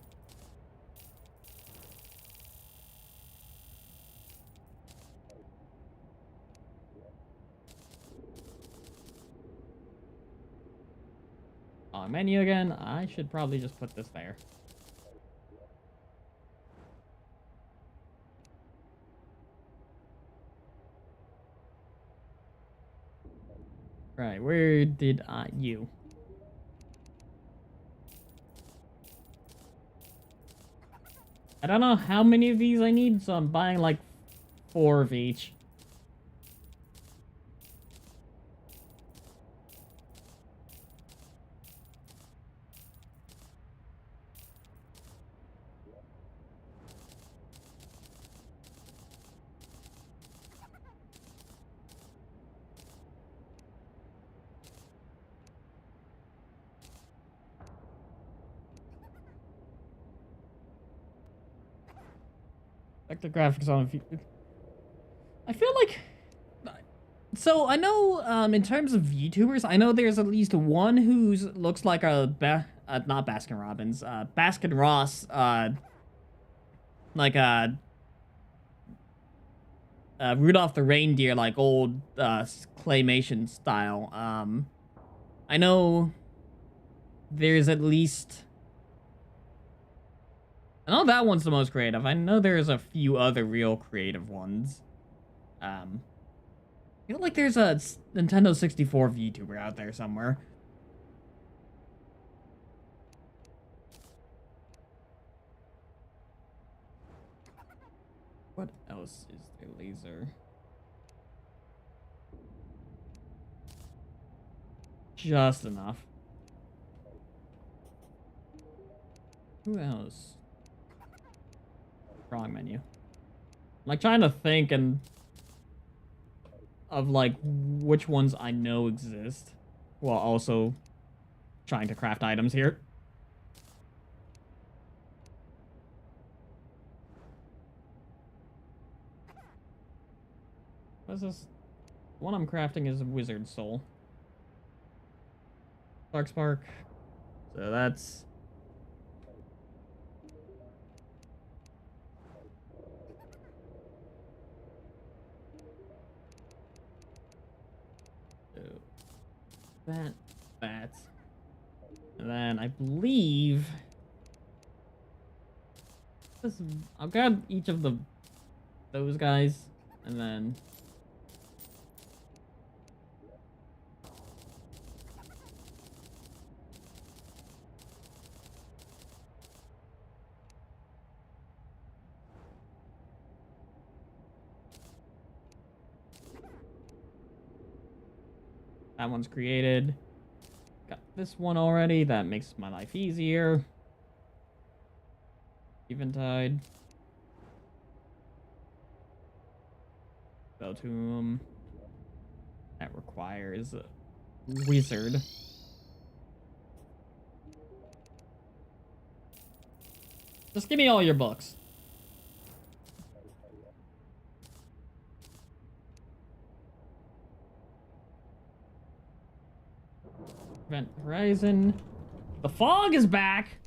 Menu again. I should probably just put this there. Right, where did you? I don't know how many of these I need, so I'm buying like 4 of each. Like the graphics on a few. I feel like... So, I know, in terms of VTubers, I know there's at least one who looks like a... not Baskin Robbins. Baskin Ross, like a... Rudolph the Reindeer, like old, claymation style. I know there's at least... I know that one's the most creative. I know there's a few other real creative ones. I feel like there's a Nintendo 64 VTuber out there somewhere. What else is there? Laser. Just enough. Who else? Wrong menu. I'm like trying to think and of like which ones I know exist while also trying to craft items here. What's this? The one I'm crafting is a wizard soul. Spark. So that's... So that. And then I believe... I'll grab each of those guys, and then... That one's created. Got this one already. That makes my life easier. Eventide. Beltum. That requires a wizard. Just give me all your books. Event Horizon. The fog is back!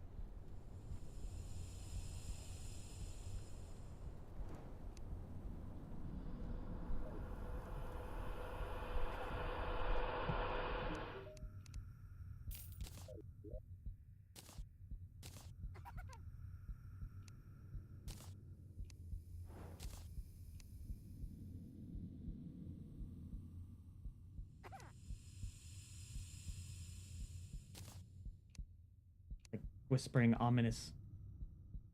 Like whispering ominous.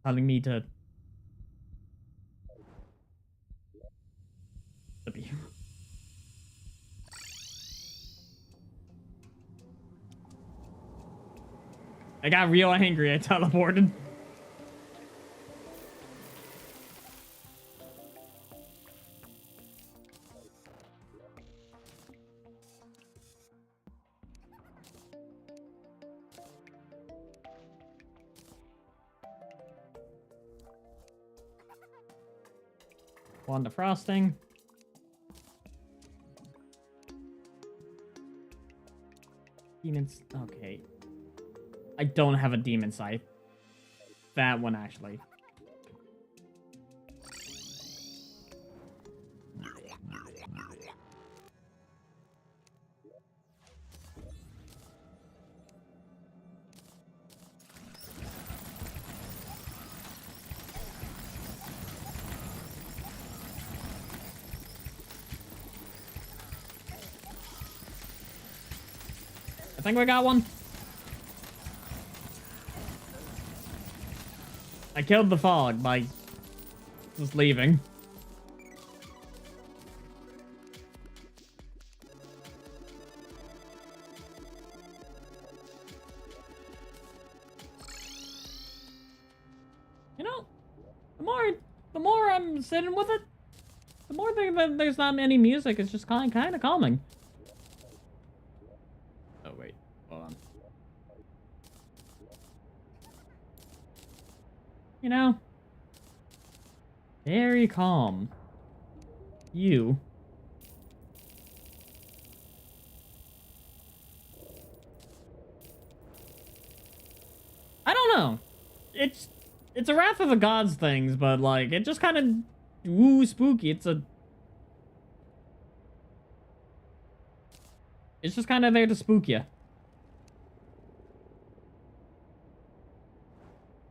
Telling me to be. I got real angry. I teleported. Wand of Frosting. Demons. Okay. I don't have a demon scythe. That one, actually. I think we got one. I killed the fog by just leaving. You know, the more I'm sitting with it, the more there's not any music. It's just kind of calming. Oh wait, hold on. You know, very calm. You. I don't know. It's a Wrath of the Gods things, but like it just kind of woo spooky. It's just kind of there to spook you.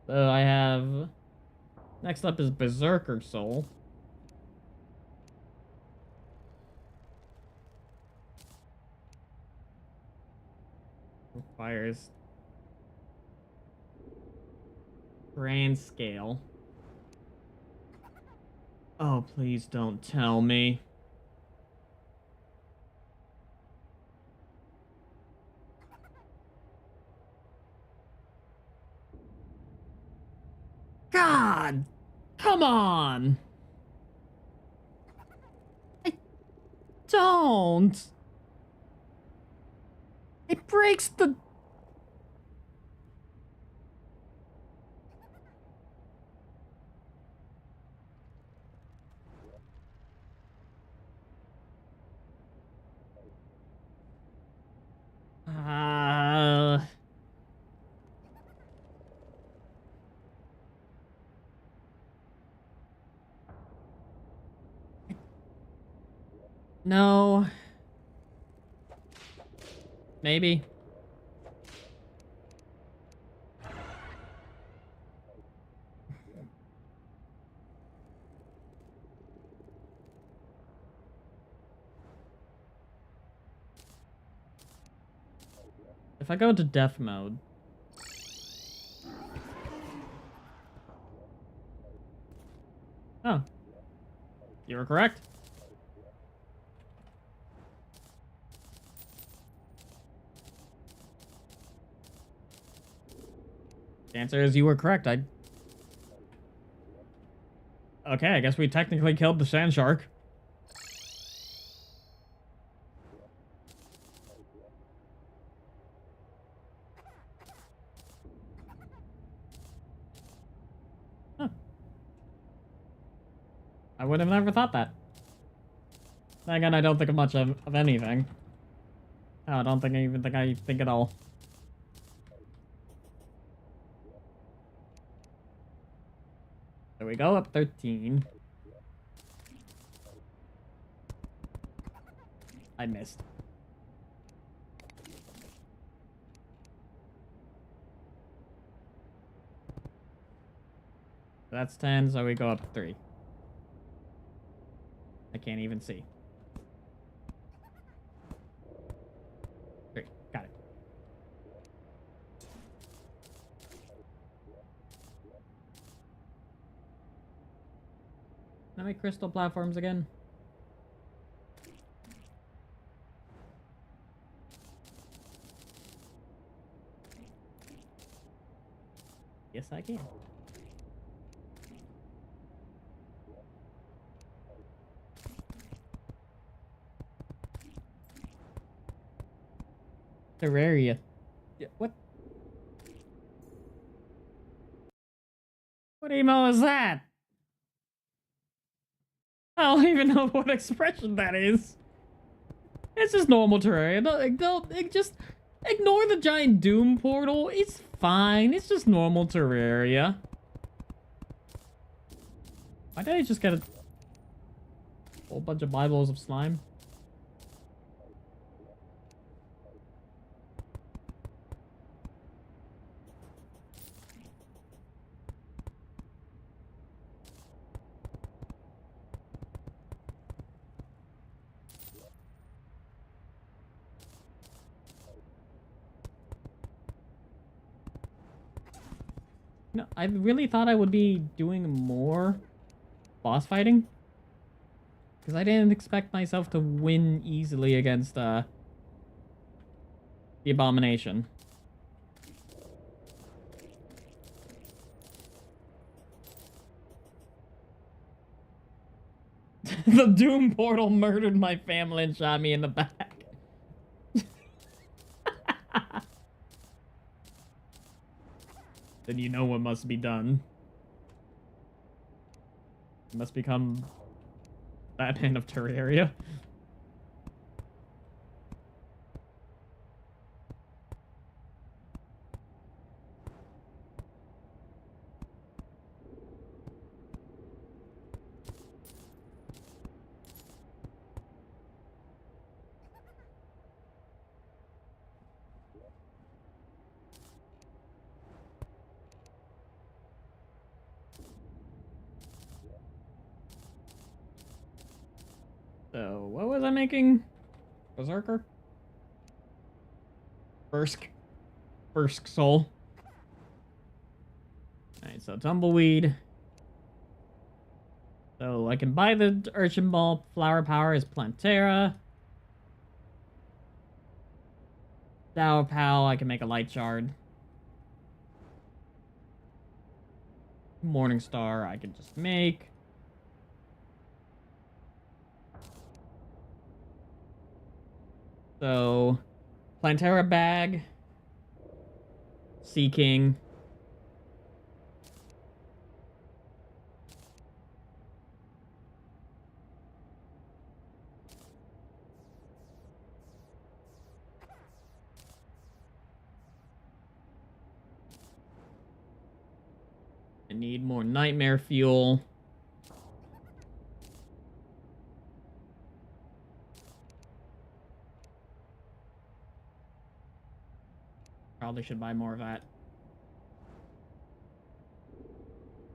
So I have... Next up is Berserker Soul. Requires... Grand Scale. Oh, please don't tell me. God! Come on! I don't! It breaks the... No. Maybe. If I go to death mode. Oh. You were correct. The answer is you were correct. Okay, I guess we technically killed the sand shark. Huh. I would have never thought that. Again, I don't think much of anything. Oh, I don't think I think at all. There we go, up 13. I missed. That's 10, so we go up 3. I can't even see. 3. Got it. How many crystal platforms again? Yes, I can. Terraria. Yeah, what? What emo is that? I don't even know what expression that is. It's just normal Terraria. Just ignore the giant Doom portal. It's fine. It's just normal Terraria. Why did I just get a whole bunch of Bibles of slime? No, I really thought I would be doing more boss fighting. Because I didn't expect myself to win easily against the Abomination. The Doom portal murdered my family and shot me in the back. Then you know what must be done. You must become Batman of Terraria. So, what was I making? Berserker? Bursk soul. Alright, so tumbleweed. So I can buy the urchin ball. Flower power is Plantera. Sour Pal, I can make a light shard. Morning Star, I can just make. So, Plantera bag. Sea King. I need more nightmare fuel. probably should buy more of that.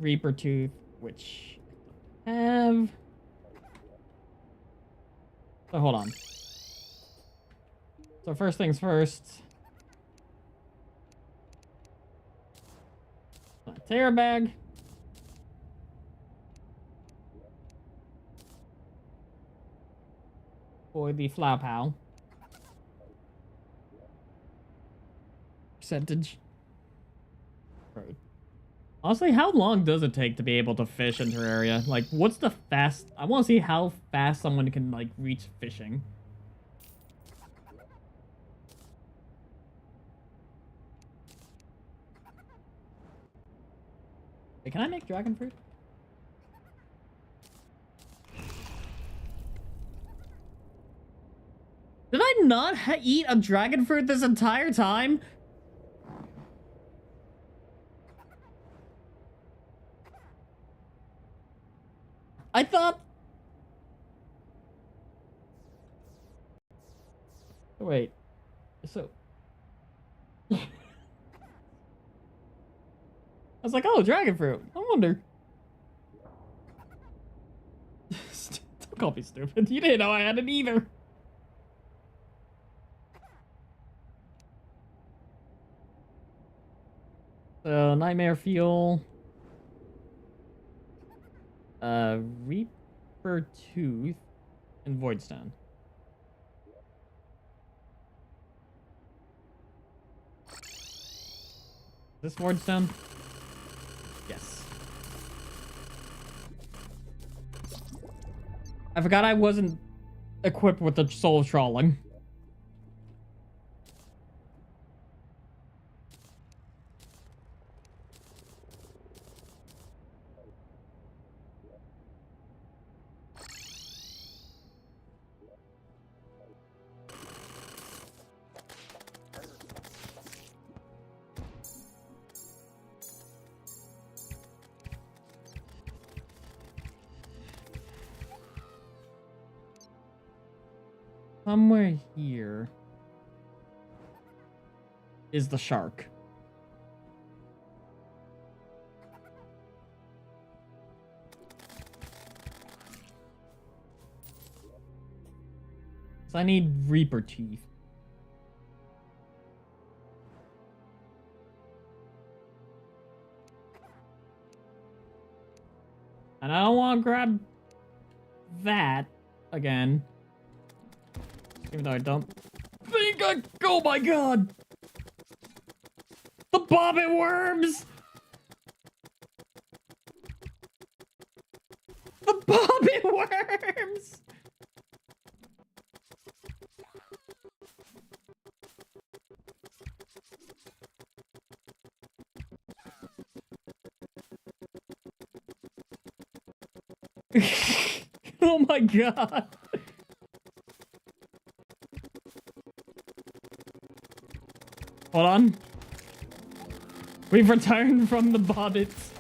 Reaper Tooth, which I have. So hold on. So first things first. Terra bag. For the Flower Pal. Percentage. Right. Honestly, how long does it take to be able to fish in Terraria? Like, what's the fast... I want to see how fast someone can, like, reach fishing. Wait, can I make dragon fruit? Did I not eat a dragon fruit this entire time? I thought... Wait. So... I was like, oh, dragon fruit. I wonder. Don't call me stupid. You didn't know I had it either. So, Nightmare Fuel. Reaper Tooth. And Voidstone. Is this Voidstone? Yes. I forgot I wasn't equipped with the soul trawling. Somewhere here is the shark. So I need Reaper Teeth. And I don't want to grab that again. Even though I don't think I... Oh my god! The bobbit worms! The bobbit worms! Oh my god! Hold on. We've returned from the bobbits.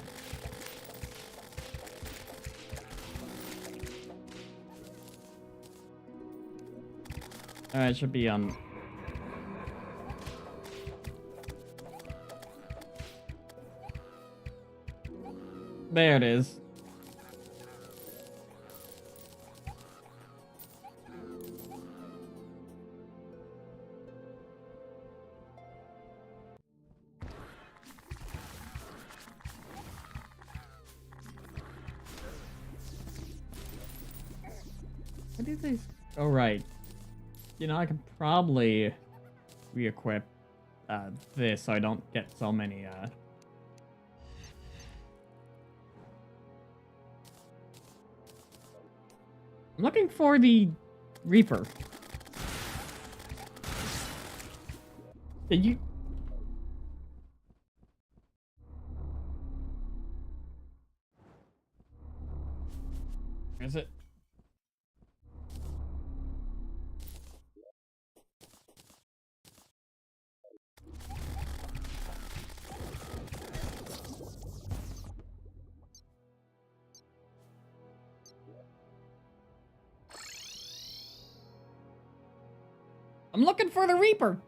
Alright, should be on. There it is. What do these? Oh, right. You know, I can probably re-equip this so I don't get so many, I'm looking for the Reaper. Did you... Where is it? I'm looking for the Reaper.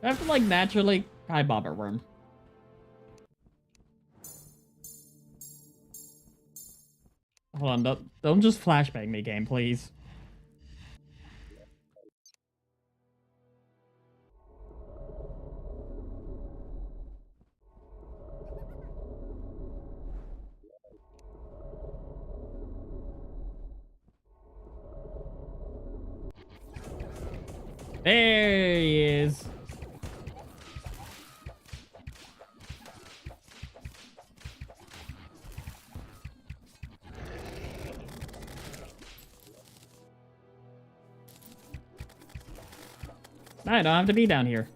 I have to, like, naturally... Hi, Bobber Worm. Hold on, don't just flashbang me, game, please. There he is. I don't have to be down here.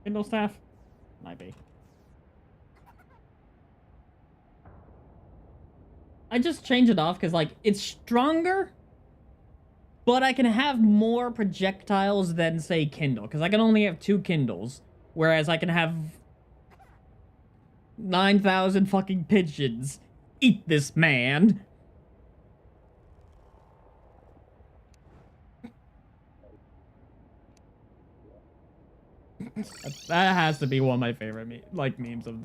Kindle staff? Might be. I just change it off because, like, it's stronger, but I can have more projectiles than, say, Kindle. Because I can only have 2 Kindles, whereas I can have 9,000 fucking pigeons. Eat this, man! That has to be one of my favorite memes of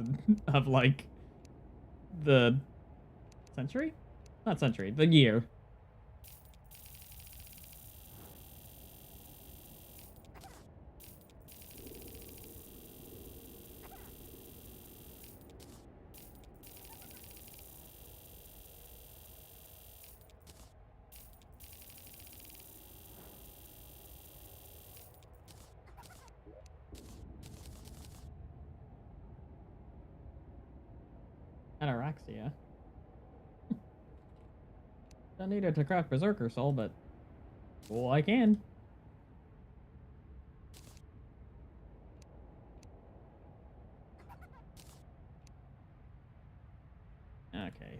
the century? Not century, the year. Ataraxia. Don't need it to craft Berserker Soul, but... well, I can. Okay.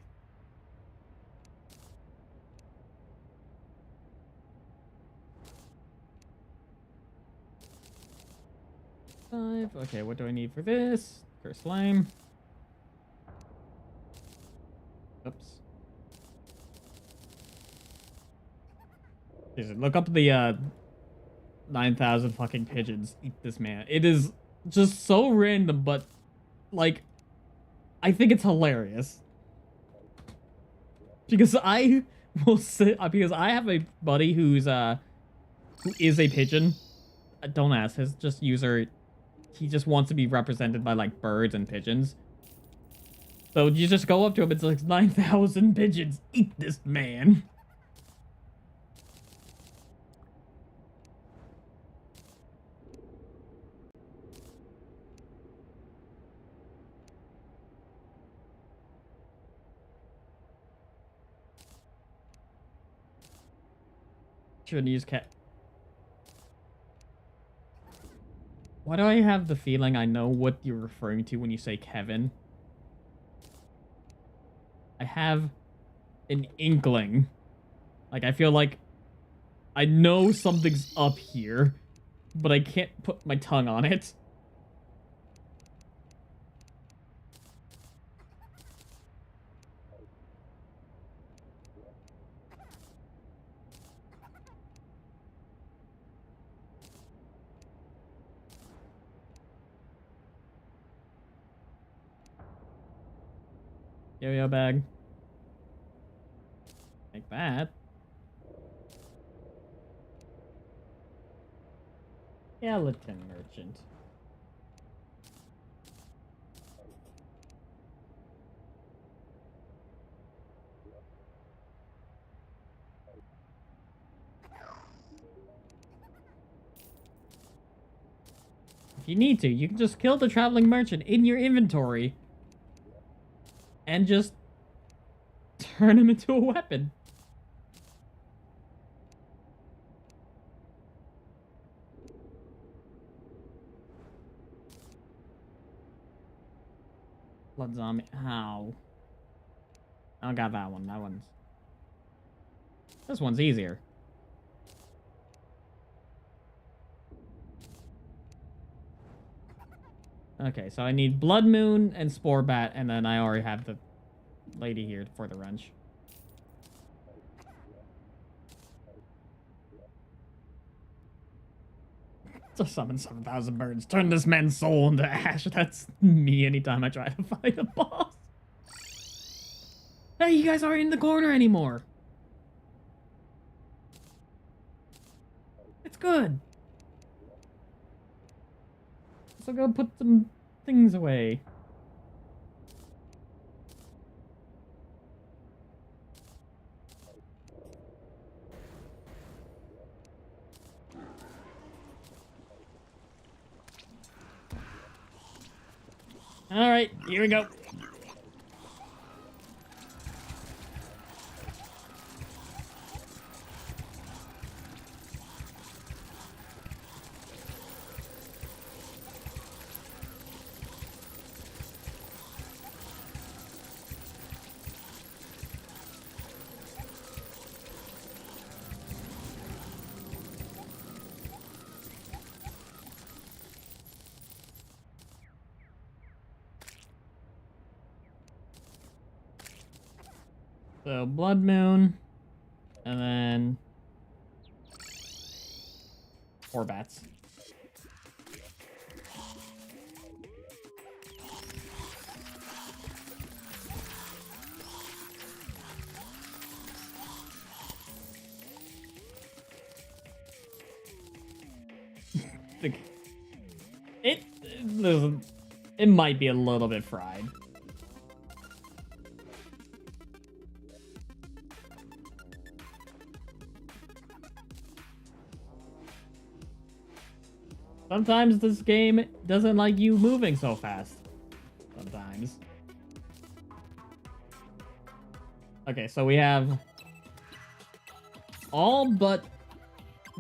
Five. Okay, what do I need for this? Curse Slime. Oops. Look up the 9,000 fucking pigeons. Eat this, man. It is just so random, but like, I think it's hilarious. Because I will sit because I have a buddy who is a pigeon. Don't ask his just user. He just wants to be represented by like birds and pigeons. So you just go up to him. It's like 9,000 pigeons. Eat this, man. Shouldn't use cat. Why do I have the feeling I know what you're referring to when you say Kevin? I have an inkling. Like, I feel like I know something's up here, but I can't put my tongue on it. Yo-yo bag. Like that. Skeleton merchant. If you need to, you can just kill the traveling merchant in your inventory and just turn him into a weapon. Blood zombie. How? I don't got that one. That one's... this one's easier. Okay, so I need Blood Moon and Spore Bat, and then I already have the lady here for the wrench. So summon 7,000 birds. Turn this man's soul into ash. That's me anytime I try to fight a boss. Hey, you guys aren't in the corner anymore. It's good. So go put some things away. All right, here we go. So Blood Moon, and then 4 bats. It it might be a little bit fried. Sometimes this game doesn't like you moving so fast. Sometimes. Okay, so we have all but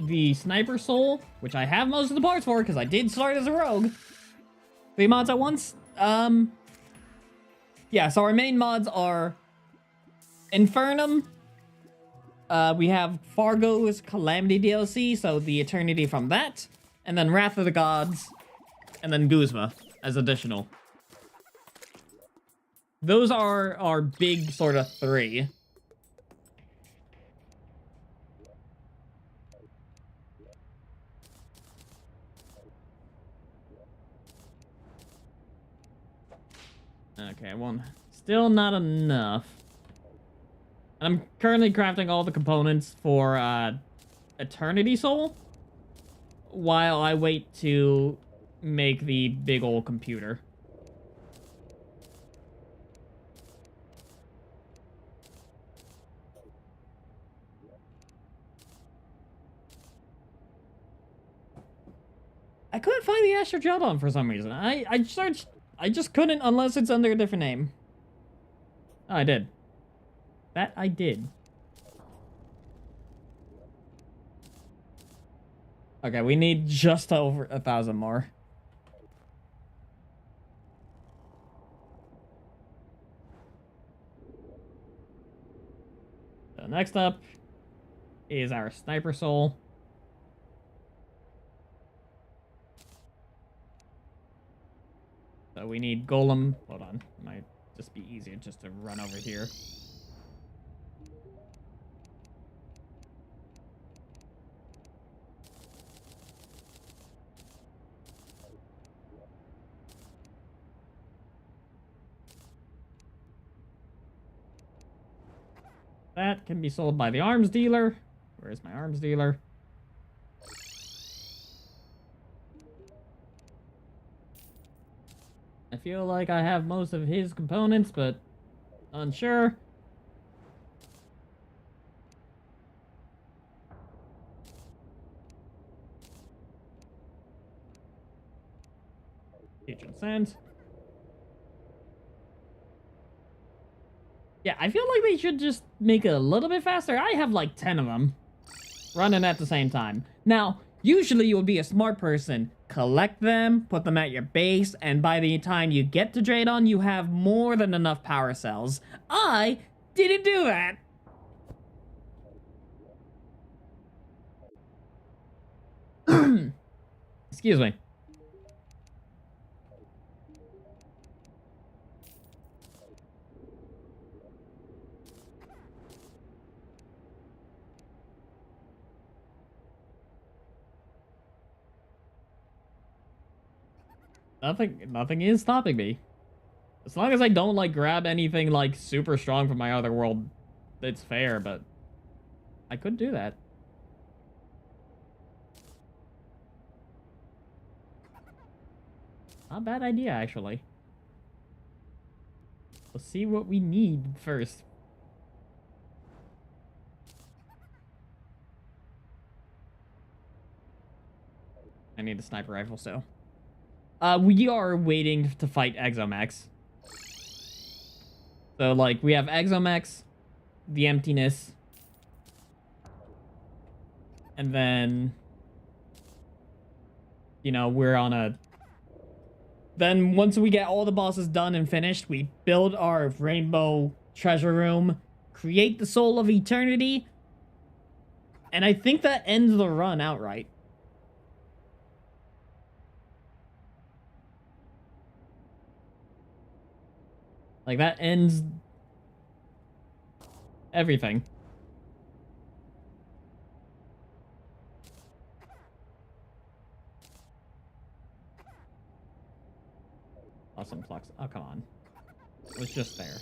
the Sniper Soul, which I have most of the parts for because I did start as a rogue. 3 mods at once. Yeah, so our main mods are Infernum. We have Fargo's Calamity DLC, so the Eternity from that. And then Wrath of the Gods. And then Guzma as additional. Those are our big sort of 3. Okay, well, still not enough. I'm currently crafting all the components for Eternity Soul while I wait to make the big old computer. I couldn't find the Astro Geldon for some reason. I searched. I just couldn't unless it's under a different name. Oh, I did. That I did. Okay, we need just over 1,000 more. So next up is our Sniper Soul. So we need Golem. Hold on. Might just be easier just to run over here. That can be sold by the arms dealer. Where is my arms dealer? I feel like I have most of his components, but unsure. Kitchen Sands. Yeah, I feel like they should just make it a little bit faster. I have like 10 of them running at the same time. Now, usually you would be a smart person. Collect them, put them at your base, and by the time you get to Draydon, you have more than enough power cells. I didn't do that. Excuse me. Nothing is stopping me. As long as I don't, like, grab anything, like, super strong from my other world, it's fair, but I could do that. Not a bad idea, actually. Let's see what we need first. I need a sniper rifle still. We are waiting to fight Exomex. So, like, we have Exomex, the emptiness, and then, you know, we're on a... Then once we get all the bosses done and finished, we build our rainbow treasure room, create the soul of eternity, and I think that ends the run outright. Like, that ends everything. Awesome flux. Oh, come on. It was just there.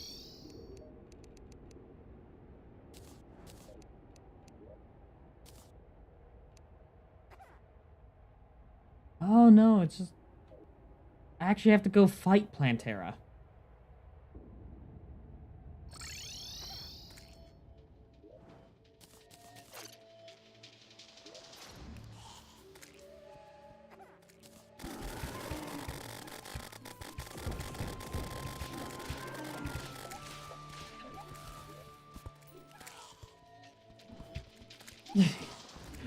Oh, no, it's just... I actually have to go fight Plantera.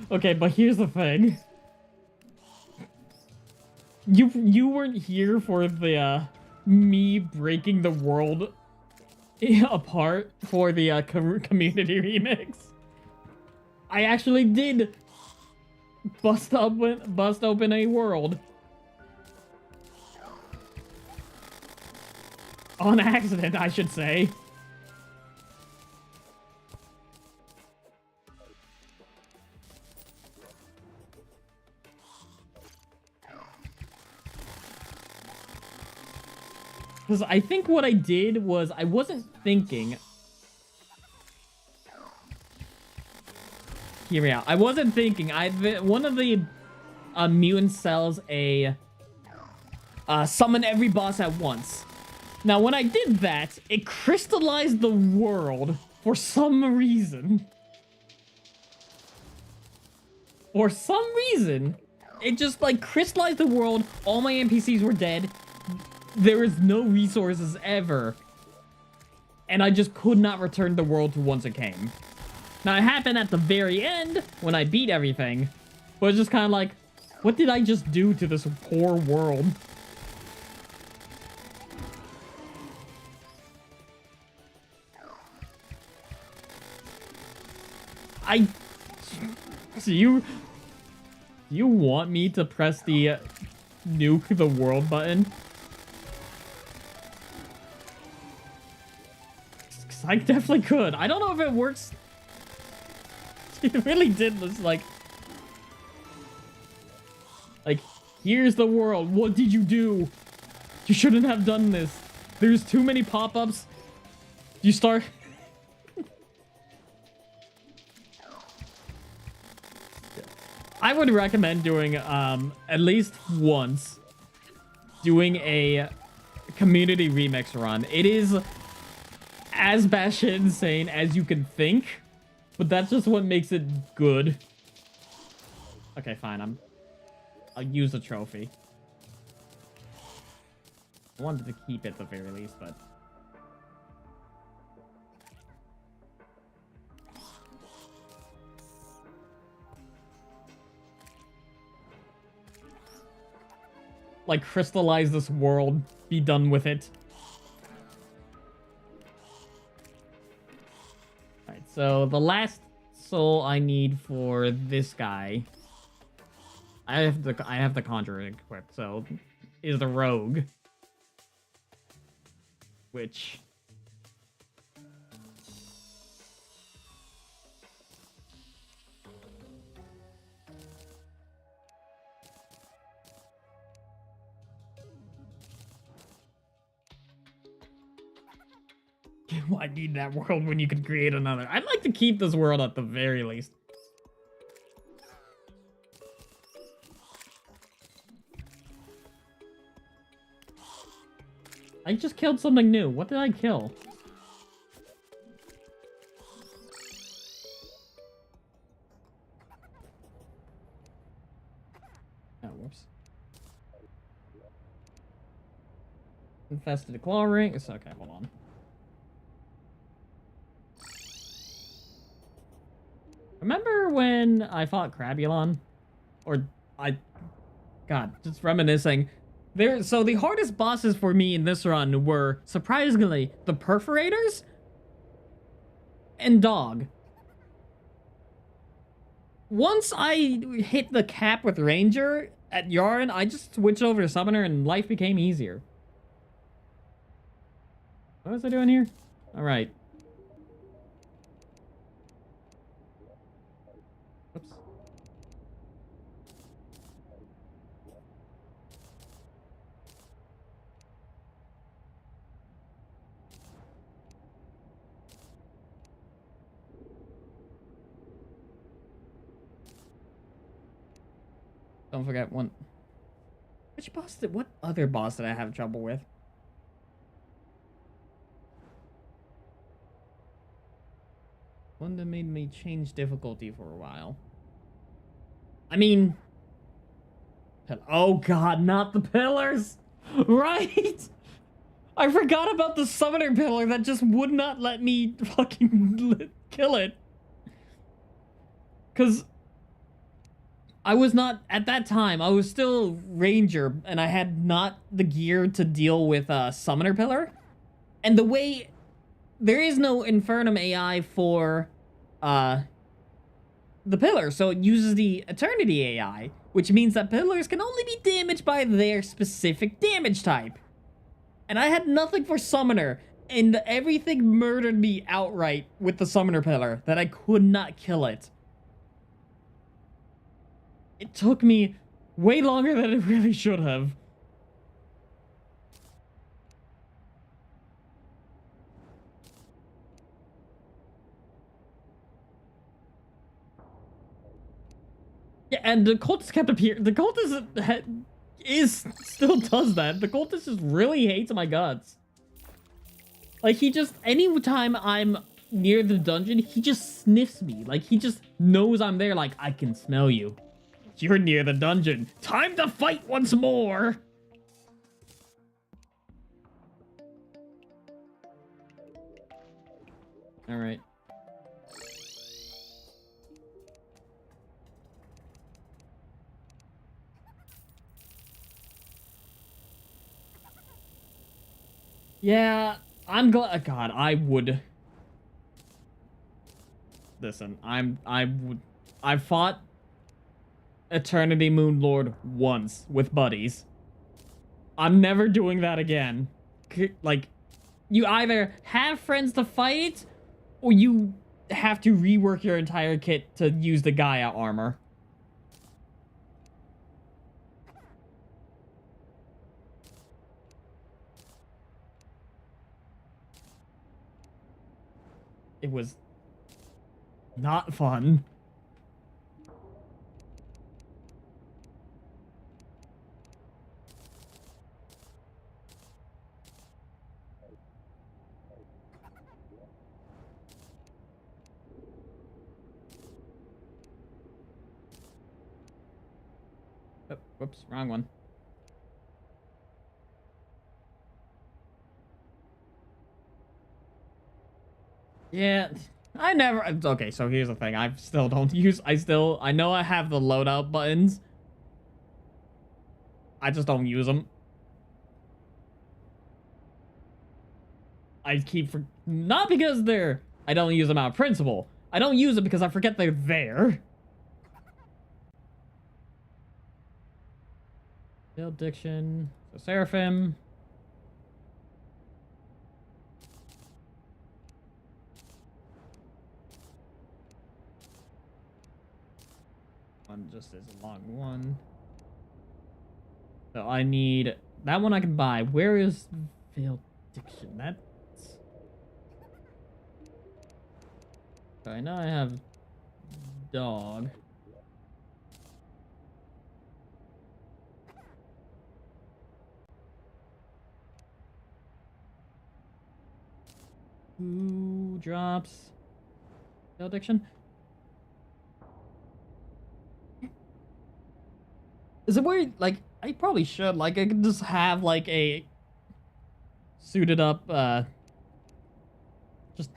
Okay, but here's the thing. You weren't here for the me breaking the world apart for the community remix. I actually did bust open a world on accident, I should say. Because I think what I did was I wasn't thinking. Hear me out. I wasn't thinking. One of the mutants sells a summon every boss at once. Now, when I did that, it crystallized the world for some reason. For some reason, it just like crystallized the world. All my NPCs were dead. There is no resources ever. And I just could not return the world to once it came. Now, it happened at the very end when I beat everything. But it's just kind of like, what did I just do to this poor world? So you want me to press the nuke the world button? I definitely could. I don't know if it works. It really did this, like, here's the world. What did you do? You shouldn't have done this. There's too many pop-ups. You start... I would recommend doing, at least once, doing a community remix run. It is as batshit insane as you can think, but that's just what makes it good. Okay, fine. I'll use the trophy. I wanted to keep it at the very least, but... like, crystallize this world. Be done with it. Alright, so the last soul I need for this guy... I have the Conjurer equipped, so... is the Rogue. Which... Why need that world when you could create another? I'd like to keep this world at the very least. I just killed something new. What did I kill? Oh, whoops. Infested claw ring. It's okay, hold on. Remember when I fought Crabulon? God, just reminiscing. So the hardest bosses for me in this run were, surprisingly, the Perforators and Dog. Once I hit the cap with Ranger at Yarn, I just switched over to Summoner and life became easier. What was I doing here? Alright. Oops. Don't forget one. What other boss did I have trouble with? One that made me change difficulty for a while. I mean... Oh god, not the pillars! Right! I forgot about the summoner pillar that just would not let me fucking kill it. Because I was not, at that time, I was still Ranger, and I had not the gear to deal with a summoner pillar. And the way, there is no Infernum AI for the pillar, so it uses the Eternity AI, which means that pillars can only be damaged by their specific damage type. And I had nothing for summoner, and everything murdered me outright with the summoner pillar, that I could not kill it. It took me way longer than it really should have. Yeah, and the cultist kept appearing. The cultist still does that. The cultist just really hates my guts. Like, he just, anytime I'm near the dungeon, he just sniffs me. Like, he just knows I'm there. Like, I can smell you. You're near the dungeon. Time to fight once more. All right. Yeah, I'm glad. God, I would. Listen, I fought Eternity Moon Lord once with buddies. I'm never doing that again. Like, you either have friends to fight, or you have to rework your entire kit to use the Gaia armor. It was not fun. Oh, whoops, wrong one. Yeah, I never. Okay, so here's the thing. I still don't use. I know I have the loadout buttons. I just don't use them. I keep not because I don't use them out of principle. I don't use them because I forget they're there. Diction. So Seraphim. One just is a long one. So I need that one I can buy. Where is Diction? That's Okay, now I have dog. Who drops? Addiction? Is it weird? Like, I probably should. Like, I could just have, like, a suited up, just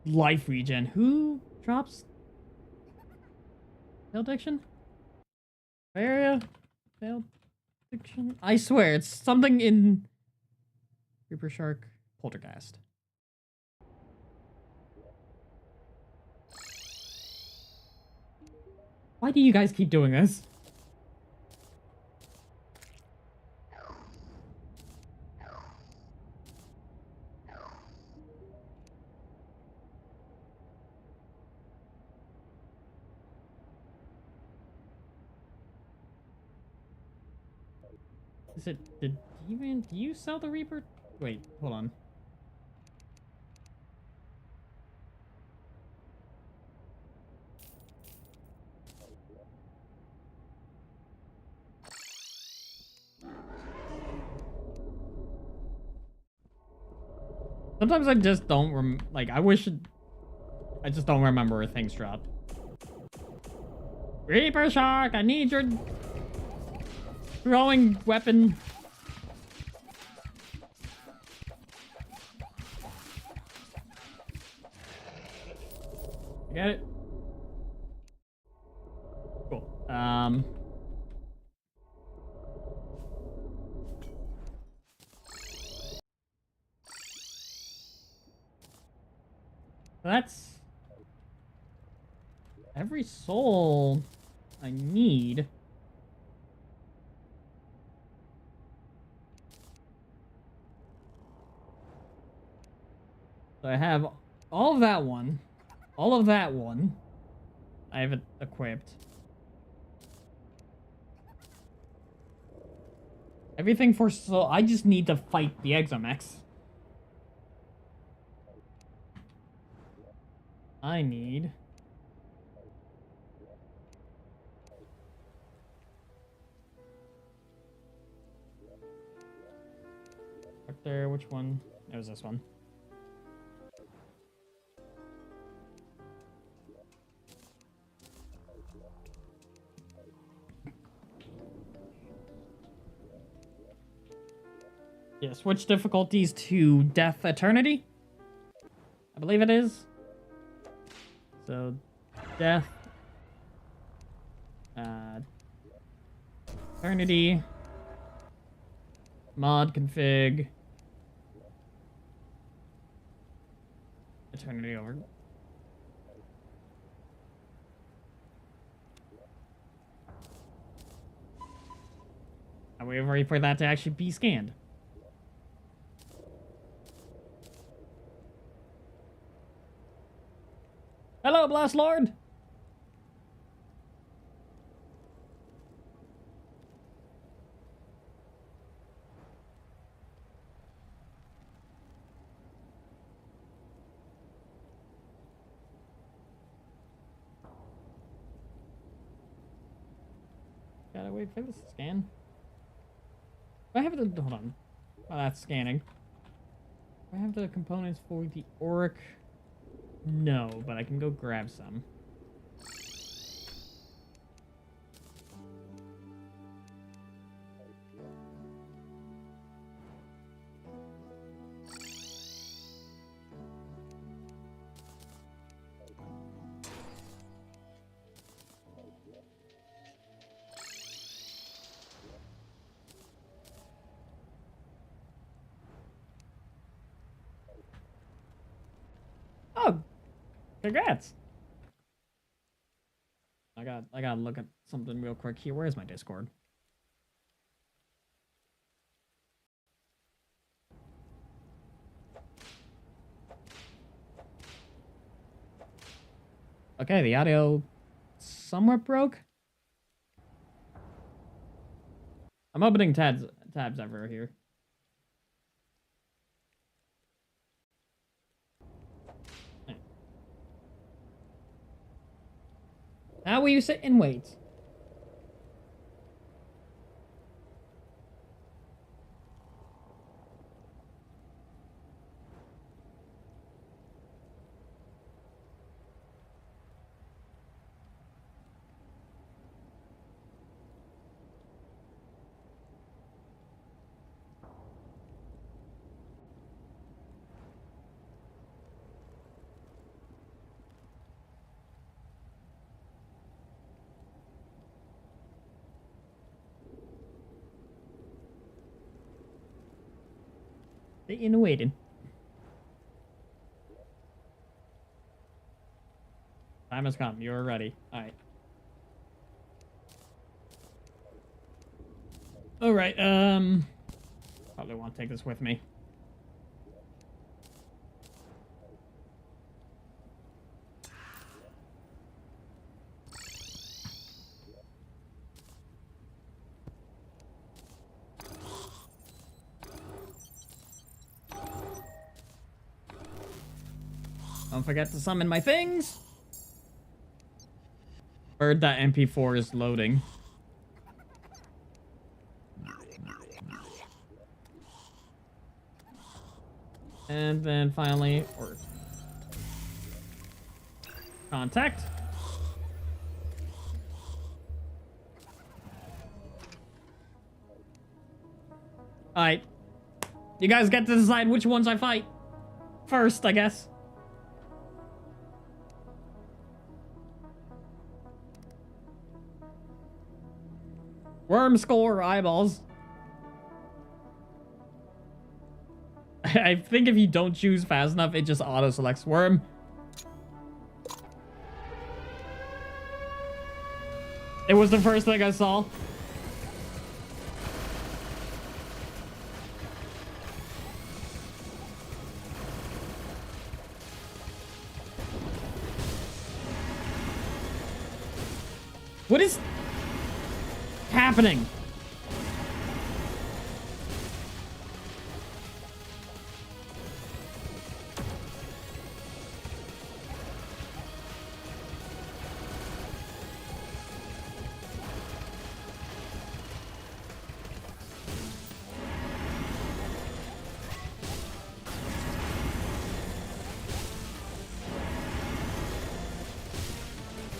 life regen. Who drops Addiction? Terraria? Addiction? I swear, it's something in Reaper Shark Poltergeist. Why do you guys keep doing this? Is it, do you sell the Reaper? Wait, hold on. Sometimes I just don't like, I wish I just don't remember where things drop. Reaper Shark, I need your throwing weapon. Get it? Cool. That's every soul I need. So I have all of that one. All of that one. I have it equipped. Everything for soul. I just need to fight the Exomex. I need... Up there, which one? It was this one. Yeah, switch difficulties to Death Eternity. I believe it is. So, Death. Eternity. Mod config. Eternity over. I wait for that to actually be scanned. Hello, Blast Lord! Gotta wait for this to scan. Do I have the... Hold on. Oh, that's scanning. Do I have the components for the Auric? No, but I can go grab some. Oh, congrats! I gotta look at something real quick here. Where's my Discord? Okay, the audio somewhat broke. I'm opening tabs everywhere here. How will you sit and wait? Sitting and waiting. Time has come. You're ready. Alright. Alright, probably want to take this with me. Don't forget to summon my things. Heard that MP4 is loading. And then finally, or contact. Alright. You guys get to decide which ones I fight first, I guess. Worm, skull, or eyeballs. I think if you don't choose fast enough, it just auto-selects worm. It was the first thing I saw. What is happening?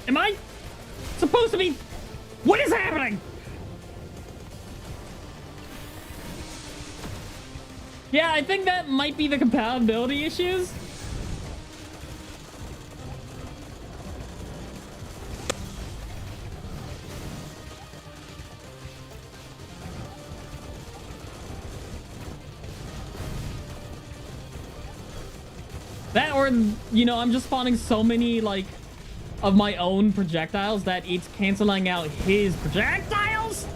Am I supposed to be? What is happening? Yeah, I think that might be the compatibility issues. That or, you know, I'm just spawning so many, like, of my own projectiles that it's canceling out his projectiles?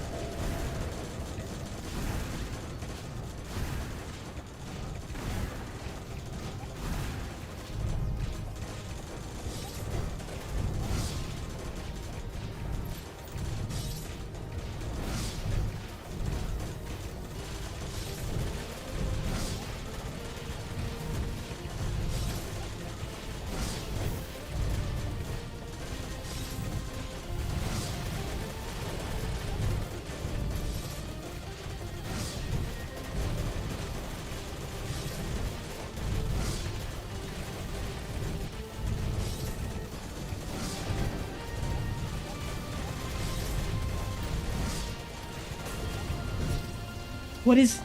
What is...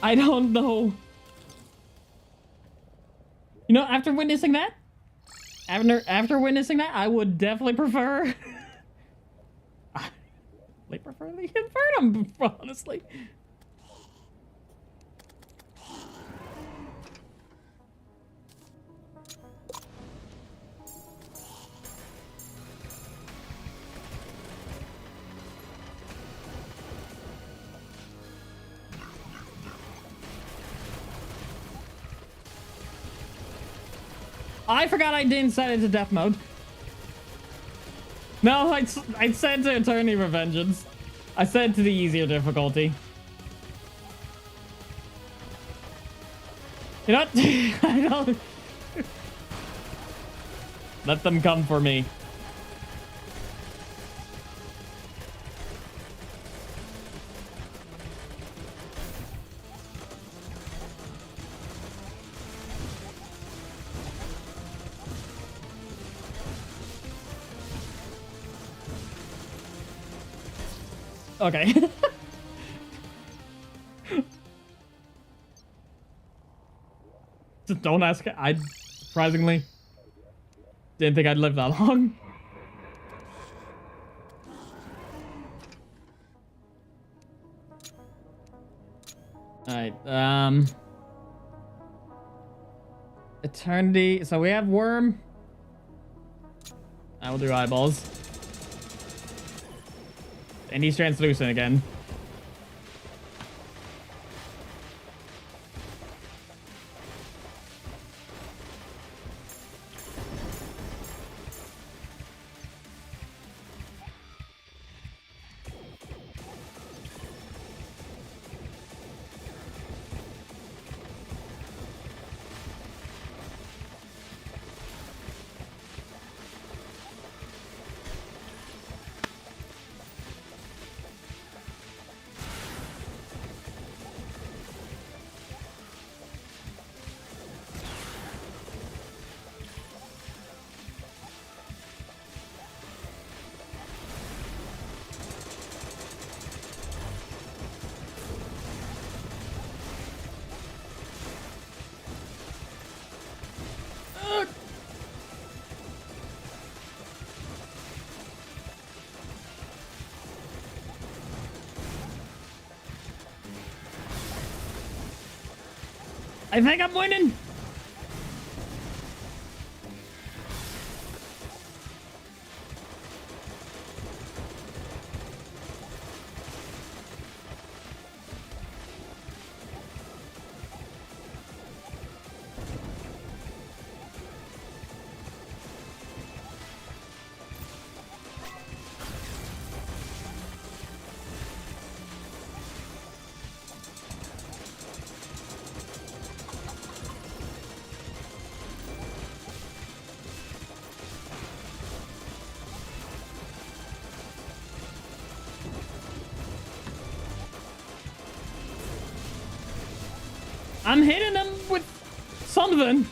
I don't know. You know, after witnessing that, I would definitely prefer... I prefer the Infernum, honestly. I forgot I didn't set it to death mode. No, I set to Eternity Revengeance. I set it to the easier difficulty. You know what? I don't... Let them come for me. Okay. Just don't ask. I surprisingly didn't think I'd live that long. Alright, Eternity. So we have Worm. I will do Eyeballs. And he's translucent again. I think I'm winning. I'm hitting him with something.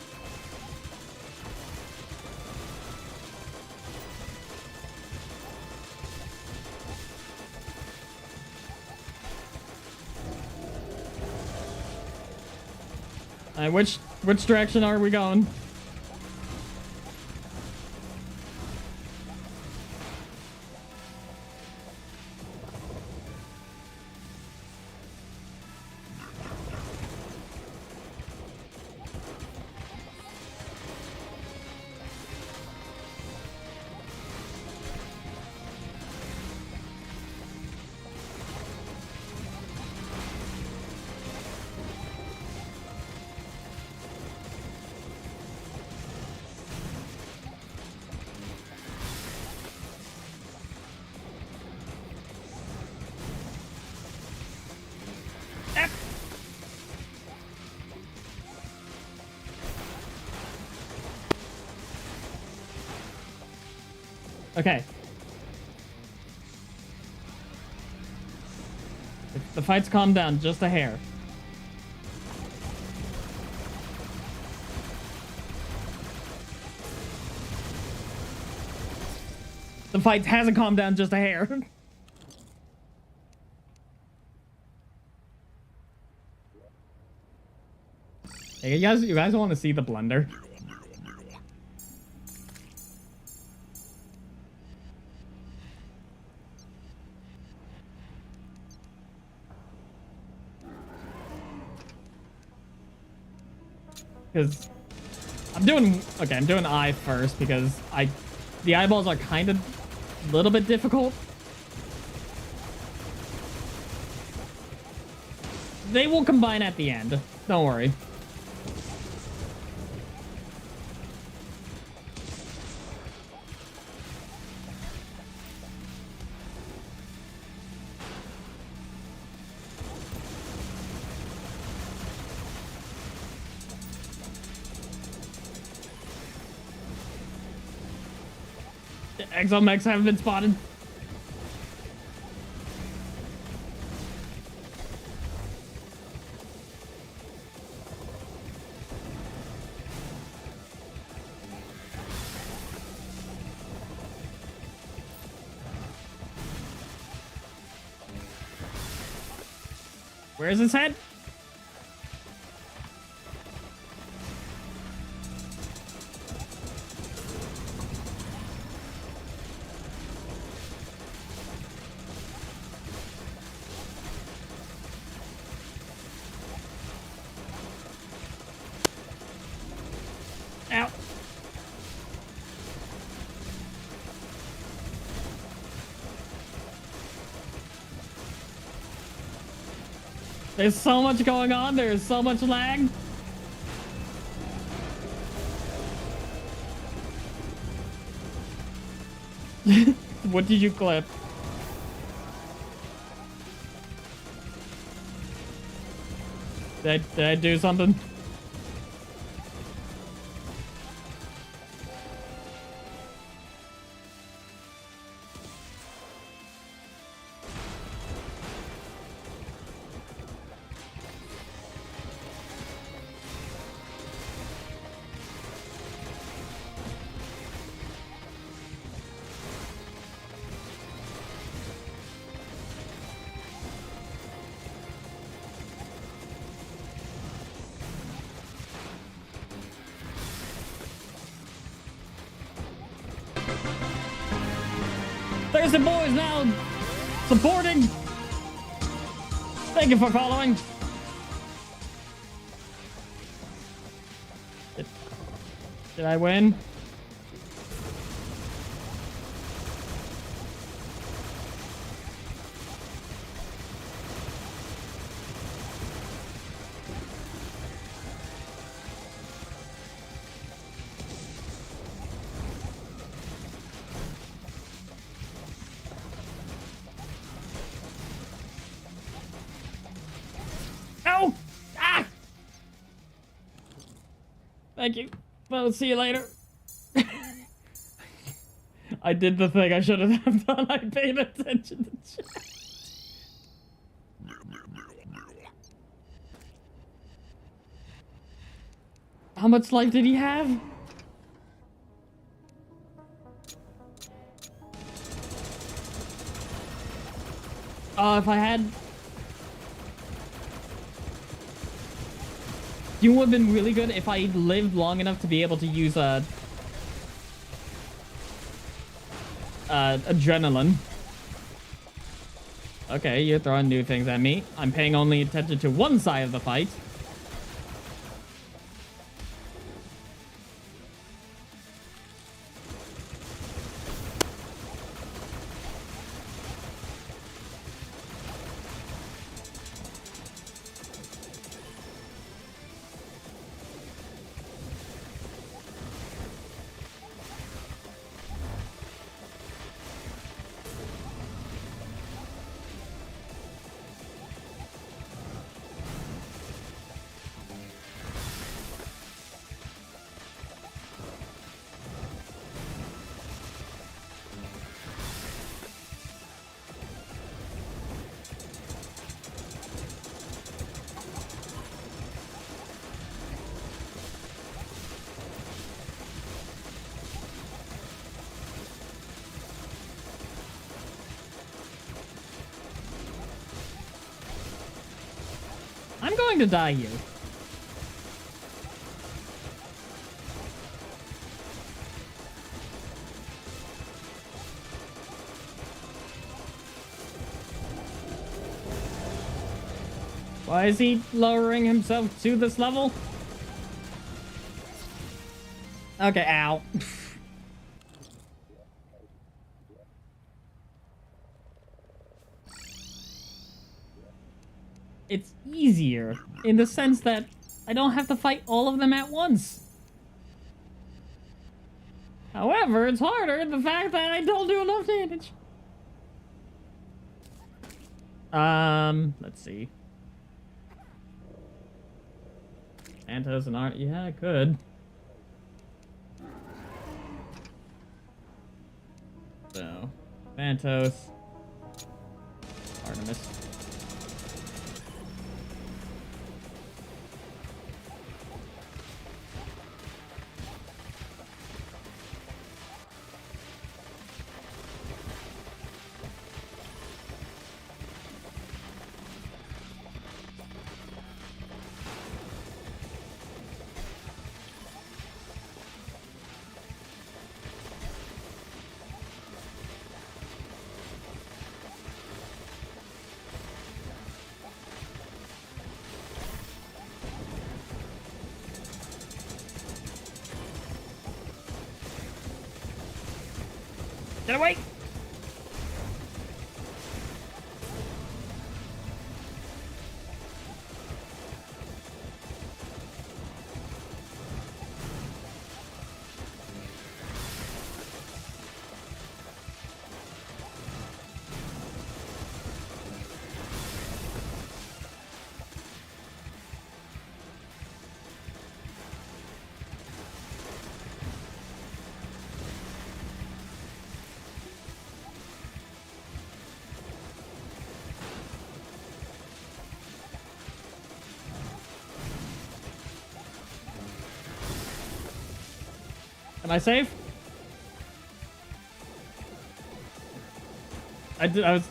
Which direction are we going? Okay. The fight's calmed down just a hair. The fight hasn't calmed down just a hair. Hey, you guys want to see the blender? Because I'm doing eye first because the eyeballs are kind of a little bit difficult. They will combine at the end. Don't worry. Exomex haven't been spotted. Where's his head? Ow. There's so much going on. There's so much lag. What did you clip? Did I do something? There's the boys now supporting. Thank you for following. Did I win? Ow! Ah! Thank you. Well, see you later. I did the thing I shouldn't have done. I paid attention to chat. How much life did he have? If I had... You would have been really good if I lived long enough to be able to use adrenaline. Okay, you're throwing new things at me. I'm paying only attention to one side of the fight. I'm going to die here. Why is he lowering himself to this level? Okay, ow. It's easier in the sense that I don't have to fight all of them at once. However, it's harder in the fact that I don't do enough damage. Let's see. Antos and Art, yeah, I could. So, Phantos, Artemis. Get away! Am I safe? I don't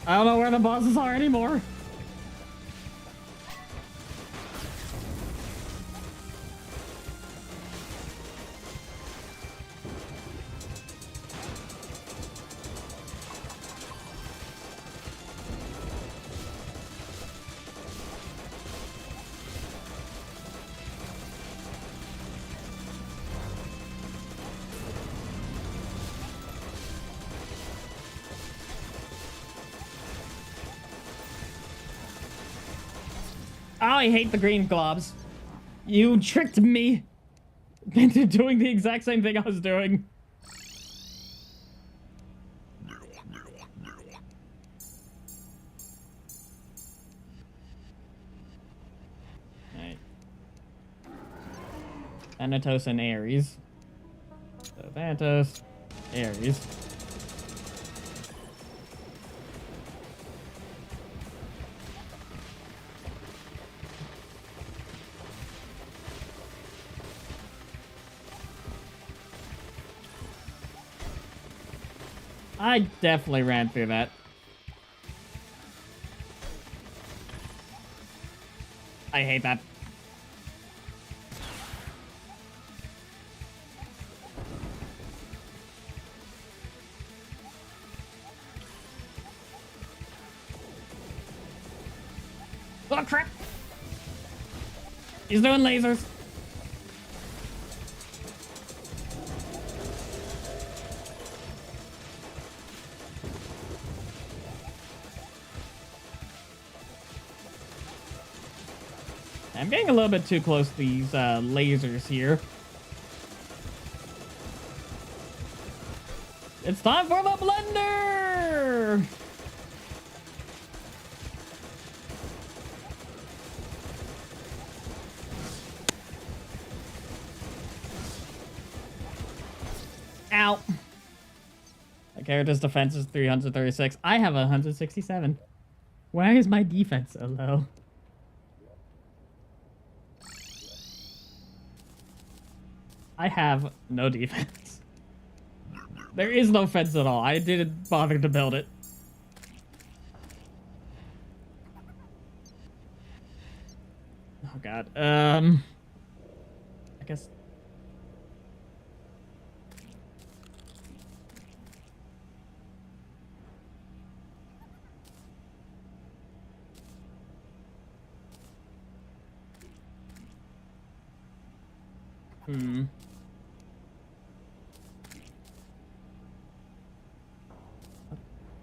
know where the bosses are anymore. Oh, I hate the green globs. You tricked me into doing the exact same thing I was doing. Alright. Thanatos and Ares. So Thanatos, Ares. I definitely ran through that. I hate that. Oh, crap! He's doing lasers. I'm getting a little bit too close to these lasers here. It's time for the blender! Ow. My character's defense is 336. I have 167. Why is my defense so low? I have no defense. There is no fence at all. I didn't bother to build it. Oh god. I guess.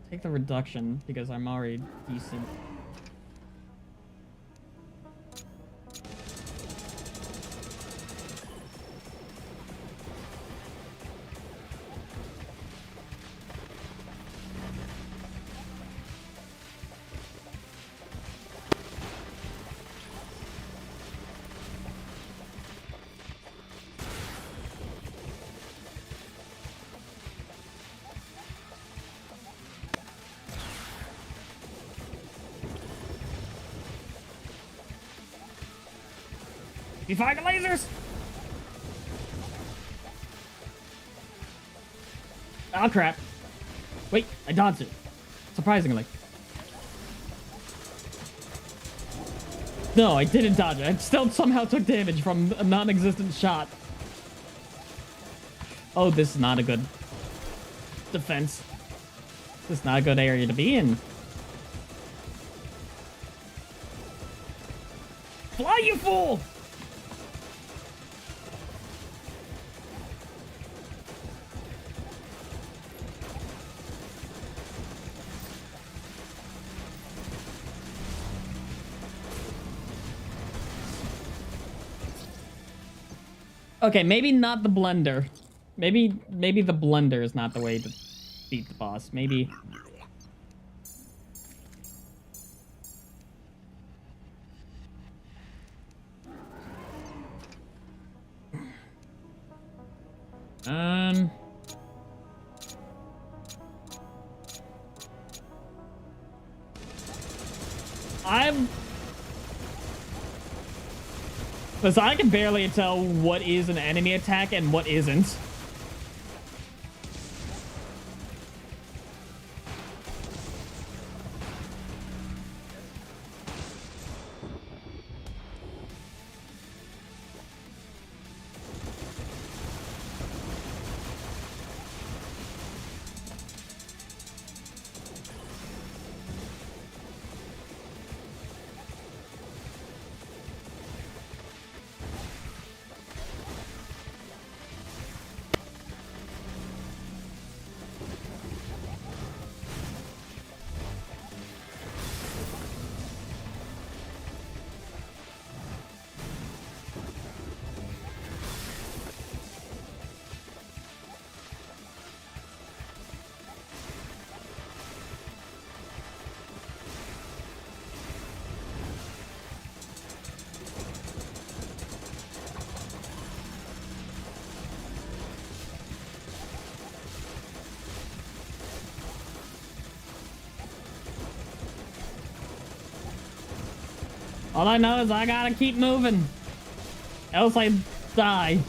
Take the reduction because I'm already decent. You find the lasers? Oh crap. Wait, I dodged it. Surprisingly. No, I didn't dodge it. I still somehow took damage from a non-existent shot. Oh, this is not a good defense. This is not a good area to be in. Fly, you fool! Okay, maybe not the blender. Maybe the blender is not the way to beat the boss. Maybe. Because I can barely tell what is an enemy attack and what isn't. All I know is I gotta keep moving. Else I die.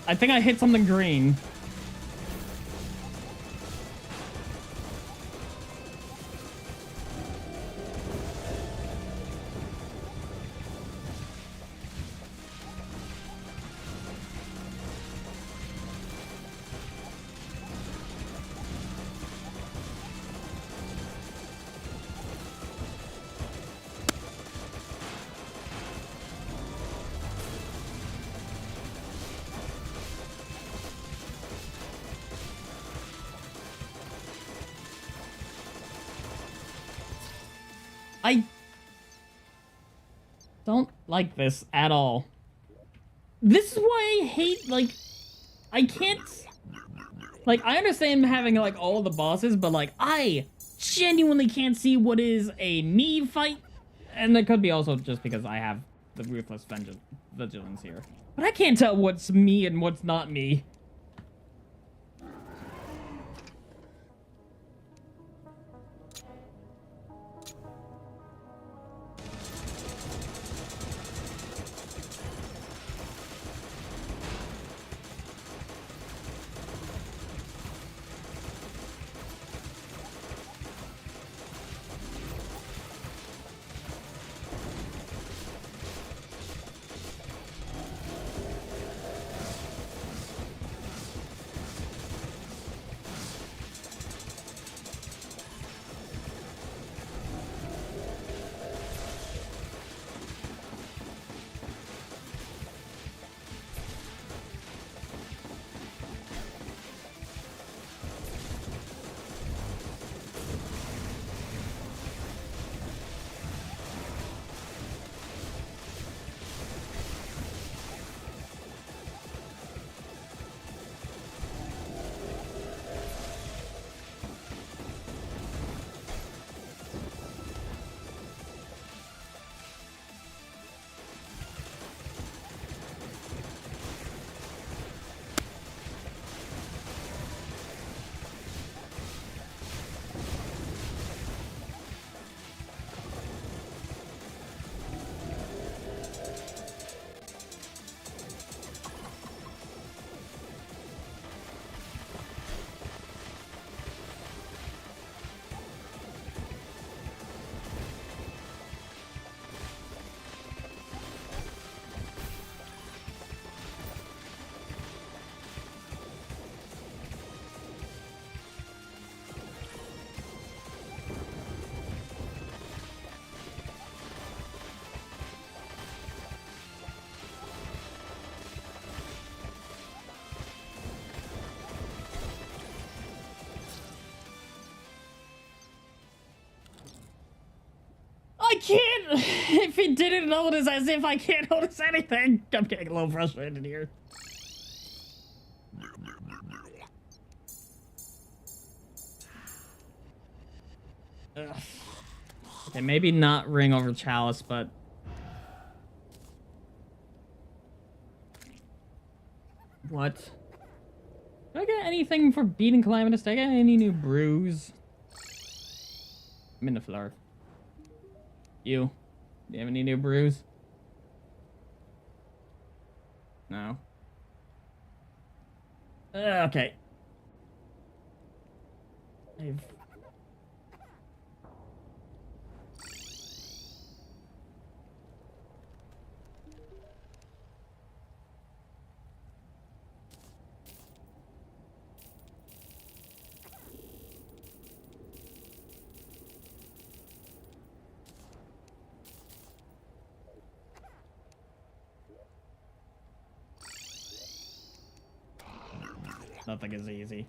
I think I hit something green. I don't like this at all. This is why I hate, like, I can't, like, I understand having, like, all the bosses, but, like, I genuinely can't see what is a me fight. And that could be also just because I have the ruthless vigilance here. But I can't tell what's me and what's not me. I can't. If he didn't notice, as if I can't notice anything. I'm getting a little frustrated here. Ugh. Okay, maybe not ring over chalice, but what? Do I get anything for beating Calamitous? Do I get any new brews? I'm in the floor. You? Do you have any new brews? No. Okay. I've... Nothing is easy.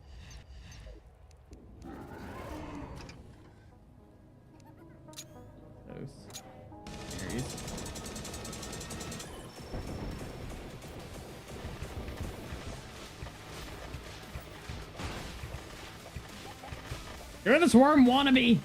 Those berries. You're the swarm wannabe!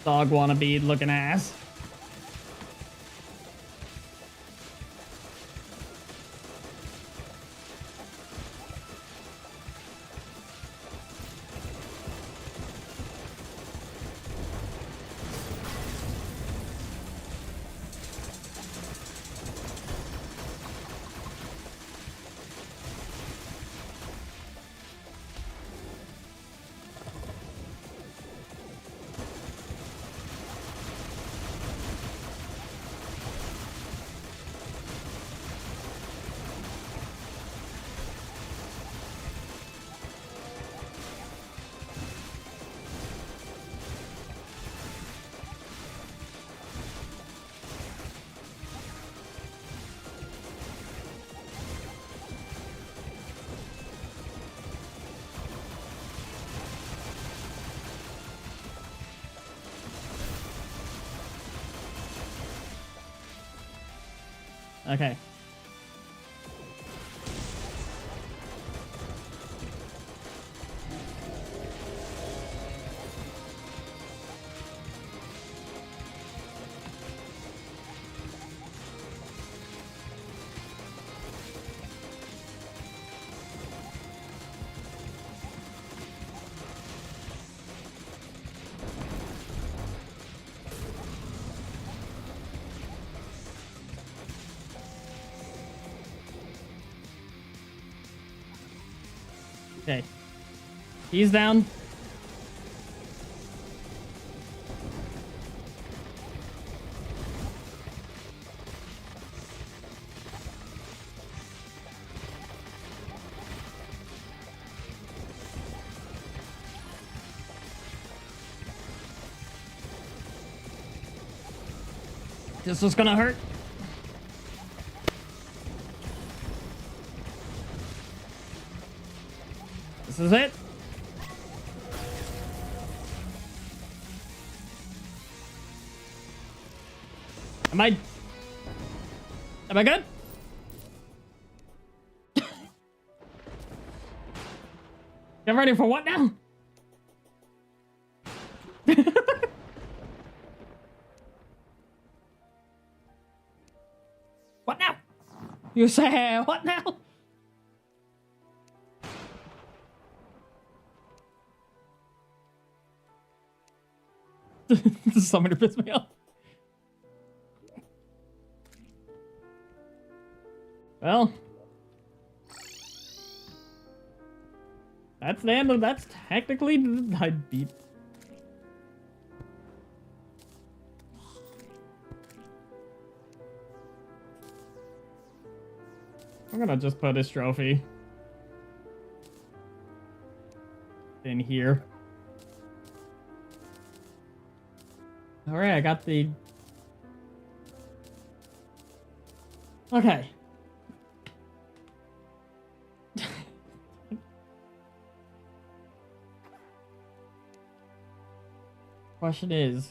Dog wannabe looking ass. Okay. Okay. He's down. This was gonna hurt. This is it. Am I good? Get ready for what now? What now? You say what now? Somebody pissed me off. Well. That's the end of, that's technically, I beat. I'm gonna just put this trophy in here. Alright, I got the... Okay. Question is...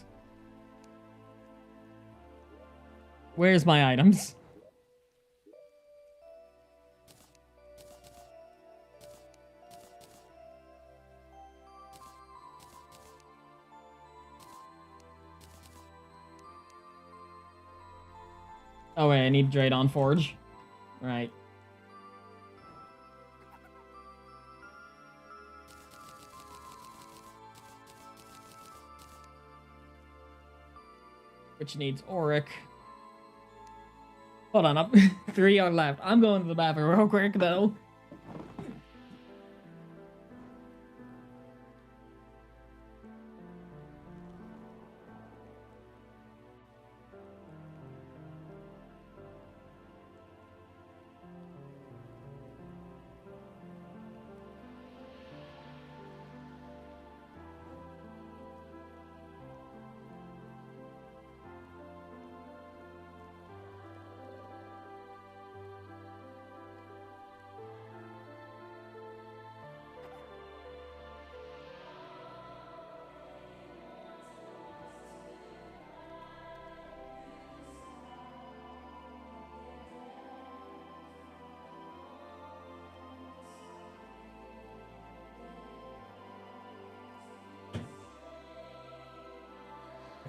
Where's my items? Oh wait, I need Draydon Forge. Right. Which needs Auric. Hold on, up 3 are left. I'm going to the bathroom real quick though.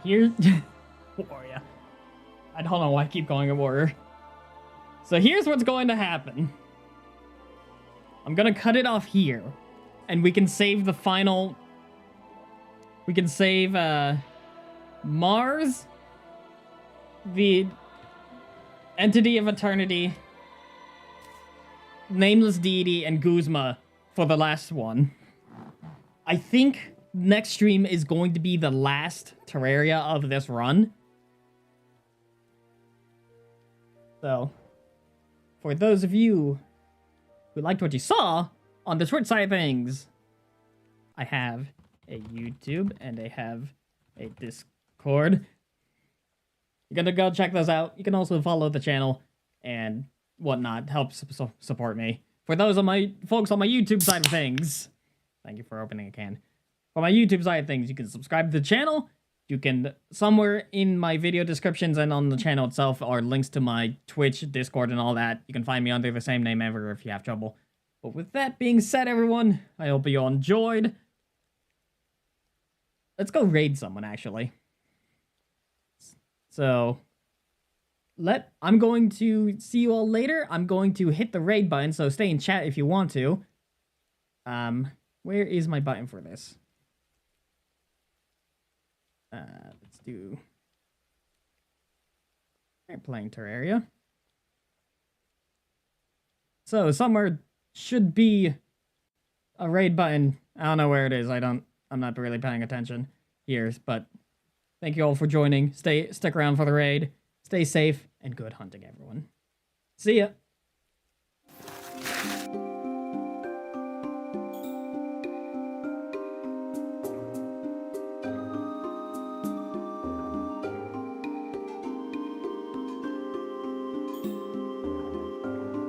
Here, Warrior. I don't know why I keep calling it Warrior. So here's what's going to happen. I'm gonna cut it off here, and we can save the final. We can save Mars, the Entity of Eternity, Nameless Deity, and Guzma for the last one. I think next stream is going to be the last Terraria of this run. So, for those of you who liked what you saw on the Twitch side of things, I have a YouTube and I have a Discord. You're gonna go check those out. You can also follow the channel and whatnot. Help support me. For those of my folks on my YouTube side of things, thank you for opening a can. For my YouTube side of things, you can subscribe to the channel. You can, somewhere in my video descriptions and on the channel itself are links to my Twitch, Discord, and all that. You can find me under the same name ever if you have trouble. But with that being said, everyone, I hope you all enjoyed. Let's go raid someone, actually. So, I'm going to see you all later. I'm going to hit the raid button, so stay in chat if you want to. Where is my button for this? Let's do... We're playing Terraria. So, somewhere should be a raid button. I don't know where it is. I'm not really paying attention here, but thank you all for joining. Stick around for the raid. Stay safe, and good hunting, everyone. See ya!